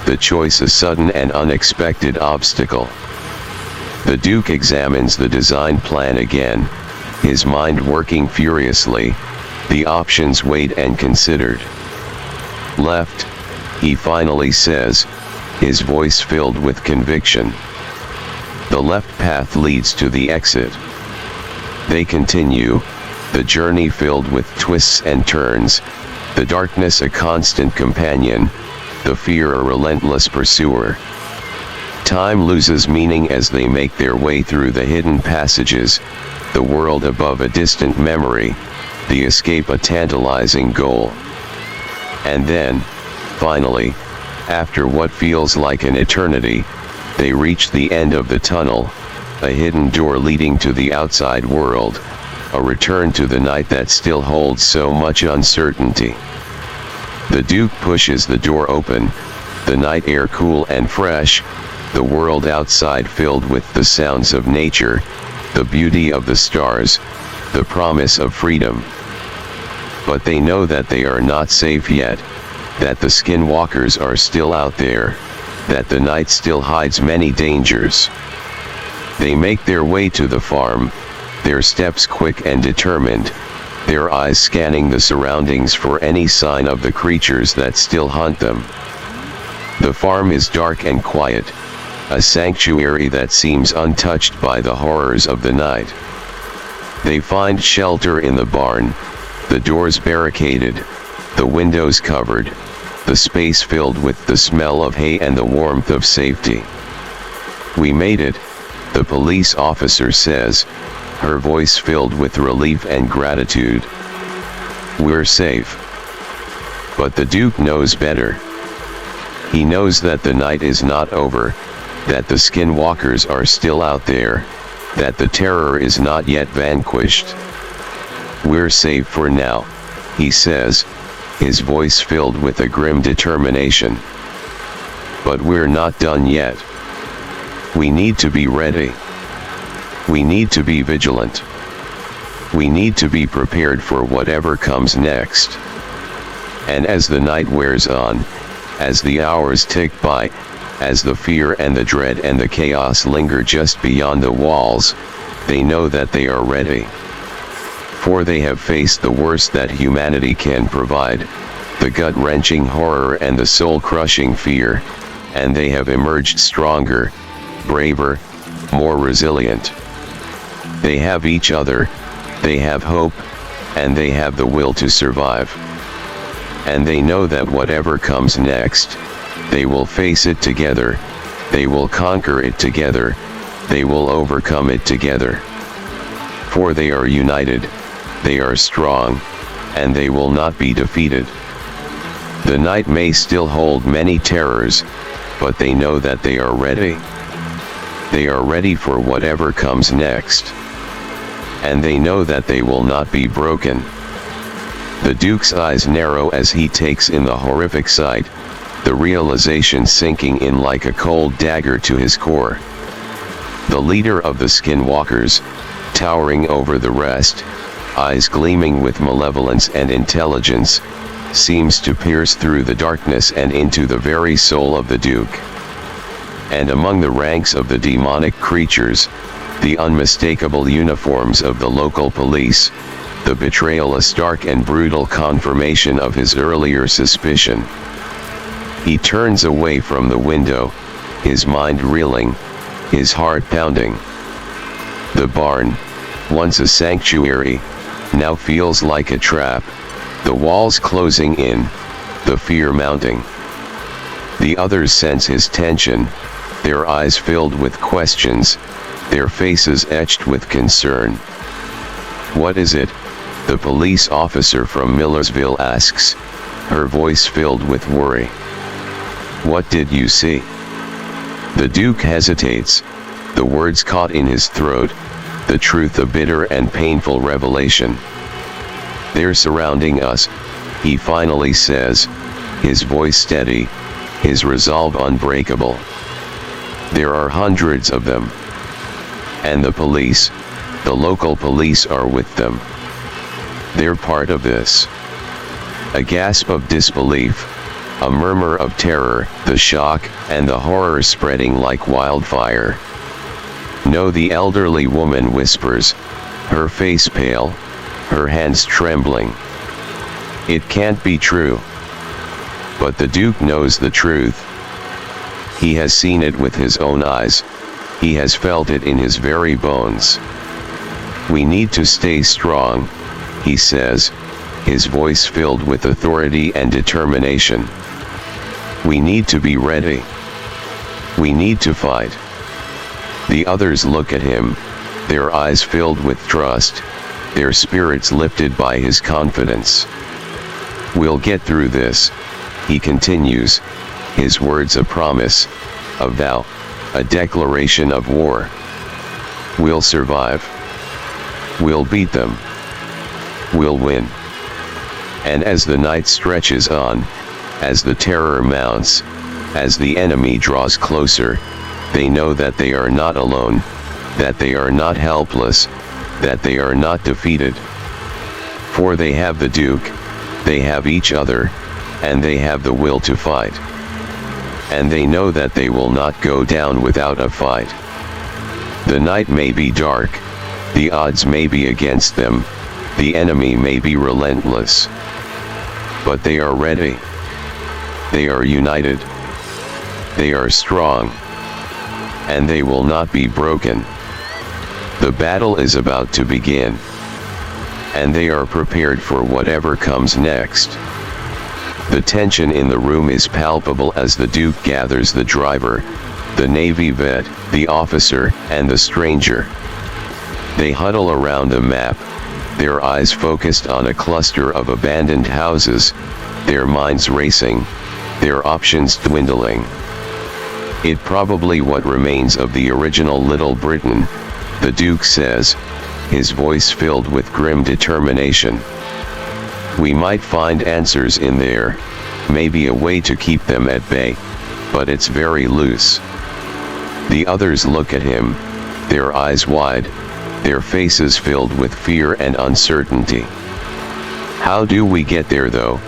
the choice a sudden and unexpected obstacle. The Duke examines the design plan again, his mind working furiously, the options weighed and considered. Left, he finally says, his voice filled with conviction. The left path leads to the exit. They continue, the journey filled with twists and turns, the darkness a constant companion, the fear a relentless pursuer. Time loses meaning as they make their way through the hidden passages, the world above a distant memory, the escape a tantalizing goal. And then, finally, after what feels like an eternity, they reach the end of the tunnel, a hidden door leading to the outside world, a return to the night that still holds so much uncertainty. The Duke pushes the door open, the night air cool and fresh, the world outside filled with the sounds of nature, the beauty of the stars, the promise of freedom. But they know that they are not safe yet, that the Skinwalkers are still out there, that the night still hides many dangers. They make their way to the farm, their steps quick and determined, their eyes scanning the surroundings for any sign of the creatures that still hunt them. The farm is dark and quiet, a sanctuary that seems untouched by the horrors of the night. They find shelter in the barn, the doors barricaded, the windows covered, the space filled with the smell of hay and the warmth of safety. "We made it," the police officer says, her voice filled with relief and gratitude. "We're safe." But the Duke knows better. He knows that the night is not over, that the Skinwalkers are still out there, that the terror is not yet vanquished. "We're safe for now," he says, his voice filled with a grim determination. "But we're not done yet. We need to be ready. We need to be vigilant. We need to be prepared for whatever comes next." And as the night wears on, As the hours tick by, as the fear and the dread and the chaos linger just beyond the walls, they know that they are ready. For they have faced the worst that humanity can provide, the gut-wrenching horror and the soul-crushing fear, and they have emerged stronger, braver, more resilient. They have each other, they have hope, and they have the will to survive. And they know that whatever comes next, they will face it together, they will conquer it together, they will overcome it together. For they are united, they are strong, and they will not be defeated. The night may still hold many terrors, but they know that they are ready. They are ready for whatever comes next. And they know that they will not be broken. The Duke's eyes narrow as he takes in the horrific sight, the realization sinking in like a cold dagger to his core. The leader of the Skinwalkers, towering over the rest, eyes gleaming with malevolence and intelligence, seems to pierce through the darkness and into the very soul of the Duke. And among the ranks of the demonic creatures, the unmistakable uniforms of the local police, the betrayal a stark and brutal confirmation of his earlier suspicion. He turns away from the window, his mind reeling, his heart pounding. The barn, once a sanctuary, now feels like a trap, the walls closing in, the fear mounting. The others sense his tension, their eyes filled with questions, their faces etched with concern. "What is it?" the police officer from Millersville asks, her voice filled with worry. "What did you see?" The Duke hesitates, the words caught in his throat, the truth a bitter and painful revelation. "They're surrounding us," he finally says, his voice steady, his resolve unbreakable. "There are hundreds of them. And the police, the local police are with them. They're part of this." A gasp of disbelief, a murmur of terror, the shock and the horror spreading like wildfire. "No," the elderly woman whispers, her face pale, her hands trembling. "It can't be true." But the Duke knows the truth. He has seen it with his own eyes, he has felt it in his very bones. "We need to stay strong," he says, his voice filled with authority and determination. "We need to be ready. We need to fight." The others look at him, their eyes filled with trust, their spirits lifted by his confidence. "We'll get through this," he continues, his words a promise, a vow, a declaration of war. "We'll survive. We'll beat them. We'll win." And as the night stretches on, as the terror mounts, as the enemy draws closer, they know that they are not alone, that they are not helpless, that they are not defeated. For they have the Duke, they have each other, and they have the will to fight. And they know that they will not go down without a fight. The night may be dark, the odds may be against them, the enemy may be relentless. But they are ready. They are united. They are strong. And they will not be broken. The battle is about to begin. And they are prepared for whatever comes next. The tension in the room is palpable as the Duke gathers the driver, the Navy vet, the officer, and the stranger. They huddle around a map, their eyes focused on a cluster of abandoned houses, their minds racing, their options dwindling. "It probably what remains of the original Little Britain," the Duke says, his voice filled with grim determination. "We might find answers in there, maybe a way to keep them at bay, but it's very loose." The others look at him, their eyes wide, their faces filled with fear and uncertainty. "How do we get there though?"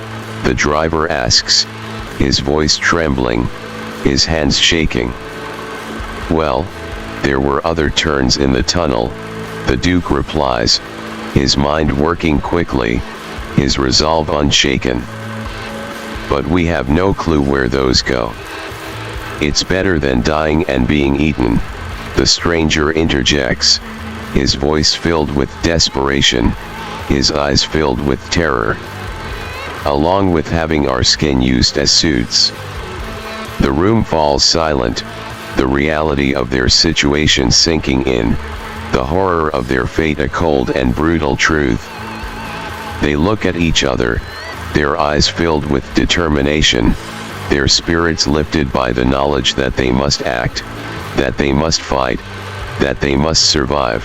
the driver asks, his voice trembling, his hands shaking. Well, there were other turns in the tunnel, the Duke replies, his mind working quickly, his resolve unshaken. But we have no clue where those go. It's better than dying and being eaten, the stranger interjects, his voice filled with desperation, his eyes filled with terror. Along with having our skin used as suits. The room falls silent, the reality of their situation sinking in, the horror of their fate a cold and brutal truth. They look at each other, their eyes filled with determination, their spirits lifted by the knowledge that they must act, that they must fight, that they must survive.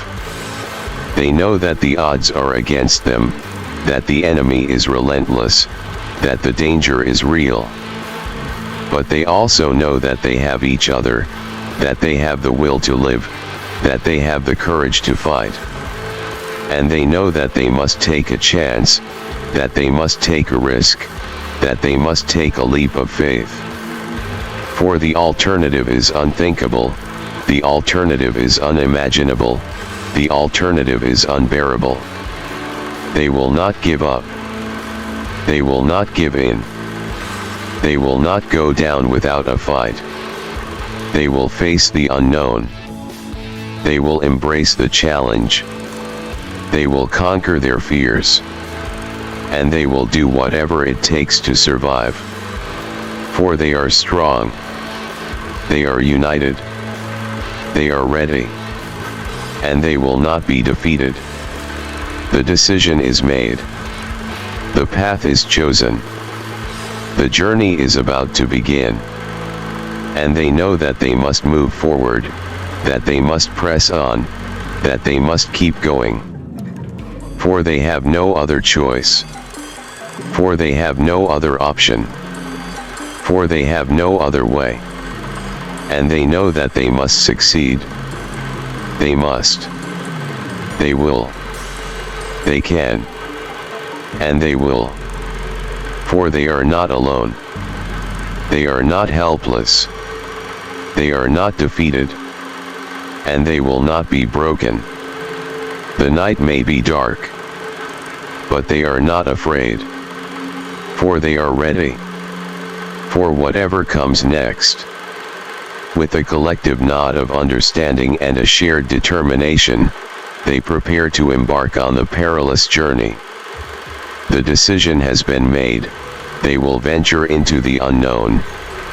They know that the odds are against them, that the enemy is relentless, that the danger is real. But they also know that they have each other, that they have the will to live, that they have the courage to fight. And they know that they must take a chance, that they must take a risk, that they must take a leap of faith. For the alternative is unthinkable, the alternative is unimaginable, the alternative is unbearable. They will not give up. They will not give in. They will not go down without a fight. They will face the unknown. They will embrace the challenge. They will conquer their fears. And they will do whatever it takes to survive. For they are strong. They are united. They are ready. And they will not be defeated. The decision is made. The path is chosen. The journey is about to begin. And they know that they must move forward, that they must press on, that they must keep going. For they have no other choice. For they have no other option. For they have no other way. And they know that they must succeed. They must. They will. They can. And they will. For they are not alone. They are not helpless. They are not defeated. And they will not be broken. The night may be dark. But they are not afraid. For they are ready. For whatever comes next. With a collective nod of understanding and a shared determination, they prepare to embark on the perilous journey. The decision has been made, they will venture into the unknown,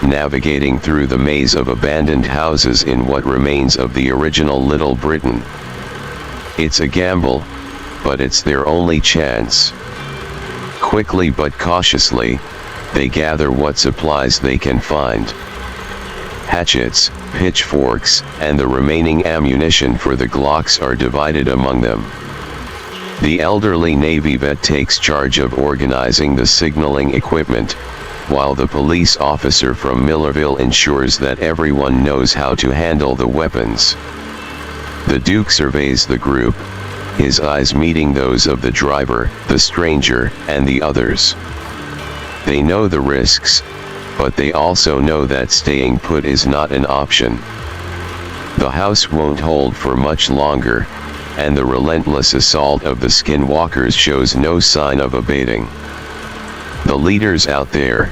navigating through the maze of abandoned houses in what remains of the original Little Britain. It's a gamble, but it's their only chance. Quickly but cautiously, they gather what supplies they can find. Hatchets, pitchforks, and the remaining ammunition for the Glocks are divided among them. The elderly Navy vet takes charge of organizing the signaling equipment, while the police officer from Millerville ensures that everyone knows how to handle the weapons. The Duke surveys the group, his eyes meeting those of the driver, the stranger, and the others. They know the risks, but they also know that staying put is not an option. The house won't hold for much longer, and the relentless assault of the Skinwalkers shows no sign of abating. The leader's out there,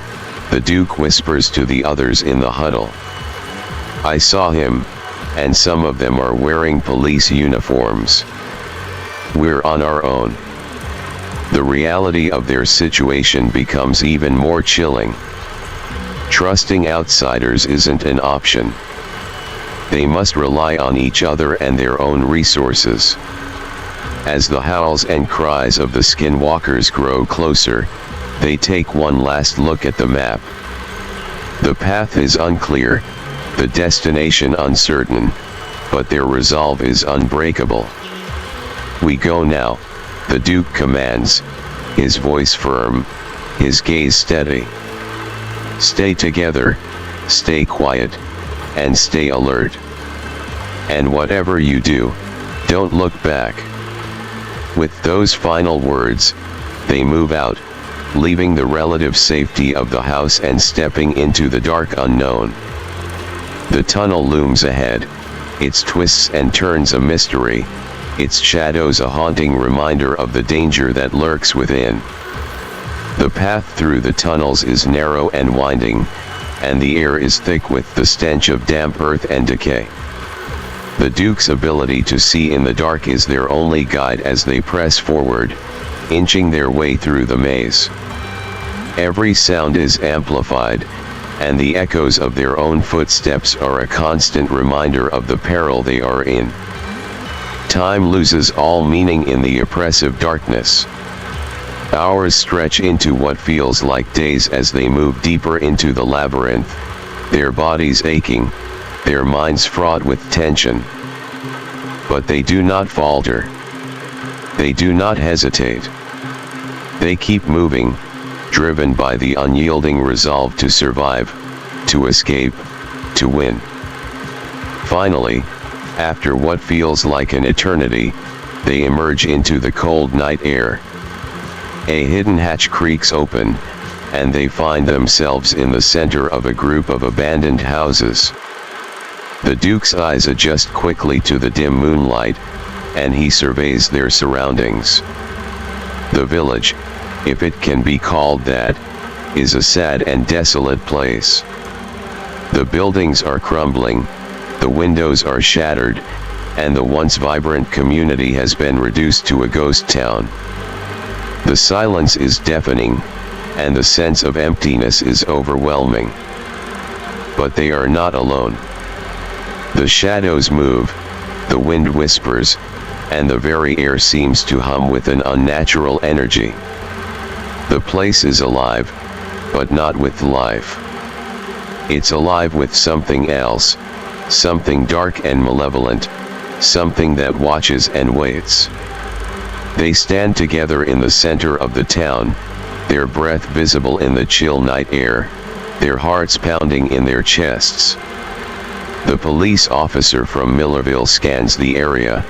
the Duke whispers to the others in the huddle. I saw him, and some of them are wearing police uniforms. We're on our own. The reality of their situation becomes even more chilling. Trusting outsiders isn't an option. They must rely on each other and their own resources. As the howls and cries of the Skinwalkers grow closer, they take one last look at the map. The path is unclear, the destination uncertain, but their resolve is unbreakable. We go now, the Duke commands, his voice firm, his gaze steady. Stay together, stay quiet, and stay alert. And whatever you do, don't look back. With those final words, they move out, leaving the relative safety of the house and stepping into the dark unknown. The tunnel looms ahead, its twists and turns a mystery, its shadows a haunting reminder of the danger that lurks within. The path through the tunnels is narrow and winding, and the air is thick with the stench of damp earth and decay. The Duke's ability to see in the dark is their only guide as they press forward, inching their way through the maze. Every sound is amplified, and the echoes of their own footsteps are a constant reminder of the peril they are in. Time loses all meaning in the oppressive darkness. Hours stretch into what feels like days as they move deeper into the labyrinth, their bodies aching, their minds fraught with tension. But they do not falter. They do not hesitate. They keep moving, driven by the unyielding resolve to survive, to escape, to win. Finally, after what feels like an eternity, they emerge into the cold night air. A hidden hatch creaks open, and they find themselves in the center of a group of abandoned houses. The Duke's eyes adjust quickly to the dim moonlight, and he surveys their surroundings. The village, if it can be called that, is a sad and desolate place. The buildings are crumbling, the windows are shattered, and the once vibrant community has been reduced to a ghost town. The silence is deafening, and the sense of emptiness is overwhelming. But they are not alone. The shadows move, the wind whispers, and the very air seems to hum with an unnatural energy. The place is alive, but not with life. It's alive with something else, something dark and malevolent, something that watches and waits. They stand together in the center of the town, their breath visible in the chill night air, their hearts pounding in their chests. The police officer from Millerville scans the area,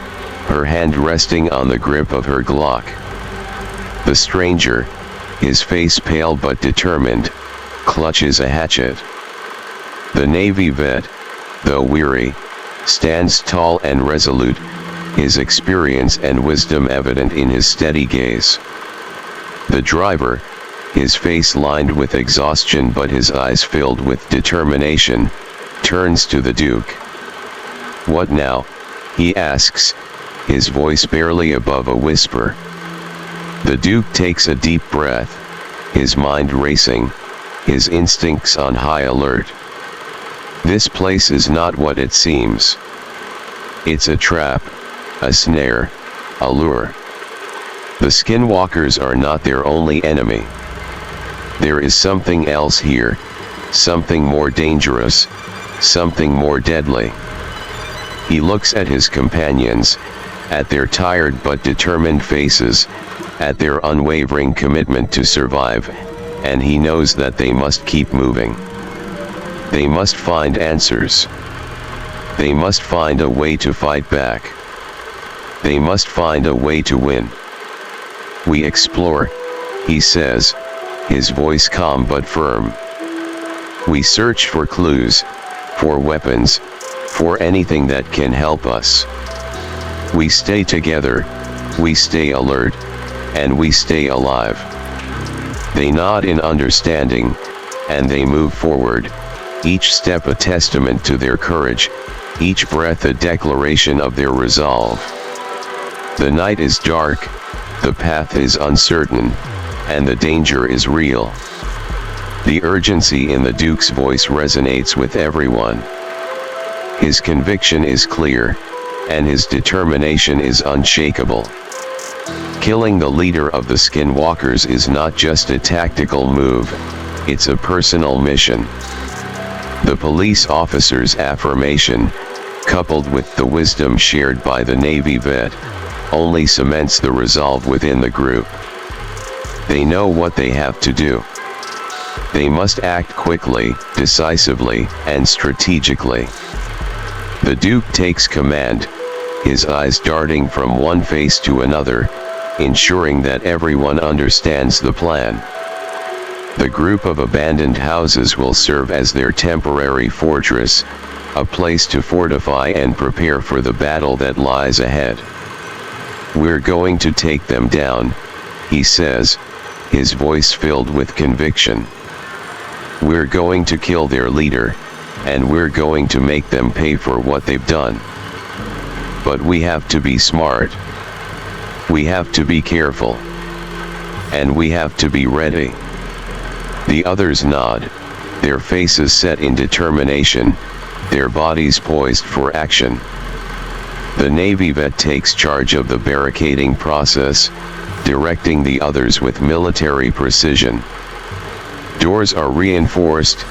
her hand resting on the grip of her Glock. The stranger, his face pale but determined, clutches a hatchet. The Navy vet, though weary, stands tall and resolute, his experience and wisdom evident in his steady gaze. The driver, his face lined with exhaustion but his eyes filled with determination, turns to the Duke. "What now?" he asks, his voice barely above a whisper. The Duke takes a deep breath, his mind racing, his instincts on high alert. This place is not what it seems. It's a trap, a snare, a lure. The Skinwalkers are not their only enemy. There is something else here, something more dangerous, something more deadly. He looks at his companions, at their tired but determined faces, at their unwavering commitment to survive, and he knows that they must keep moving. They must find answers. They must find a way to fight back. They must find a way to win. "We explore," he says, his voice calm but firm. "We search for clues, for weapons, for anything that can help us. We stay together, we stay alert, and we stay alive." They nod in understanding, and they move forward, each step a testament to their courage, each breath a declaration of their resolve. The night is dark, the path is uncertain, and the danger is real. The urgency in the Duke's voice resonates with everyone. His conviction is clear, and his determination is unshakable. Killing the leader of the Skinwalkers is not just a tactical move, it's a personal mission. The police officer's affirmation, coupled with the wisdom shared by the Navy vet, only cements the resolve within the group. They know what they have to do. They must act quickly, decisively, and strategically. The Duke takes command, his eyes darting from one face to another, ensuring that everyone understands the plan. The group of abandoned houses will serve as their temporary fortress, a place to fortify and prepare for the battle that lies ahead. "We're going to take them down," he says, his voice filled with conviction. "We're going to kill their leader, and we're going to make them pay for what they've done. But we have to be smart. We have to be careful. And we have to be ready." The others nod, their faces set in determination, their bodies poised for action. The Navy vet takes charge of the barricading process, directing the others with military precision. Doors are reinforced,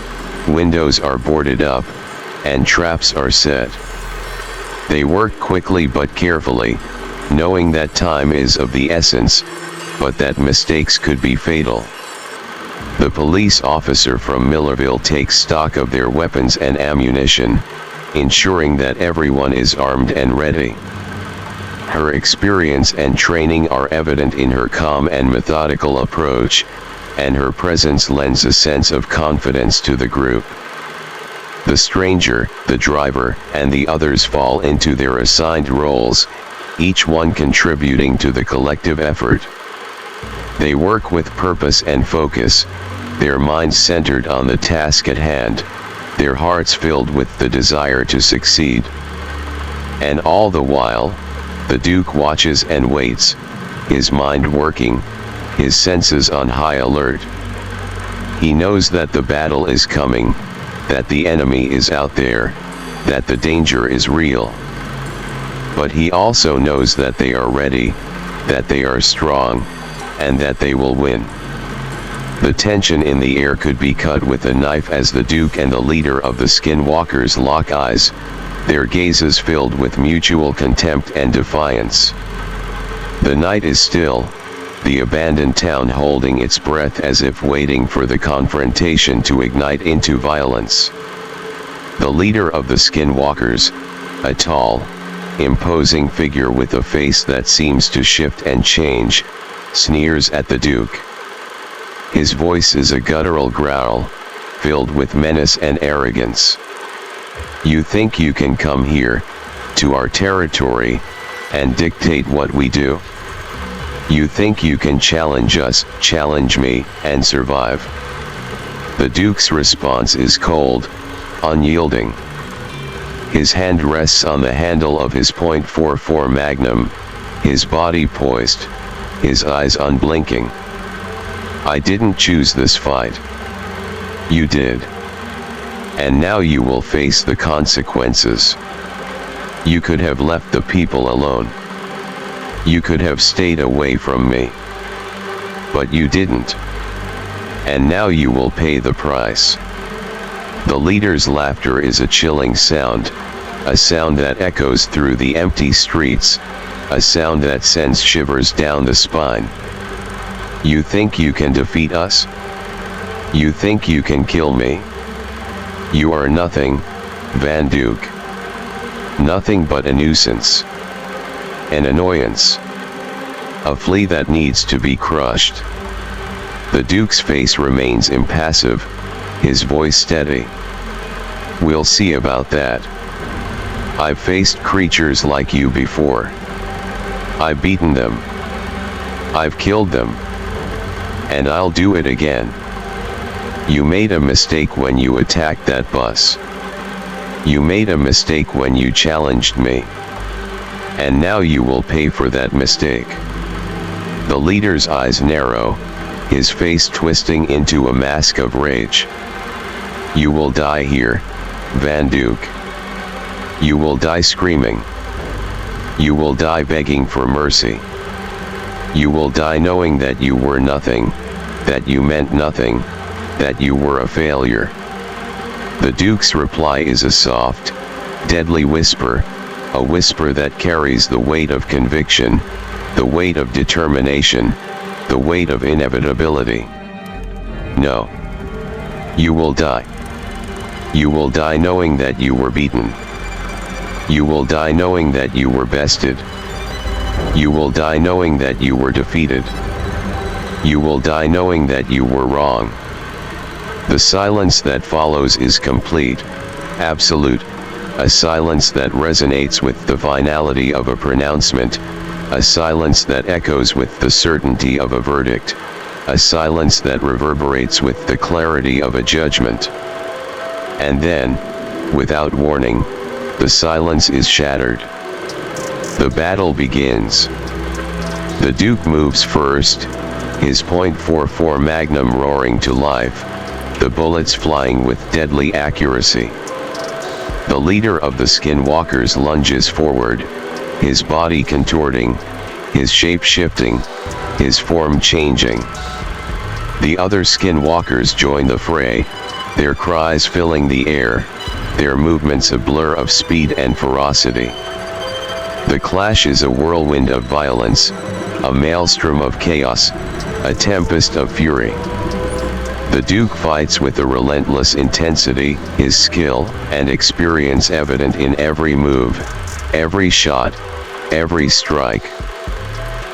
windows are boarded up, and traps are set. They work quickly but carefully, knowing that time is of the essence, but that mistakes could be fatal. The police officer from Millerville takes stock of their weapons and ammunition, ensuring that everyone is armed and ready. Her experience and training are evident in her calm and methodical approach, and her presence lends a sense of confidence to the group. The stranger, the driver, and the others fall into their assigned roles, each one contributing to the collective effort. They work with purpose and focus, their minds centered on the task at hand, their hearts filled with the desire to succeed. And all the while, the Duke watches and waits, his mind working, his senses on high alert. He knows that the battle is coming, that the enemy is out there, that the danger is real. But he also knows that they are ready, that they are strong, and that they will win. The tension in the air could be cut with a knife as the Duke and the leader of the Skinwalkers lock eyes, their gazes filled with mutual contempt and defiance. The night is still, the abandoned town holding its breath as if waiting for the confrontation to ignite into violence. The leader of the Skinwalkers, a tall, imposing figure with a face that seems to shift and change, sneers at the Duke. His voice is a guttural growl, filled with menace and arrogance. "You think you can come here, to our territory, and dictate what we do? You think you can challenge us, challenge me, and survive?" The Duke's response is cold, unyielding. His hand rests on the handle of his .44 Magnum, his body poised, his eyes unblinking. "I didn't choose this fight. You did. And now you will face the consequences. You could have left the people alone. You could have stayed away from me. But you didn't. And now you will pay the price." The leader's laughter is a chilling sound, a sound that echoes through the empty streets, a sound that sends shivers down the spine. "You think you can defeat us? You think you can kill me? You are nothing, Vanduke. Nothing but a nuisance. An annoyance. A flea that needs to be crushed." The Duke's face remains impassive, his voice steady. "We'll see about that. I've faced creatures like you before. I've beaten them. I've killed them. And I'll do it again. You made a mistake when you attacked that bus. You made a mistake when you challenged me. And now you will pay for that mistake." The leader's eyes narrow, his face twisting into a mask of rage. "You will die here, Vanduke. You will die screaming. You will die begging for mercy. You will die knowing that you were nothing, that you meant nothing, that you were a failure." The Duke's reply is a soft, deadly whisper, a whisper that carries the weight of conviction, the weight of determination, the weight of inevitability. "No. You will die. You will die knowing that you were beaten. You will die knowing that you were bested. You will die knowing that you were defeated. You will die knowing that you were wrong." The silence that follows is complete, absolute, a silence that resonates with the finality of a pronouncement, a silence that echoes with the certainty of a verdict, a silence that reverberates with the clarity of a judgment. And then, without warning, the silence is shattered. The battle begins. The Duke moves first, his .44 Magnum roaring to life, the bullets flying with deadly accuracy. The leader of the Skinwalkers lunges forward, his body contorting, his shape shifting, his form changing. The other Skinwalkers join the fray, their cries filling the air, their movements a blur of speed and ferocity. The clash is a whirlwind of violence, a maelstrom of chaos, a tempest of fury. The Duke fights with a relentless intensity, his skill and experience evident in every move, every shot, every strike.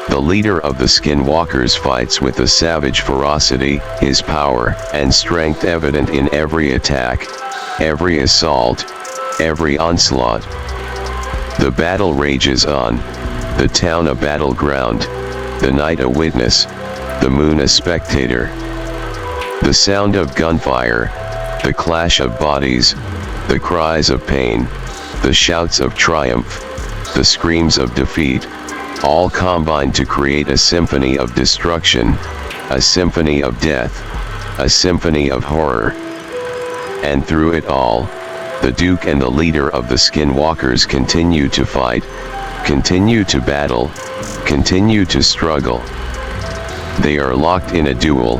The leader of the Skinwalkers fights with a savage ferocity, his power and strength evident in every attack, every assault, every onslaught. The battle rages on, the town a battleground, the night a witness, the moon a spectator. The sound of gunfire, the clash of bodies, the cries of pain, the shouts of triumph, the screams of defeat, all combine to create a symphony of destruction, a symphony of death, a symphony of horror. And through it all, the Duke and the leader of the Skinwalkers continue to fight, continue to battle, continue to struggle. They are locked in a duel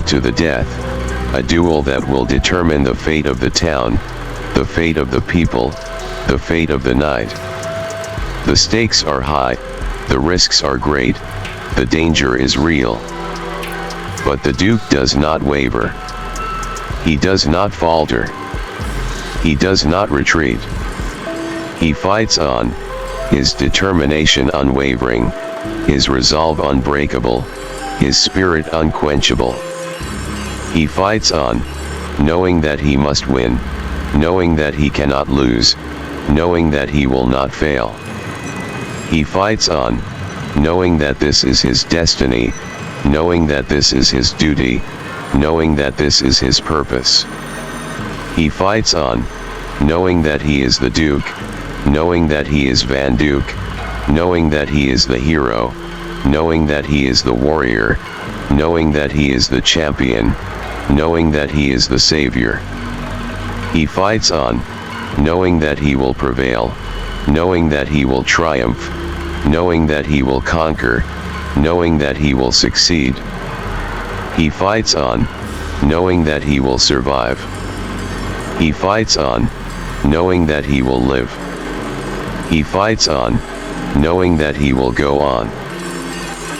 to the death, a duel that will determine the fate of the town, the fate of the people, the fate of the night. The stakes are high, the risks are great, the danger is real. But the Duke does not waver. He does not falter. He does not retreat. He fights on, his determination unwavering, his resolve unbreakable, his spirit unquenchable. He fights on, knowing that he must win, knowing that he cannot lose, knowing that he will not fail. He fights on, knowing that this is his destiny, knowing that this is his duty, knowing that this is his purpose. He fights on, knowing that he is the Duke, knowing that he is Vanduke, knowing that he is the hero, knowing that he is the warrior, knowing that he is the champion, knowing that he is the savior. He fights on, knowing that he will prevail, knowing that he will triumph, knowing that he will conquer, knowing that he will succeed. He fights on, knowing that he will survive. He fights on, knowing that he will live. He fights on, knowing that he will go on.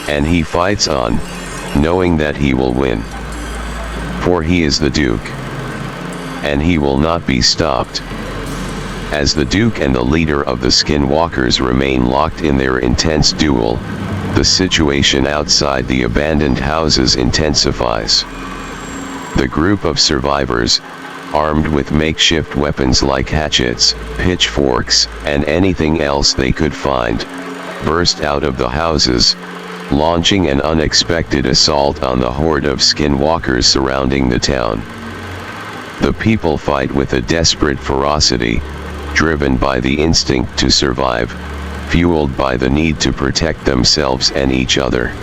And he fights on, knowing that he will win. For he is the Duke. And he will not be stopped. As the Duke and the leader of the Skinwalkers remain locked in their intense duel, the situation outside the abandoned houses intensifies. The group of survivors, armed with makeshift weapons like hatchets, pitchforks, and anything else they could find, burst out of the houses, launching an unexpected assault on the horde of Skinwalkers surrounding the town. The people fight with a desperate ferocity, driven by the instinct to survive, fueled by the need to protect themselves and each other.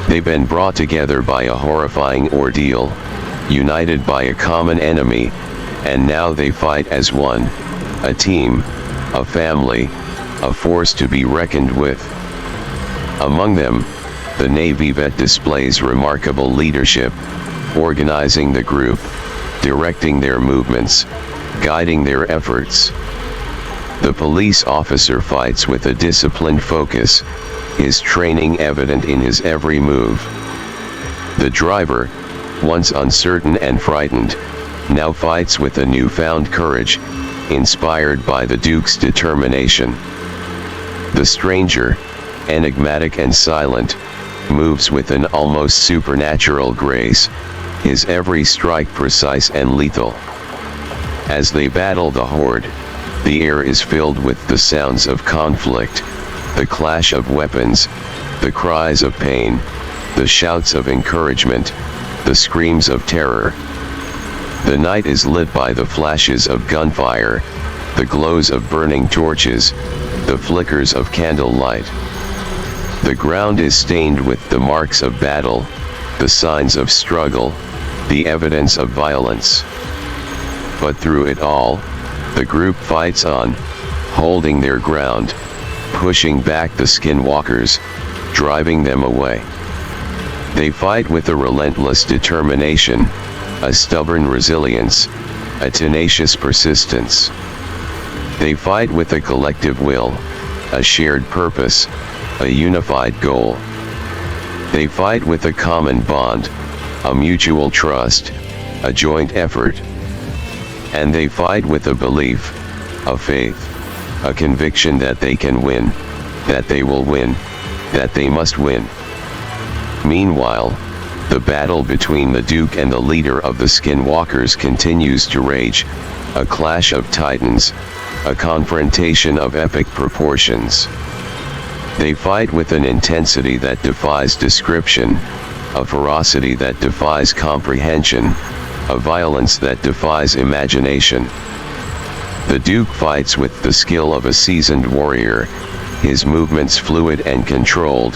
They've been brought together by a horrifying ordeal, united by a common enemy, and now they fight as one, a team, a family, a force to be reckoned with. Among them, the Navy vet displays remarkable leadership, organizing the group, directing their movements, guiding their efforts. The police officer fights with a disciplined focus, his training evident in his every move. The driver, once uncertain and frightened, now fights with a newfound courage, inspired by the Duke's determination. The stranger, enigmatic and silent, moves with an almost supernatural grace, his every strike precise and lethal. As they battle the horde, the air is filled with the sounds of conflict, the clash of weapons, the cries of pain, the shouts of encouragement, the screams of terror. The night is lit by the flashes of gunfire, the glows of burning torches, the flickers of candlelight. The ground is stained with the marks of battle, the signs of struggle, the evidence of violence. But through it all, the group fights on, holding their ground, pushing back the skinwalkers, driving them away. They fight with a relentless determination, a stubborn resilience, a tenacious persistence. They fight with a collective will, a shared purpose, a unified goal. They fight with a common bond, a mutual trust, a joint effort. And they fight with a belief, a faith, a conviction that they can win, that they will win, that they must win. Meanwhile, the battle between the Duke and the leader of the Skinwalkers continues to rage, a clash of titans, a confrontation of epic proportions. They fight with an intensity that defies description, a ferocity that defies comprehension, a violence that defies imagination. The Duke fights with the skill of a seasoned warrior, his movements fluid and controlled,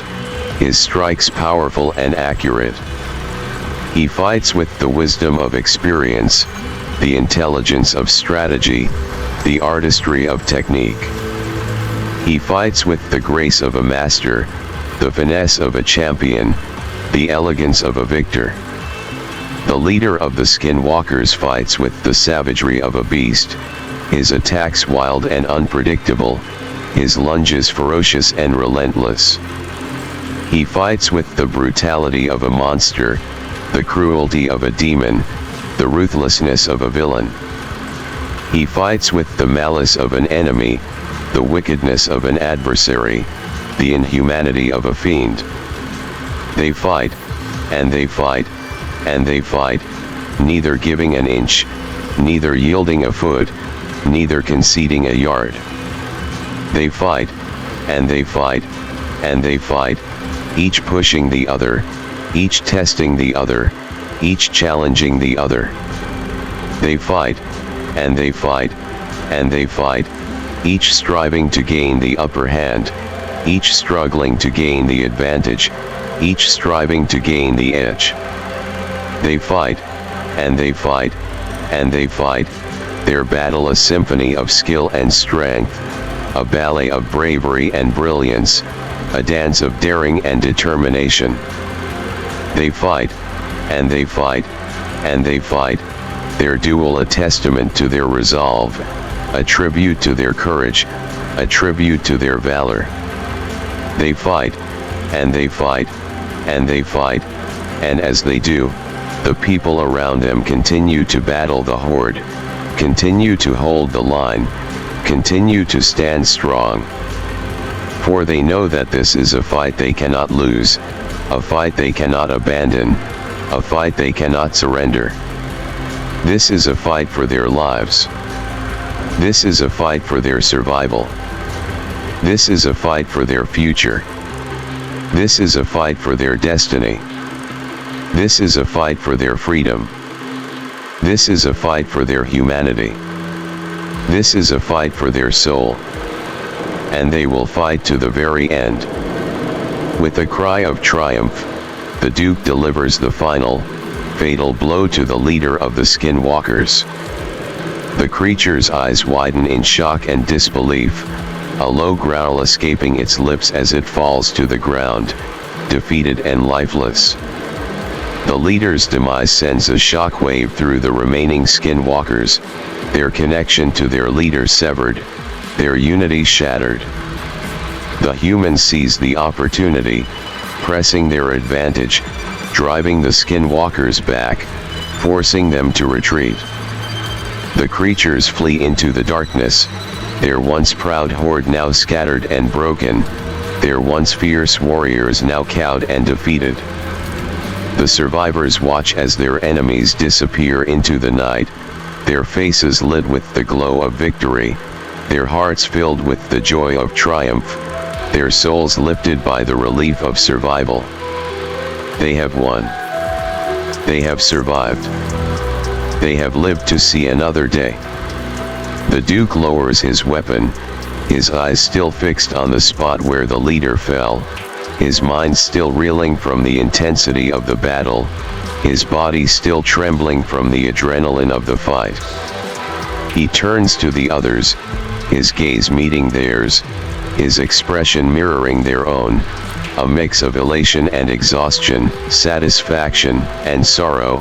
his strikes powerful and accurate. He fights with the wisdom of experience, the intelligence of strategy, the artistry of technique. He fights with the grace of a master, the finesse of a champion, the elegance of a victor. The leader of the Skinwalkers fights with the savagery of a beast, his attacks wild and unpredictable, his lunges ferocious and relentless. He fights with the brutality of a monster, the cruelty of a demon, the ruthlessness of a villain. He fights with the malice of an enemy, the wickedness of an adversary, the inhumanity of a fiend. They fight, and they fight, and they fight, neither giving an inch, neither yielding a foot, neither conceding a yard. They fight, and they fight, and they fight, each pushing the other, each testing the other, each challenging the other. They fight, and they fight, and they fight, each striving to gain the upper hand, each struggling to gain the advantage, each striving to gain the edge. They fight, and they fight, and they fight, their battle a symphony of skill and strength, a ballet of bravery and brilliance, a dance of daring and determination. They fight, and they fight, and they fight, their duel a testament to their resolve, a tribute to their courage, a tribute to their valor. They fight, and they fight, and they fight, and as they do, the people around them continue to battle the horde, continue to hold the line, continue to stand strong. For they know that this is a fight they cannot lose, a fight they cannot abandon, a fight they cannot surrender. This is a fight for their lives. This is a fight for their survival. This is a fight for their future. This is a fight for their destiny. This is a fight for their freedom. This is a fight for their humanity. This is a fight for their soul. And they will fight to the very end. With a cry of triumph, the Duke delivers the final, fatal blow to the leader of the Skinwalkers. The creature's eyes widen in shock and disbelief, a low growl escaping its lips as it falls to the ground, defeated and lifeless. The leader's demise sends a shockwave through the remaining Skinwalkers, their connection to their leader severed, their unity shattered. The humans seize the opportunity, pressing their advantage, driving the Skinwalkers back, forcing them to retreat. The creatures flee into the darkness, their once proud horde now scattered and broken, their once fierce warriors now cowed and defeated. The survivors watch as their enemies disappear into the night, their faces lit with the glow of victory, their hearts filled with the joy of triumph, their souls lifted by the relief of survival. They have won. They have survived. They have lived to see another day. The Duke lowers his weapon, his eyes still fixed on the spot where the leader fell, his mind still reeling from the intensity of the battle, his body still trembling from the adrenaline of the fight. He turns to the others, his gaze meeting theirs, his expression mirroring their own, a mix of elation and exhaustion, satisfaction and sorrow,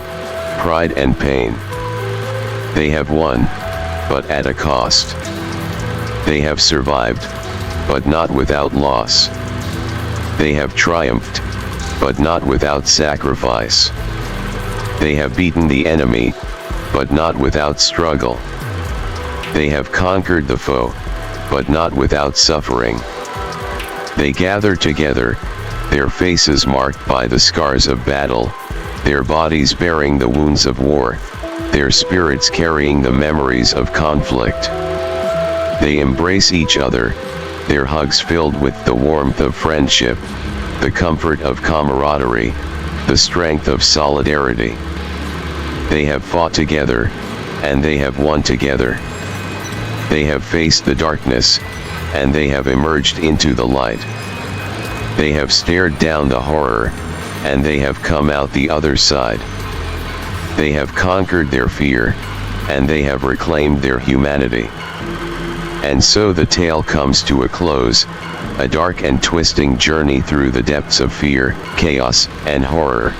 pride and pain. They have won, but at a cost. They have survived, but not without loss. They have triumphed, but not without sacrifice. They have beaten the enemy, but not without struggle. They have conquered the foe, but not without suffering. They gather together, their faces marked by the scars of battle, their bodies bearing the wounds of war, their spirits carrying the memories of conflict. They embrace each other, their hugs filled with the warmth of friendship, the comfort of camaraderie, the strength of solidarity. They have fought together, and they have won together. They have faced the darkness, and they have emerged into the light. They have stared down the horror, and they have come out the other side. They have conquered their fear, and they have reclaimed their humanity. And so the tale comes to a close, a dark and twisting journey through the depths of fear, chaos, and horror.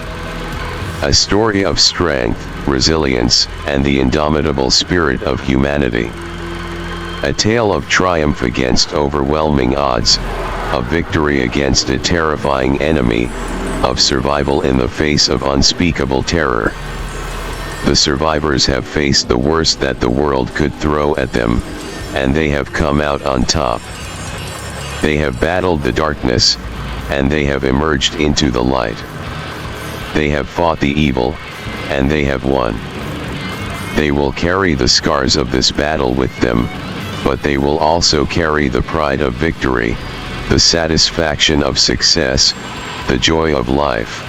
A story of strength, resilience, and the indomitable spirit of humanity. A tale of triumph against overwhelming odds, of victory against a terrifying enemy, of survival in the face of unspeakable terror. The survivors have faced the worst that the world could throw at them, and they have come out on top. They have battled the darkness, and they have emerged into the light. They have fought the evil, and they have won. They will carry the scars of this battle with them, but they will also carry the pride of victory, the satisfaction of success, the joy of life.